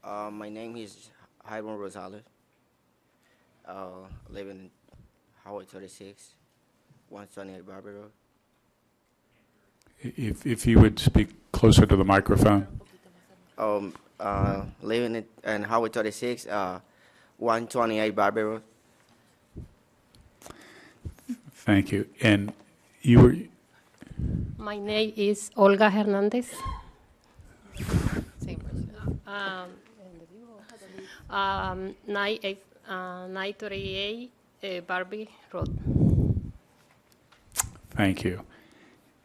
My name is Jairo Rosales. Live in Highway 36, 128 Barber Road. If you would speak closer to the microphone. Living in Highway 36, 128 Barber Road. Thank you. And you were... My name is Olga Hernandez. 938 Barbie Road. Thank you.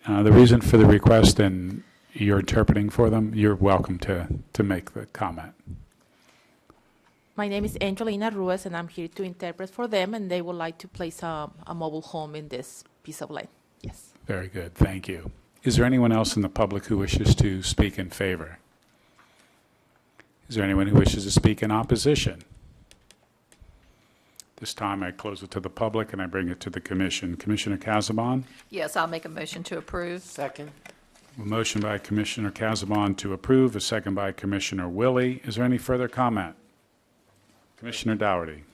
The reason for the request, and you're interpreting for them, you're welcome to make the comment. My name is Angelina Ruiz, and I'm here to interpret for them, and they would like to place a mobile home in this piece of land. Yes. Very good. Thank you. Is there anyone else in the public who wishes to speak in favor? Is there anyone who wishes to speak in opposition? This time I close it to the public and I bring it to the commission. Commissioner Casabon? Yes, I'll make a motion to approve. Second. A motion by Commissioner Casabon to approve, a second by Commissioner Willie. Is there any further comment? Commissioner Dougherty.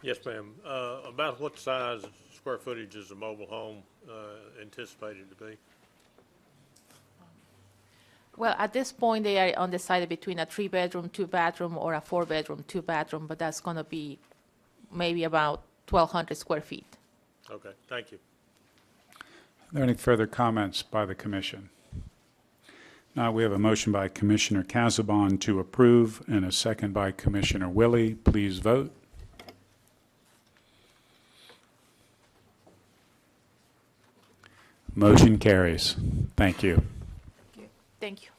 Yes, ma'am. About what size, square footage is a mobile home anticipated to be? Well, at this point, they are undecided between a 3-bedroom, 2-bathroom, or a 4-bedroom, 2-bathroom, but that's going to be maybe about 1,200 square feet. Okay, thank you. Are there any further comments by the commission? Now we have a motion by Commissioner Casabon to approve and a second by Commissioner Willie. Please vote. Motion carries. Thank you. Thank you.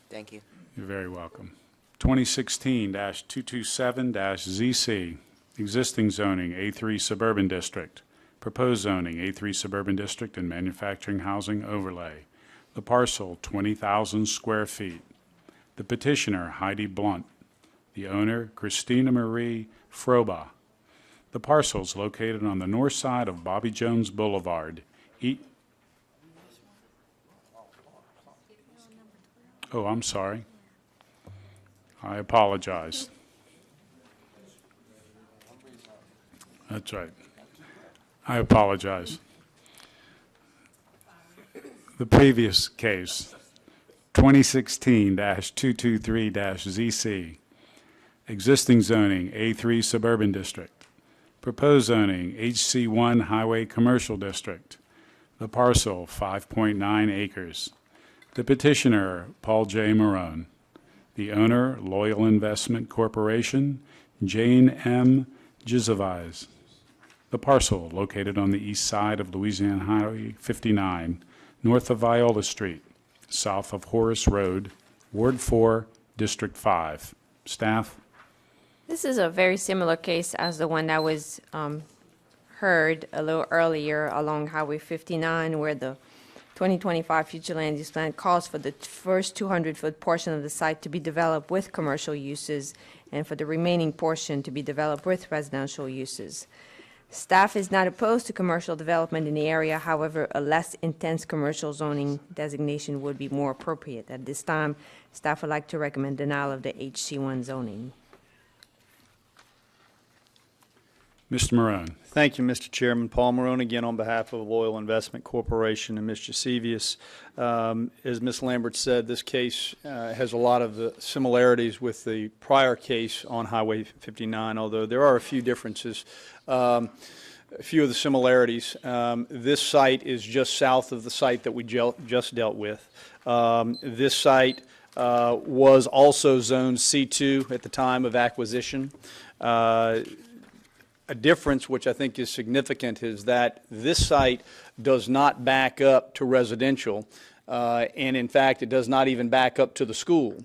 Thank you. You're very welcome. 2016-227-ZC, existing zoning, A3 Suburban District. Proposed zoning, A3 Suburban District and manufacturing housing overlay. The parcel, 20,000 square feet. The petitioner, Heidi Blunt. The owner, Christina Marie Froba. The parcel is located on the north side of Bobby Jones Boulevard. Oh, I'm sorry. I apologize. That's right. I apologize. The previous case, 2016-223-ZC, existing zoning, A3 Suburban District. Proposed zoning, HC1 Highway Commercial District. The parcel, 5.9 acres. The petitioner, Paul J. Marone. The owner, Loyal Investment Corporation, Jane M. Gizaviz. The parcel, located on the east side of Louisiana Highway 59, north of Viola Street, south of Horace Road, Ward 4, District 5. Staff? This is a very similar case as the one that was heard a little earlier along Highway 59, where the 2025 future land use plan calls for the first 200-foot portion of the site to be developed with commercial uses and for the remaining portion to be developed with residential uses. Staff is not opposed to commercial development in the area. However, a less intense commercial zoning designation would be more appropriate. At this time, staff would like to recommend denial of the HC1 zoning. Mr. Marone. Thank you, Mr. Chairman. Paul Marone again on behalf of Loyal Investment Corporation and Ms. Josevius. As Ms. Lambert said, this case has a lot of similarities with the prior case on Highway 59, although there are a few differences. A few of the similarities. This site is just south of the site that we just dealt with. This site was also zoned C2 at the time of acquisition. A difference which I think is significant is that this site does not back up to residential, and in fact it does not even back up to the school.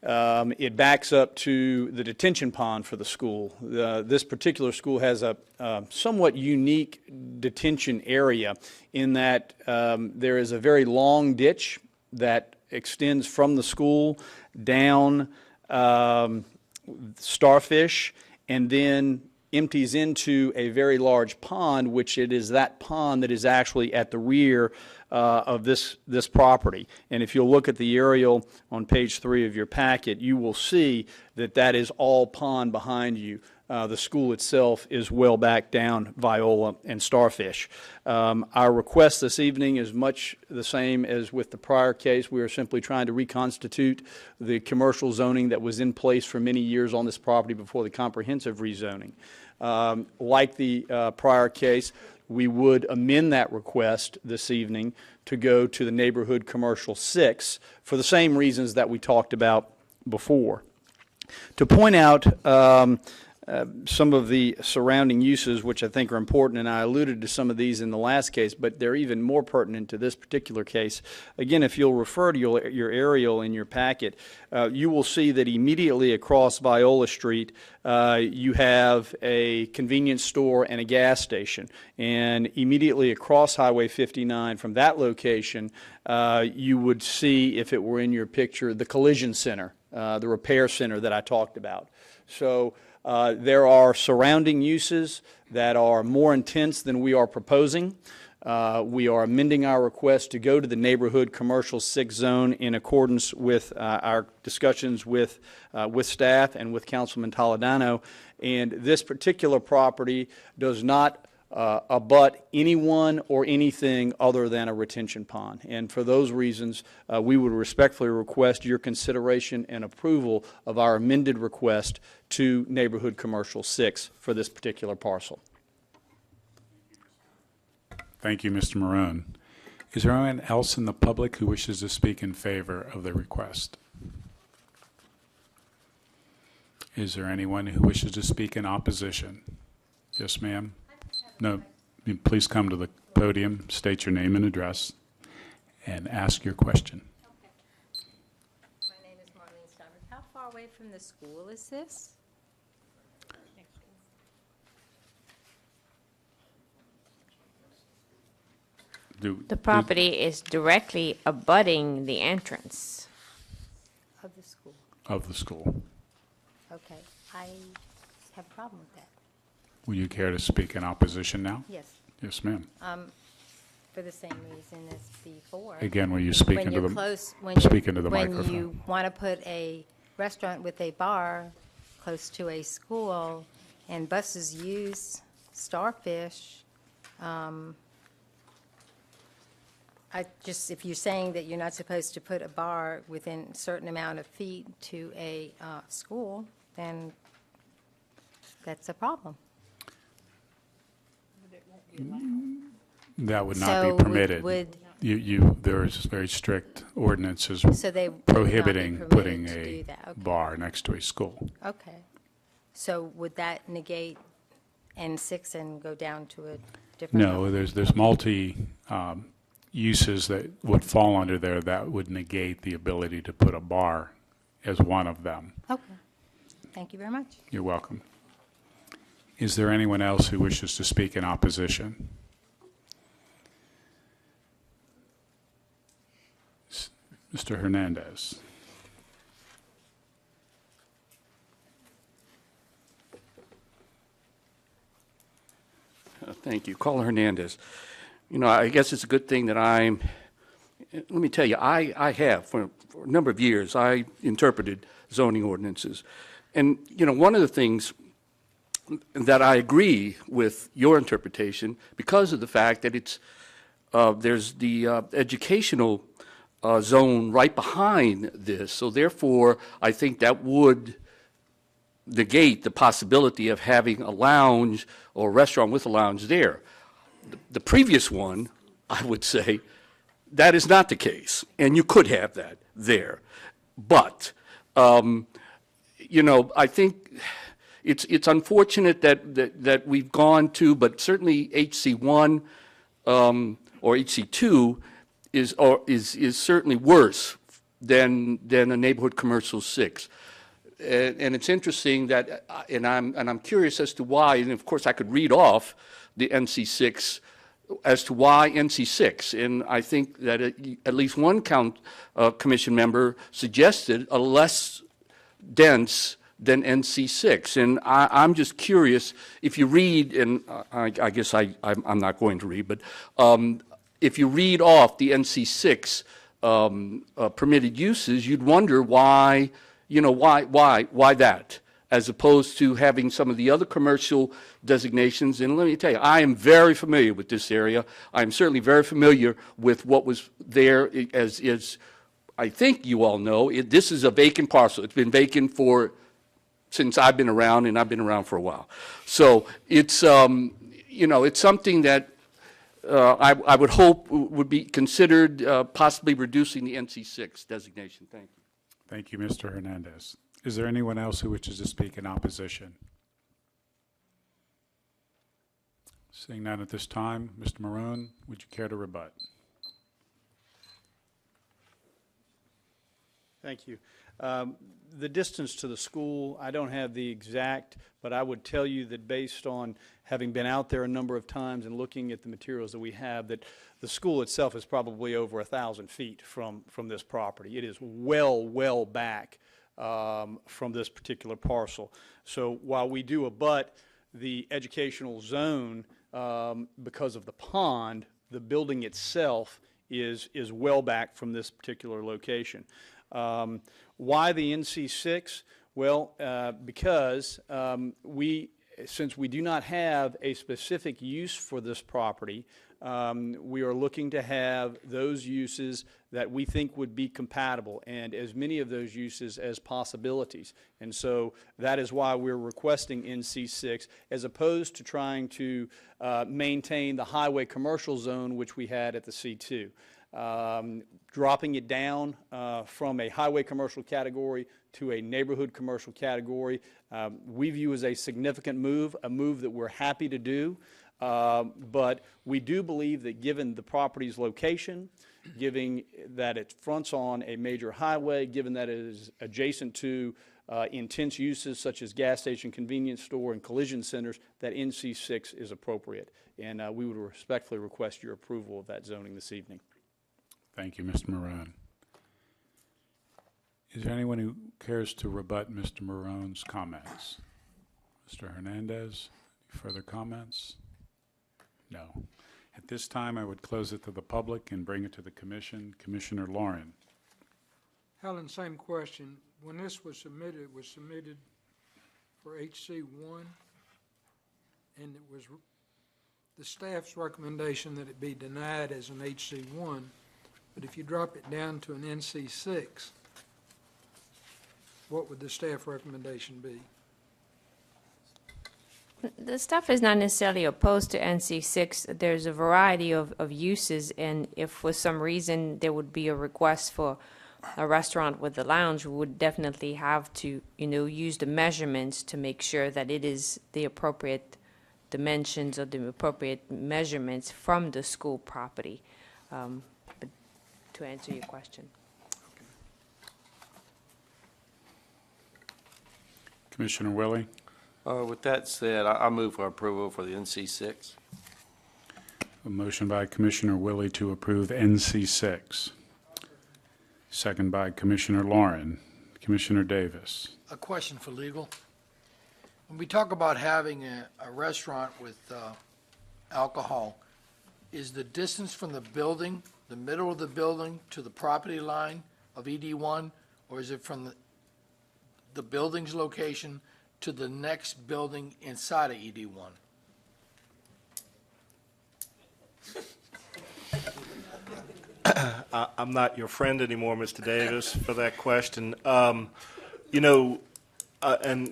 It backs up to the detention pond for the school. This particular school has a somewhat unique detention area in that there is a very long ditch that extends from the school down Starfish and then empties into a very large pond, which it is that pond that is actually at the rear of this property. And if you'll look at the aerial on page 3 of your packet, you will see that that is all pond behind you. The school itself is well back down Viola and Starfish. Our request this evening is much the same as with the prior case. We are simply trying to reconstitute the commercial zoning that was in place for many years on this property before the comprehensive rezoning. Like the prior case, we would amend that request this evening to go to the neighborhood commercial 6 for the same reasons that we talked about before. To point out some of the surrounding uses, which I think are important, and I alluded to some of these in the last case, but they're even more pertinent to this particular case. Again, if you'll refer to your aerial in your packet, you will see that immediately across Viola Street, you have a convenience store and a gas station. And immediately across Highway 59 from that location, you would see, if it were in your picture, the collision center, the repair center that I talked about. So there are surrounding uses that are more intense than we are proposing. We are amending our request to go to the neighborhood commercial 6 zone in accordance with our discussions with staff and with Councilman Toledano. And this particular property does not abut anyone or anything other than a retention pond. And for those reasons, we would respectfully request your consideration and approval of our amended request to Neighborhood Commercial 6 for this particular parcel. Thank you, Mr. Marone. Is there anyone else in the public who wishes to speak in favor of the request? Is there anyone who wishes to speak in opposition? Yes, ma'am. No, please come to the podium, state your name and address, and ask your question. Okay. My name is Marlene Steinberg. How far away from the school is this? The property is directly abutting the entrance. Of the school. Of the school. Okay. I have a problem with that. Would you care to speak in opposition now? Yes. Yes, ma'am. For the same reason as before. Again, will you speak When into you're the close, speak into the when microphone? you want to put a restaurant with a bar close to a school and buses use Starfish, if you're saying that you're not supposed to put a bar within a certain amount of feet to a school, then that's a problem. That would not So be permitted. would- There's very strict ordinances So they would not be prohibiting permitted putting to a do that, okay. bar next to a school. Okay. So would that negate N6 and go down to a different No, level? there's multi uses that would fall under there that would negate the ability to put a bar as one of them. Okay. Thank you very much. You're welcome. Is there anyone else who wishes to speak in opposition? Mr. Hernandez. Thank you. Caller Hernandez. You know, I guess it's a good thing that let me tell you, I have, for a number of years, I interpreted zoning ordinances. And, you know, one of the things that I agree with your interpretation, because of the fact that there's the educational zone right behind this. So therefore, I think that would negate the possibility of having a lounge or a restaurant with a lounge there. The previous one, I would say, that is not the case, and you could have that there. But, you know, I think it's unfortunate that we've gone to, but certainly HC1 or HC2 is certainly worse than a neighborhood commercial 6. And it's interesting that, and I'm curious as to why, and of course I could read off the NC6 as to why NC6, and I think that at least one commission member suggested a less dense than NC6, and I'm just curious, if you read, and I guess I'm not going to read, but if you read off the NC6 permitted uses, you'd wonder why, you know, why that, as opposed to having some of the other commercial designations. And let me tell you, I am very familiar with this area. I'm certainly very familiar with what was there, as I think you all know. This is a vacant parcel. It's been vacant since I've been around, and I've been around for a while. So it's, you know, it's something that I would hope would be considered possibly reducing the NC6 designation. Thank you. Thank you, Mr. Hernandez. Is there anyone else who wishes to speak in opposition? Seeing none at this time, Mr. Maroon, would you care to rebut? Thank you. The distance to the school, I don't have the exact, but I would tell you that based on having been out there a number of times and looking at the materials that we have, that the school itself is probably over 1,000 feet from this property. It is well back from this particular parcel. So while we do abut the educational zone because of the pond, the building itself is well back from this particular location. Why the NC6? Well, because since we do not have a specific use for this property, we are looking to have those uses that we think would be compatible, and as many of those uses as possibilities. And so that is why we're requesting NC6, as opposed to trying to maintain the highway commercial zone, which we had at the C2. Dropping it down from a highway commercial category to a neighborhood commercial category, we view as a significant move, a move that we're happy to do. But we do believe that given the property's location, given that it fronts on a major highway, given that it is adjacent to intense uses such as gas station, convenience store, and collision centers, that NC6 is appropriate. And we would respectfully request your approval of that zoning this evening. Thank you, Mr. Maroon. Is there anyone who cares to rebut Mr. Maroon's comments? Mr. Hernandez, further comments? No. At this time, I would close it to the public and bring it to the commission. Commissioner Lauren. Helen, same question. When this was submitted, it was submitted for HC1, and it was the staff's recommendation that it be denied as an HC1. But if you drop it down to an NC6, what would the staff recommendation be? The staff is not necessarily opposed to NC6. There's a variety of uses, and if for some reason there would be a request for a restaurant with a lounge, we would definitely have to, you know, use the measurements to make sure that it is the appropriate dimensions or the appropriate measurements from the school property. But to answer your question. Commissioner Willie. With that said, I move for approval for the NC6. A motion by Commissioner Willie to approve NC6. Second by Commissioner Lauren. Commissioner Davis. A question for legal. When we talk about having a restaurant with alcohol, is the distance from the building, the middle of the building, to the property line of ED1, or is it from the building's location to the next building inside of ED1? I'm not your friend anymore, Mr. Davis, for that question. And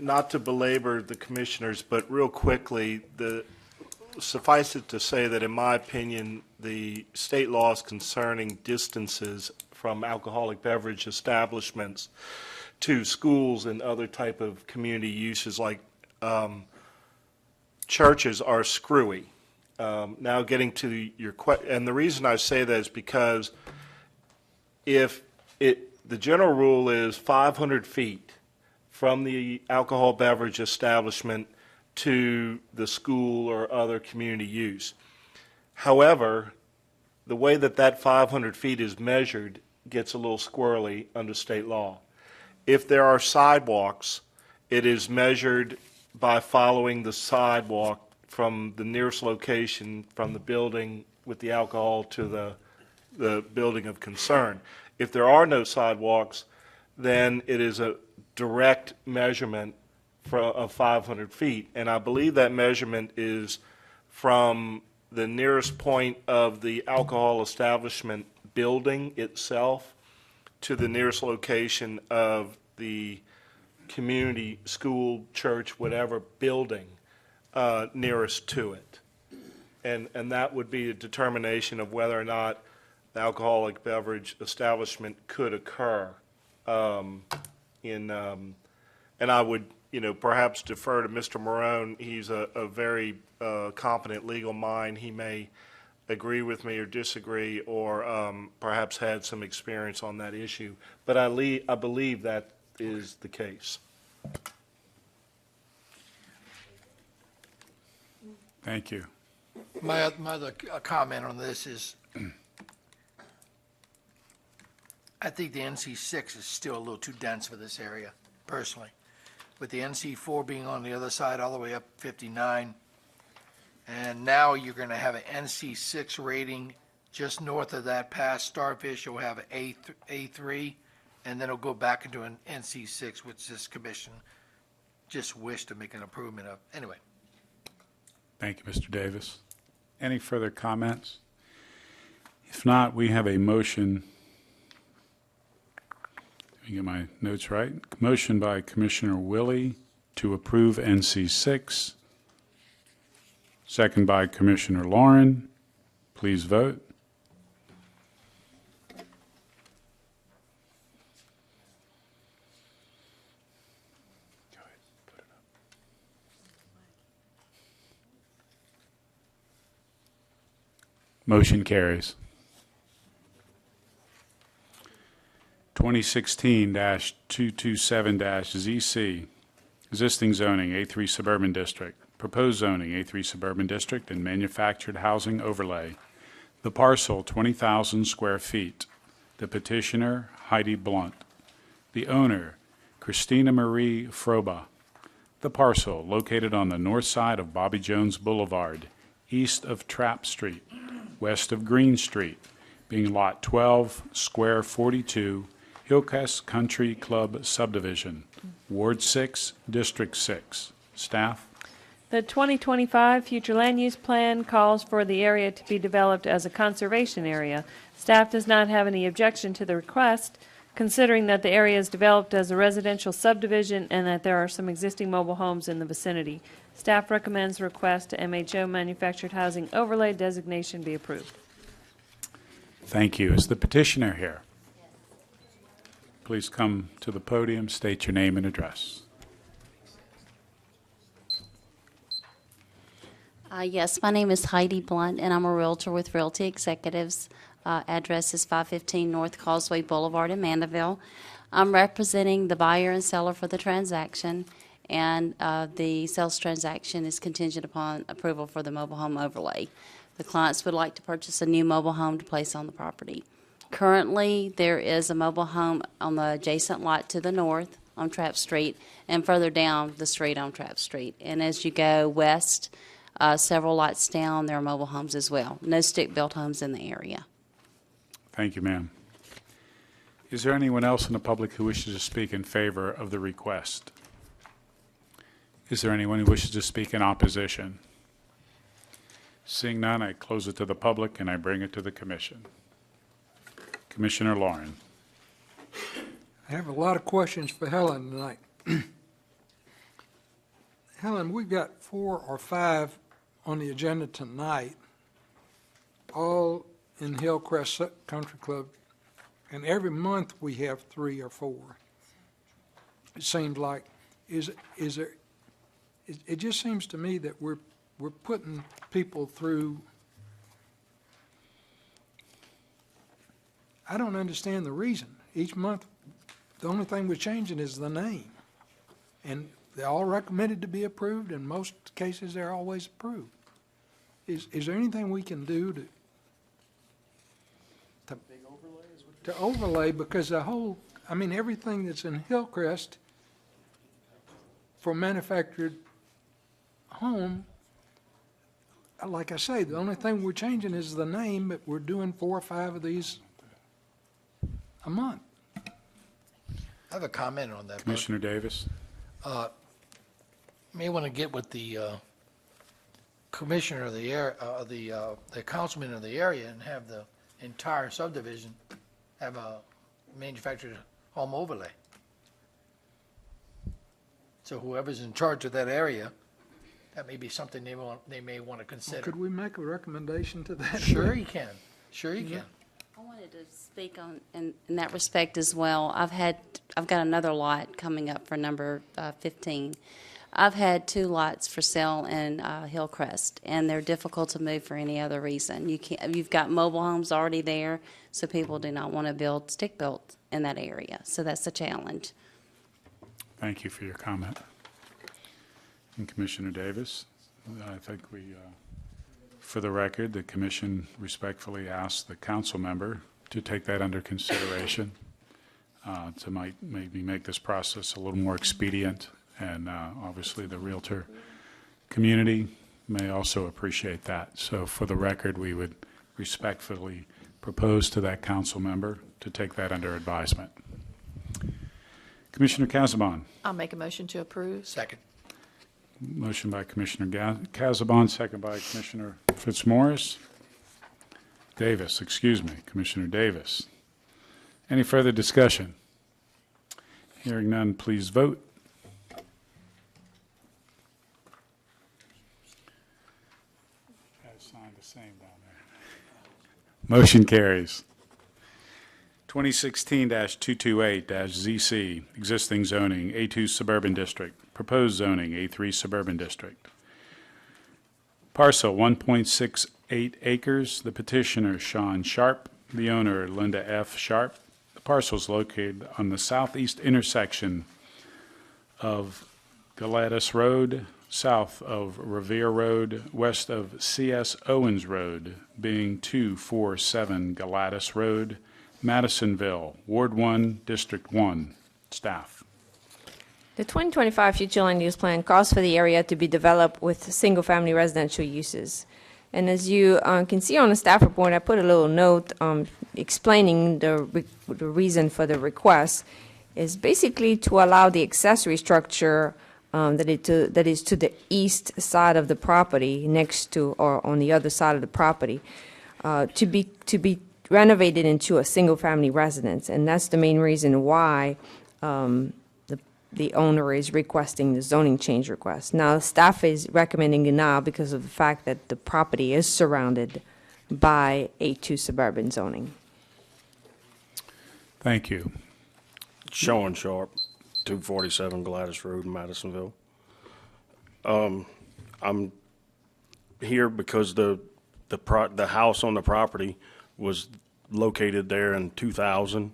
not to belabor the commissioners, but real quickly, suffice it to say that in my opinion, the state laws concerning distances from alcoholic beverage establishments to schools and other type of community uses like churches are screwy. Now getting to your question, and the reason I say that is because the general rule is 500 feet from the alcohol beverage establishment to the school or other community use. However, the way that 500 feet is measured gets a little squirrely under state law. If there are sidewalks, it is measured by following the sidewalk from the nearest location from the building with the alcohol to the building of concern. If there are no sidewalks, then it is a direct measurement of 500 feet. And I believe that measurement is from the nearest point of the alcohol establishment building itself to the nearest location of the community, school, church, whatever building nearest to it. And that would be a determination of whether or not the alcoholic beverage establishment could occur. And I would, perhaps defer to Mr. Morone. He's a very competent legal mind. He may agree with me or disagree, or perhaps had some experience on that issue. But I believe that is the case. Thank you. My other comment on this is, I think the NC6 is still a little too dense for this area, personally. With the NC4 being on the other side, all the way up 59, and now you're going to have an NC6 rating just north of that past Starfish. You'll have an A3, and then it'll go back into an NC6, which this commission just wished to make an improvement of. Anyway. Thank you, Mr. Davis. Any further comments? If not, we have a motion. Let me get my notes right. Motion by Commissioner Willie to approve NC6. Second by Commissioner Lauren. Please vote. Motion carries. 2016-227-ZC, existing zoning, A3 Suburban District, proposed zoning, A3 Suburban District, and manufactured housing overlay. The parcel, 20,000 square feet. The petitioner, Heidi Blunt. The owner, Christina Marie Froba. The parcel, located on the north side of Bobby Jones Boulevard, east of Trapp Street, west of Green Street, being Lot 12, Square 42, Hillcrest Country Club Subdivision, Ward 6, District 6. Staff? The 2025 Future Land Use Plan calls for the area to be developed as a conservation area. Staff does not have any objection to the request, considering that the area is developed as a residential subdivision and that there are some existing mobile homes in the vicinity. Staff recommends the request to MHO Manufactured Housing Overlay designation be approved. Thank you. Is the petitioner here? Please come to the podium, state your name and address. Yes, my name is Heidi Blunt, and I'm a realtor with Realty Executives. Address is 515 North Causeway Boulevard in Mandeville. I'm representing the buyer and seller for the transaction, and the sales transaction is contingent upon approval for the mobile home overlay. The clients would like to purchase a new mobile home to place on the property. Currently, there is a mobile home on the adjacent lot to the north on Trapp Street and further down the street on Trapp Street. And as you go west Several lots down, there are mobile homes as well. No stick-built homes in the area. Thank you, ma'am. Is there anyone else in the public who wishes to speak in favor of the request? Is there anyone who wishes to speak in opposition? Seeing none, I close it to the public and I bring it to the commission. Commissioner Lauren. I have a lot of questions for Helen tonight. Helen, we've got 4 or 5 on the agenda tonight, all in Hillcrest Country Club, and every month we have 3 or 4. It seems like, it just seems to me that we're putting people through. I don't understand the reason. Each month, the only thing we're changing is the name. And they're all recommended to be approved. In most cases, they're always approved. Is there anything we can do to overlay? Because the whole, I mean, everything that's in Hillcrest for manufactured home, like I say, the only thing we're changing is the name, but we're doing 4 or 5 of these a month. I have a comment on that. Commissioner Davis. May want to get with the commissioner of the area, the councilman of the area, and have the entire subdivision have a manufactured home overlay. So whoever's in charge of that area, that may be something they may want to consider. Could we make a recommendation to that? Sure you can. Sure you can. I wanted to speak on in that respect as well. I've got another lot coming up for number 15. I've had 2 lots for sale in Hillcrest, and they're difficult to move for any other reason. You've got mobile homes already there, so people do not want to build stick-built in that area. So that's a challenge. Thank you for your comment. And Commissioner Davis, I think for the record, the commission respectfully asks the council member to take that under consideration to maybe make this process a little more expedient. And obviously, the Realtor community may also appreciate that. So for the record, we would respectfully propose to that council member to take that under advisement. Commissioner Casabon. I'll make a motion to approve. Second. Motion by Commissioner Casabon, second by Commissioner Fitzmaurice. Commissioner Davis. Any further discussion? Hearing none, please vote. Signed the same down there. Motion carries. 2016-228-ZC, existing zoning, A2 Suburban District, proposed zoning, A3 Suburban District. Parcel 1.68 acres, the petitioner Sean Sharp, the owner Linda F. Sharp. The parcel is located on the southeast intersection of Gladys Road, south of Revere Road, west of C.S. Owens Road, being 247 Gladys Road, Madisonville, Ward 1, District 1. Staff. The 2025 future land use plan calls for the area to be developed with single-family residential uses. And as you can see on the staff report, I put a little note explaining the reason for the request is basically to allow the accessory structure that is to the east side of the property, next to or on the other side of the property, to be renovated into a single-family residence, and that's the main reason why the owner is requesting the zoning change request. Now, staff is recommending it now because of the fact that the property is surrounded by A2 suburban zoning. Thank you. Sean Sharp, 247 Gladys Road, Madisonville. I'm here because the house on the property was located there in 2000.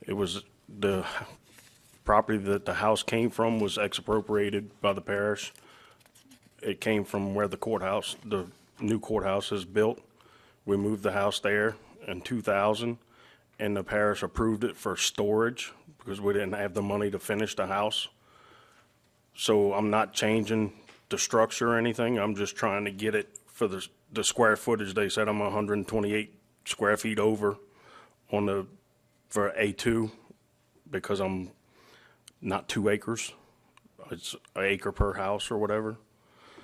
It was the property that the house came from was expropriated by the parish. It came from where the courthouse, the new courthouse is built. We moved the house there in 2000, and the parish approved it for storage because we didn't have the money to finish the house. So I'm not changing the structure or anything. I'm just trying to get it for the square footage. They said I'm 128 square feet over for A2 because I'm not 2 acres. It's an acre per house or whatever.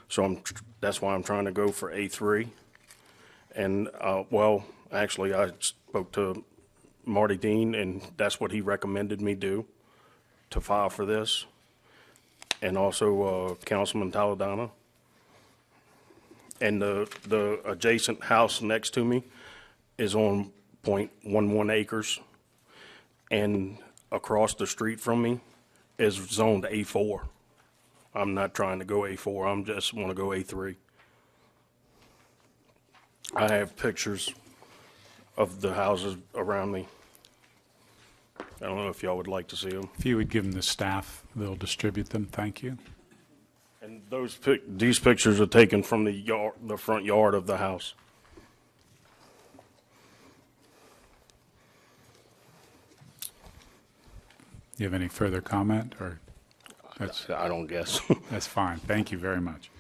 So that's why I'm trying to go for A3. And, well, actually, I spoke to Marty Dean, and that's what he recommended me do, to file for this. And also Councilman Taladana. And the adjacent house next to me is on .11 acres. And across the street from me is zoned A4. I'm not trying to go A4, I'm just want to go A3. I have pictures of the houses around me. I don't know if y'all would like to see them. If you would give them to staff, they'll distribute them. Thank you. And these pictures are taken from the front yard of the house. You have any further comment, or? I don't guess. That's fine. Thank you very much.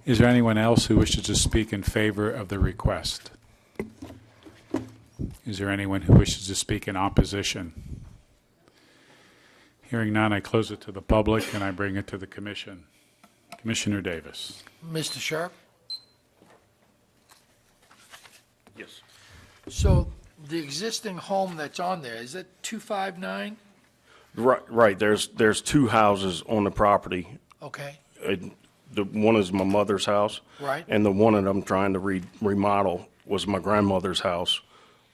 Is there anyone else who wishes to speak in favor of the request? Is there anyone who wishes to speak in opposition? Hearing none, I close it to the public and I bring it to the commission. Commissioner Davis. Mr. Sharp? Yes. So the existing home that's on there, is it 259? Right. There's 2 houses on the property. Okay, The one is my mother's house. Right. And the one that I'm trying to remodel was my grandmother's house,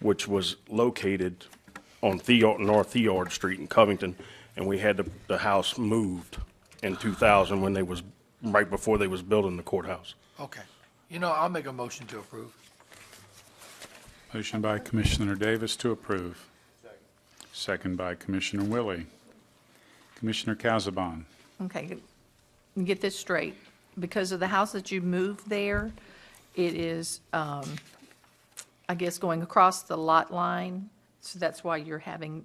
which was located on North Theod Street in Covington. And we had the house moved in 2000 when right before they was building the courthouse. okay. I'll make a motion to approve. Motion by Commissioner Davis to approve. Second by Commissioner Willie. Commissioner Casabon. Okay, get this straight. Because of the house that you moved there, it is, I guess, going across the lot line. So that's why you're having,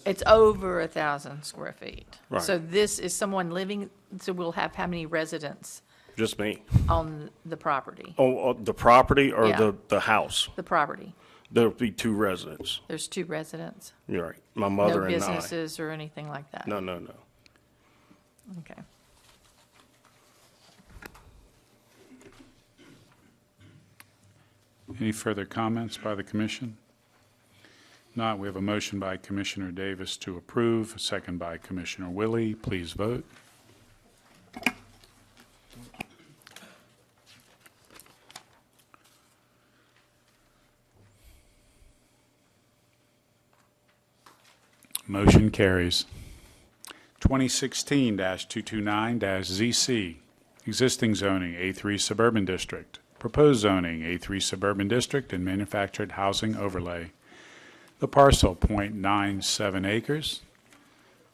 it's over 1,000 square feet. Right. So this is someone living, so we'll have how many residents Just me. on the property? Oh, the property or Yeah. the house? The property. There'll be 2 residents. There's 2 residents. You're right. My mother No and I. businesses or anything like that? No. Okay. Any further comments by the commission? Not, we have a motion by Commissioner Davis to approve, a second by Commissioner Willie. Please vote. Motion carries. 2016-229-ZC, existing zoning A3 Suburban District, proposed zoning A3 Suburban District and manufactured housing overlay. The parcel, .97 acres.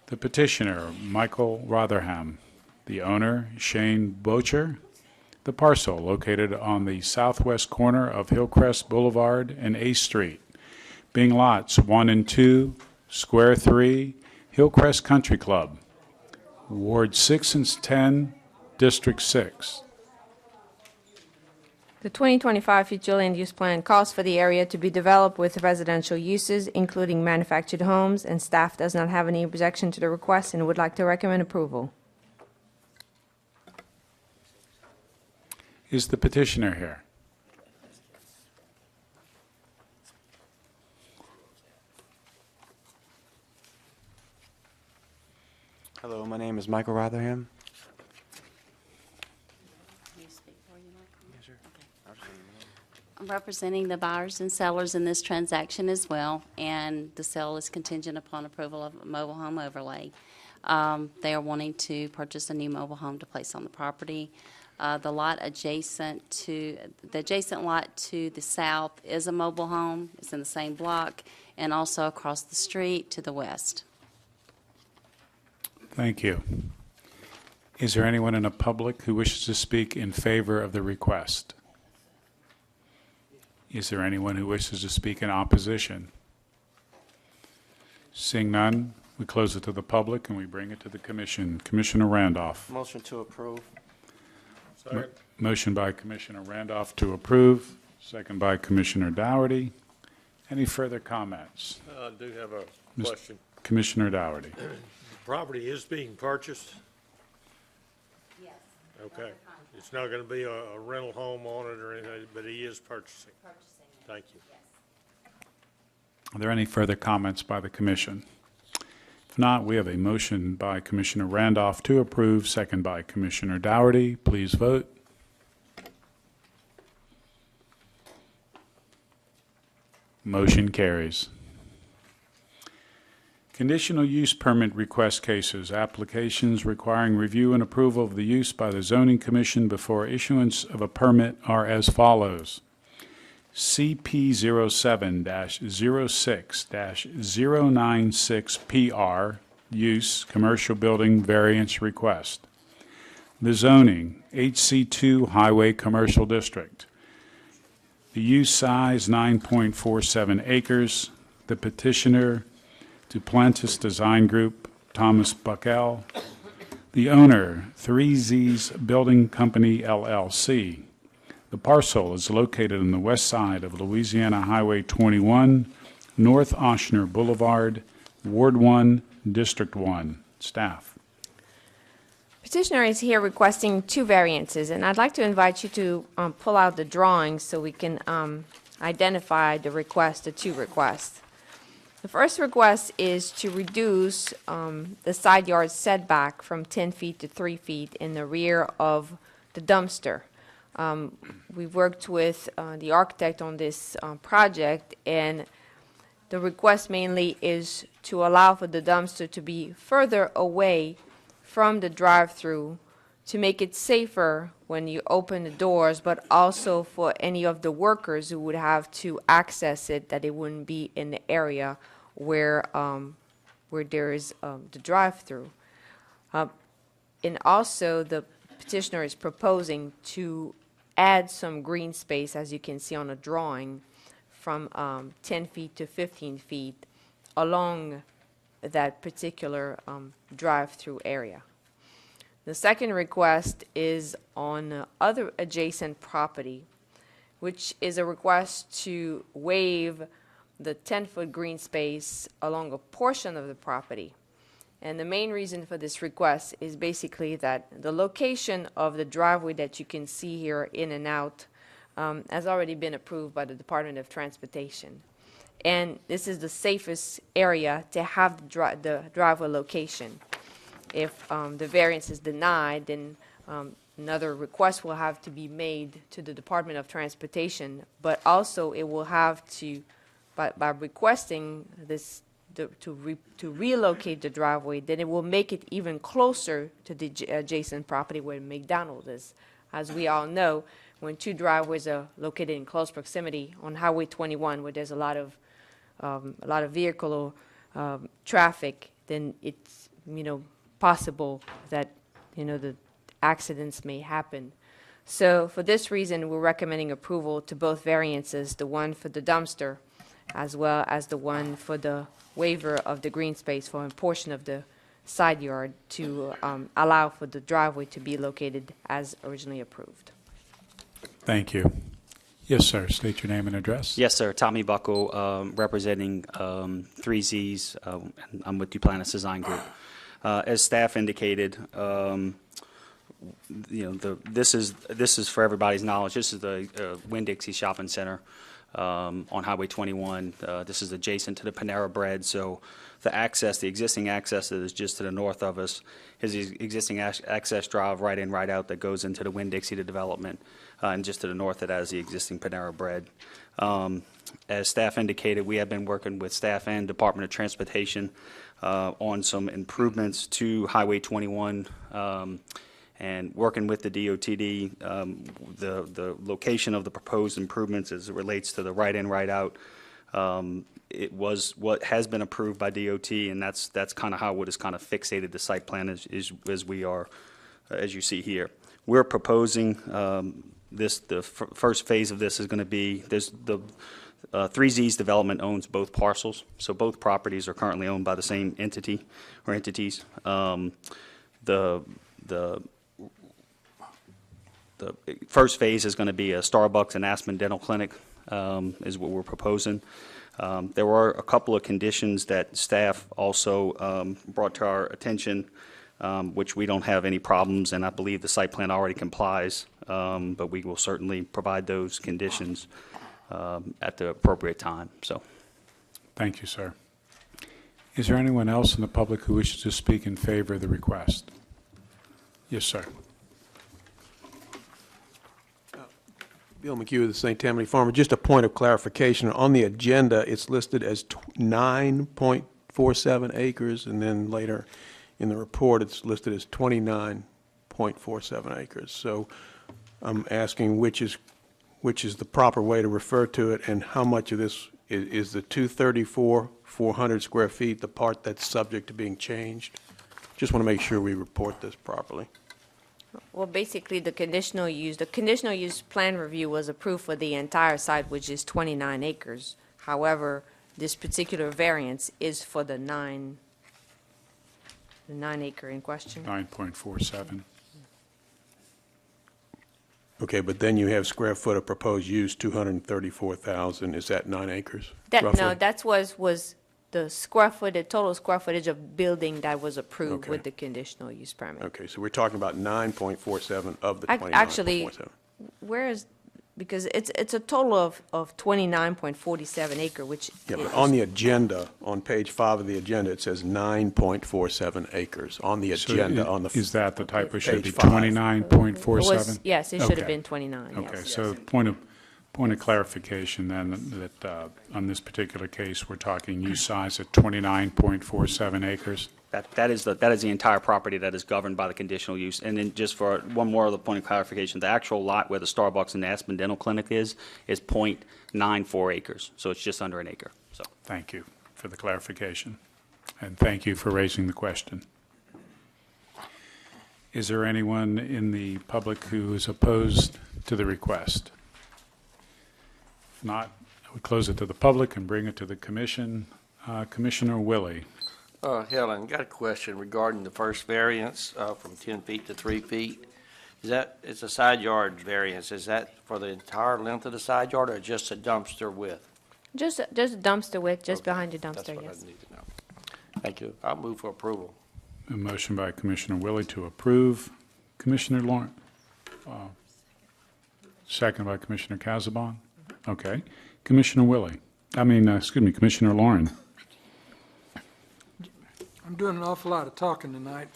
The petitioner, Michael Rotherham. The owner, Shane Bocher. The parcel, located on the southwest corner of Hillcrest Boulevard and A Street, being lots 1 and 2, Square 3, Hillcrest Country Club, Ward 6 and 10, District 6. The 2025 future land use plan calls for the area to be developed with residential uses, including manufactured homes, and staff does not have any objection to the request and would like to recommend approval. Is the petitioner here? Hello, my name is Michael Rotherham. I'm representing the buyers and sellers in this transaction as well, and the sale is contingent upon approval of a mobile home overlay. They are wanting to purchase a new mobile home to place on the property. The adjacent lot to the south is a mobile home. It's in the same block, and also across the street to the west. Thank you. Is there anyone in the public who wishes to speak in favor of the request? Is there anyone who wishes to speak in opposition? Seeing none, We close it to the public and we bring it to the commission. Commissioner Randolph. Motion to approve. Second. Motion by Commissioner Randolph to approve, second by Commissioner Dougherty. Any further comments? I do have a Mis- question. Commissioner Dougherty. The property is being purchased? Yes. Okay. It's not going to be a rental home on it or anything, but he is purchasing? Thank you. Are there any further comments by the commission? If not, we have a motion by Commissioner Randolph to approve, second by Commissioner Dougherty. Please vote. Motion carries. Conditional use permit request cases, applications requiring review and approval of the use by the zoning commission before issuance of a permit are as follows. CP07-06-096 PR, use, commercial building variance request. The zoning, HC2 Highway Commercial District. The use size, 9.47 acres. The petitioner, Duplantis Design Group, Thomas Buckell. The owner, 3Z's Building Company, LLC. The parcel is located on the west side of Louisiana Highway 21, North Ochsner Boulevard, Ward 1, District 1. Staff. Petitioner is here requesting two variances, and I'd like to invite you to pull out the drawings so we can identify the two requests. The first request is to reduce the side yard setback from 10 feet to 3 feet in the rear of the dumpster. We've worked with the architect on this project, and the request mainly is to allow for the dumpster to be further away from the drive-through to make it safer when you open the doors, but also for any of the workers who would have to access it, that it wouldn't be in the area where there is the drive-through. And also, the petitioner is proposing to add some green space, as you can see on the drawing, from 10 feet to 15 feet along that particular drive-through area. The second request is on other adjacent property, which is a request to waive the 10-foot green space along a portion of the property. And the main reason for this request is basically that the location of the driveway that you can see here in and out has already been approved by the Department of Transportation. And this is the safest area to have the driveway location. If the variance is denied, then another request will have to be made to the Department of Transportation, but also it will have to, by requesting this, to relocate the driveway, then it will make it even closer to the adjacent property where McDonald's is. As we all know, when two driveways are located in close proximity on Highway 21, where there's a lot of vehicle traffic, then it's possible that the accidents may happen. So for this reason, we're recommending approval to both variances, the one for the dumpster as well as the one for the waiver of the green space for a portion of the side yard to allow for the driveway to be located as originally approved. Thank you. Yes, sir. State your name and address. Yes, sir. Tommy Buckle, representing 3Z's. I'm with Duplantis Design Group. As staff indicated, this is for everybody's knowledge. This is the Winn-Dixie Shopping Center on Highway 21. This is adjacent to the Panera Bread, so the existing access that is just to the north of us is the existing access drive right in, right out that goes into the Winn-Dixie development, and just to the north of that is the existing Panera Bread. As staff indicated, we have been working with staff and Department of Transportation on some improvements to Highway 21, and working with the DOTD, the location of the proposed improvements as it relates to the right in, right out. It was what has been approved by DOT, and that's kind of how what has kind of fixated the site plan as we are, as you see here. We're proposing the first phase of this is going to be the 3Z's Development owns both parcels, so both properties are currently owned by the same entity or entities. The first phase is going to be a Starbucks and Aspen Dental Clinic, is what we're proposing. There were a couple of conditions that staff also brought to our attention, which we don't have any problems, and I believe the site plan already complies, but we will certainly provide those conditions at the appropriate time. So, Thank you, sir. Is there anyone else in the public who wishes to speak in favor of the request? Yes, sir. Bill McHugh of the St. Tammany Farmer. Just a point of clarification. On the agenda, it's listed as 9.47 acres, and then later in the report, it's listed as 29.47 acres. So I'm asking which is the proper way to refer to it, and how much of this is the 400 square feet, the part that's subject to being changed? Just want to make sure we report this properly. Well, basically, the conditional use plan review was approved for the entire site, which is 29 acres. However, this particular variance is for the 9 acre in question. 9.47. Okay, but then you have square foot of proposed use, 234,000. Is that 9 acres? No, roughly? that was the total square footage of building that was approved with the conditional use permit. Okay, so we're talking about 9.47 of the 29.47. Actually, because it's a total of 29.47 acre, which Yeah, but on the agenda, on page 5 of the agenda, it says 9.47 acres on the So agenda on the. Is that the typo should be page 5. 29.47? Yes, it should have Okay. been 29, yes. Okay, so point of clarification then, that on this particular case, we're talking use size at 29.47 acres? that is the entire property that is governed by the conditional use. And then just for one more other point of clarification, the actual lot where the Starbucks and the Aspen Dental Clinic is 0.94 acres, so it's just under an acre. So Thank you for the clarification, and thank you for raising the question. Is there anyone in the public who is opposed to the request? If not, I would close it to the public and bring it to the commission. Commissioner Willie. Helen, got a question regarding the first variance from 10 feet to 3 feet. It's a side yard variance. Is that for the entire length of the side yard or just a dumpster width? Just a dumpster width, just behind the That's dumpster, what yes. I need to know. Thank you. I'll move for approval. A motion by Commissioner Willie to approve. Commissioner Lawrence? Second by Commissioner Casabon? Okay. Commissioner Commissioner Lauren. I'm doing an awful lot of talking tonight.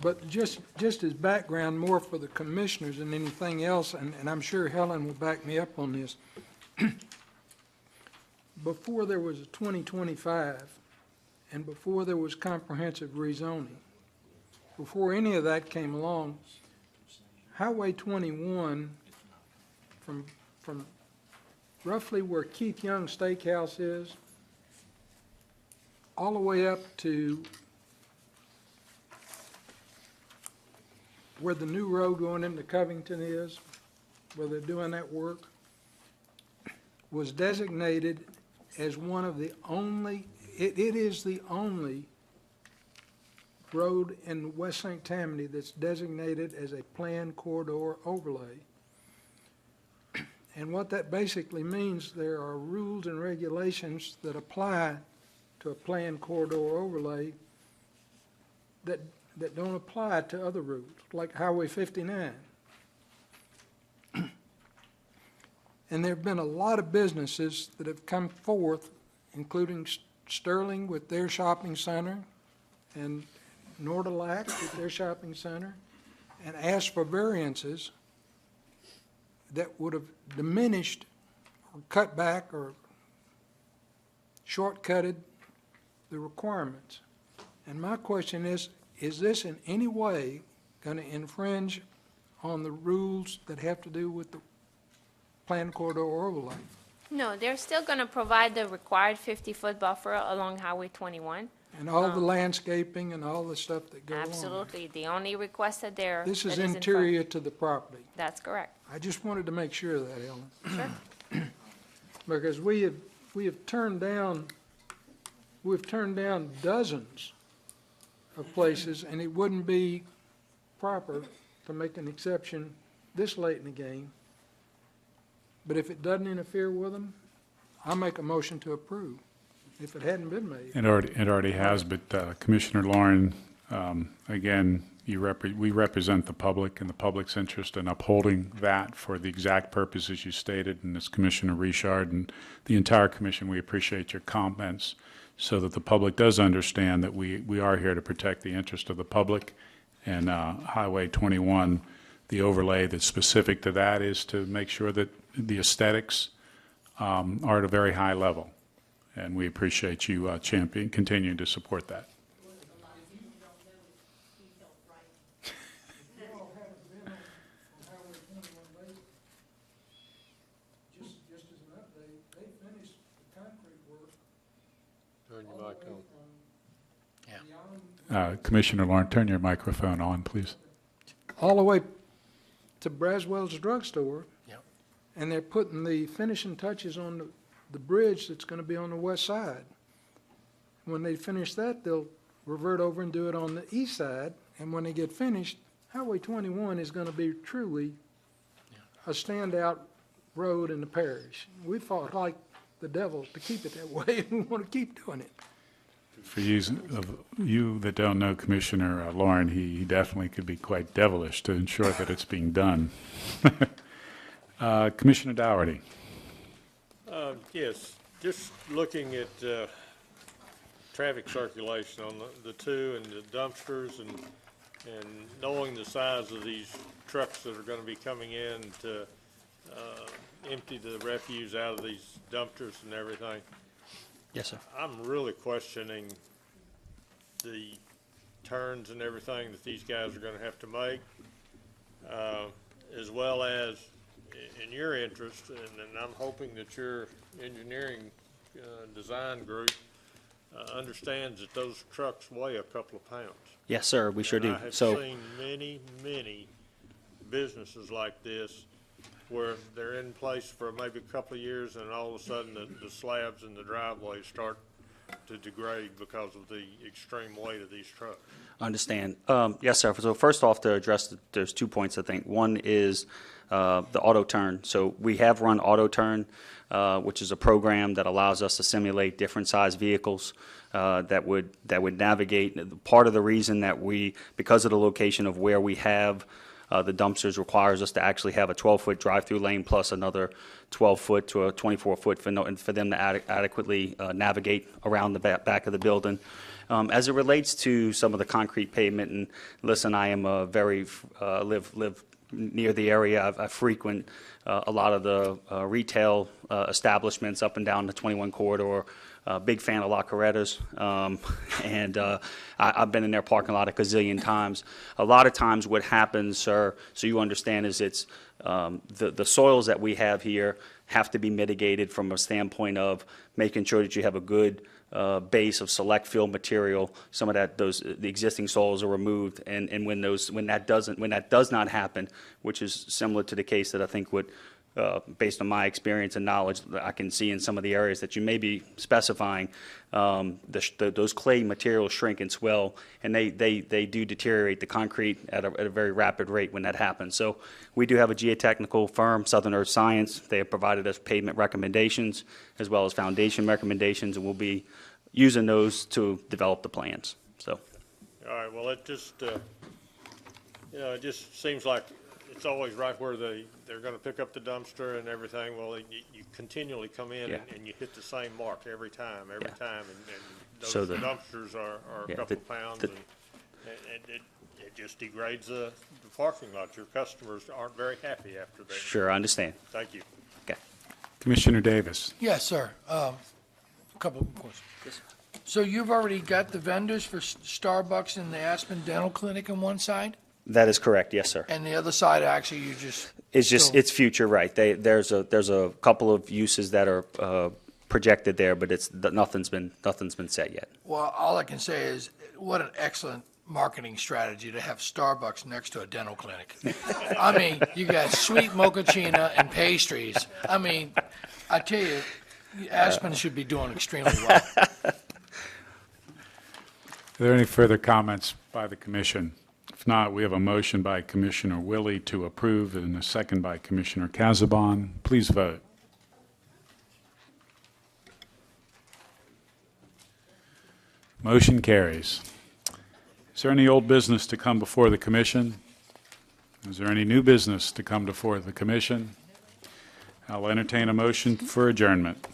But just as background, more for the commissioners than anything else, and I'm sure Helen will back me up on this. Before there was a 2025, and before there was comprehensive rezoning, before any of that came along, Highway 21, from roughly where Keith Young Steakhouse is, all the way up to where the new road going into Covington is, where they're doing that work, was designated as one of the only, it is the only road in West St. Tammany that's designated as a planned corridor overlay. And what that basically means, there are rules and regulations that apply to a planned corridor overlay that don't apply to other routes, like Highway 59. And there have been a lot of businesses that have come forth, including Sterling with their shopping center and Nordalac with their shopping center, and asked for variances that would have diminished or cut back or shortcutted the requirements. And my question is this in any way going to infringe on the rules that have to do with the planned corridor overlay? No, they're still going to provide the required 50-foot buffer along Highway 21. And all the landscaping and all the stuff that goes on. Absolutely. The only requested there. This is that in front- interior to the property. That's correct. I just wanted to make sure of that, Ellen. Sure. Because we have turned down dozens of places, and it wouldn't be proper to make an exception this late in the game. But if it doesn't interfere with them, I'll make a motion to approve, if it hadn't been made. It already has, but Commissioner Lauren, again, we represent the public and the public's interest in upholding that for the exact purposes you stated, and as Commissioner Richard and the entire commission, we appreciate your comments so that the public does understand that we are here to protect the interest of the public. And Highway 21, the overlay that's specific to that is to make sure that the aesthetics are at a very high level. And we appreciate you continuing to support that. Just as an update, they finished the concrete work. Turn your mic on. Commissioner Lauren, turn your microphone on, please. All the way to Braswell's drugstore. Yep. And they're putting the finishing touches on the bridge that's going to be on the west side. When they finish that, they'll revert over and do it on the east side. And when they get finished, Highway 21 is going to be truly a standout road in the parish. We fought like the devil to keep it that way, and we want to keep doing it. For you that don't know Commissioner Lauren, he definitely could be quite devilish to ensure that it's being done. Commissioner Dougherty. Yes, just looking at traffic circulation on the two and the dumpsters and knowing the size of these trucks that are going to be coming in to empty the refuse out of these dumpsters and everything. Yes, sir. I'm really questioning the turns and everything that these guys are going to have to make, as well as in your interest, and I'm hoping that your engineering design group understands that those trucks weigh a couple of pounds. Yes, sir, we sure And do. I have So, seen many, many businesses like this where they're in place for maybe a couple of years, and all of a sudden the slabs in the driveway start to degrade because of the extreme weight of these trucks. understand. Yes, sir. So first off, to address, there's 2 points, I think. One is the auto turn. So we have run auto turn, which is a program that allows us to simulate different size vehicles that would navigate. Part of the reason that because of the location of where we have the dumpsters, requires us to actually have a 12-foot drive-through lane plus another 12-foot to a 24-foot for them to adequately navigate around the back of the building. As it relates to some of the concrete pavement, and listen, I am live near the area. I frequent a lot of the retail establishments up and down the 21 corridor. Big fan of La Coretta's, and I've been in their parking lot a gazillion times. A lot of times what happens, sir, so you understand, is it's the soils that we have here have to be mitigated from a standpoint of making sure that you have a good base of select fill material. Some of the existing soils are removed, and when that does not happen, which is similar to the case that I think based on my experience and knowledge, I can see in some of the areas that you may be specifying, those clay materials shrink and swell, and they do deteriorate the concrete at a very rapid rate when that happens. So we do have a geotechnical firm, Southern Earth Science. They have provided us pavement recommendations as well as foundation recommendations, and we'll be using those to develop the plans. So. All right, well, it just, it just seems like it's always right where they're going to pick up the dumpster and everything. Well, you continually come in and you hit the same mark every time, and those So dumpsters are a couple of pounds, and it just degrades the parking lot. Your customers aren't very happy after that. Sure, I understand. Thank you. Okay. Commissioner Davis. Yes, sir. A couple of questions. So you've already got the vendors for Starbucks and the Aspen Dental Clinic on one side? That is correct, yes, sir. And the other side, actually, you just... It's future, right. There's a couple of uses that are projected there, but nothing's been set yet. Well, all I can say is, what an excellent marketing strategy to have Starbucks next to a dental clinic. I mean, you got sweet mochaccino and pastries. I mean, I tell you, Aspen should be doing extremely well. Are there any further comments by the commission? If not, we have a motion by Commissioner Willie to approve and a second by Commissioner Casabon. Please vote. Motion carries. Is there any old business to come before the commission? Is there any new business to come before the commission? I'll entertain a motion for adjournment.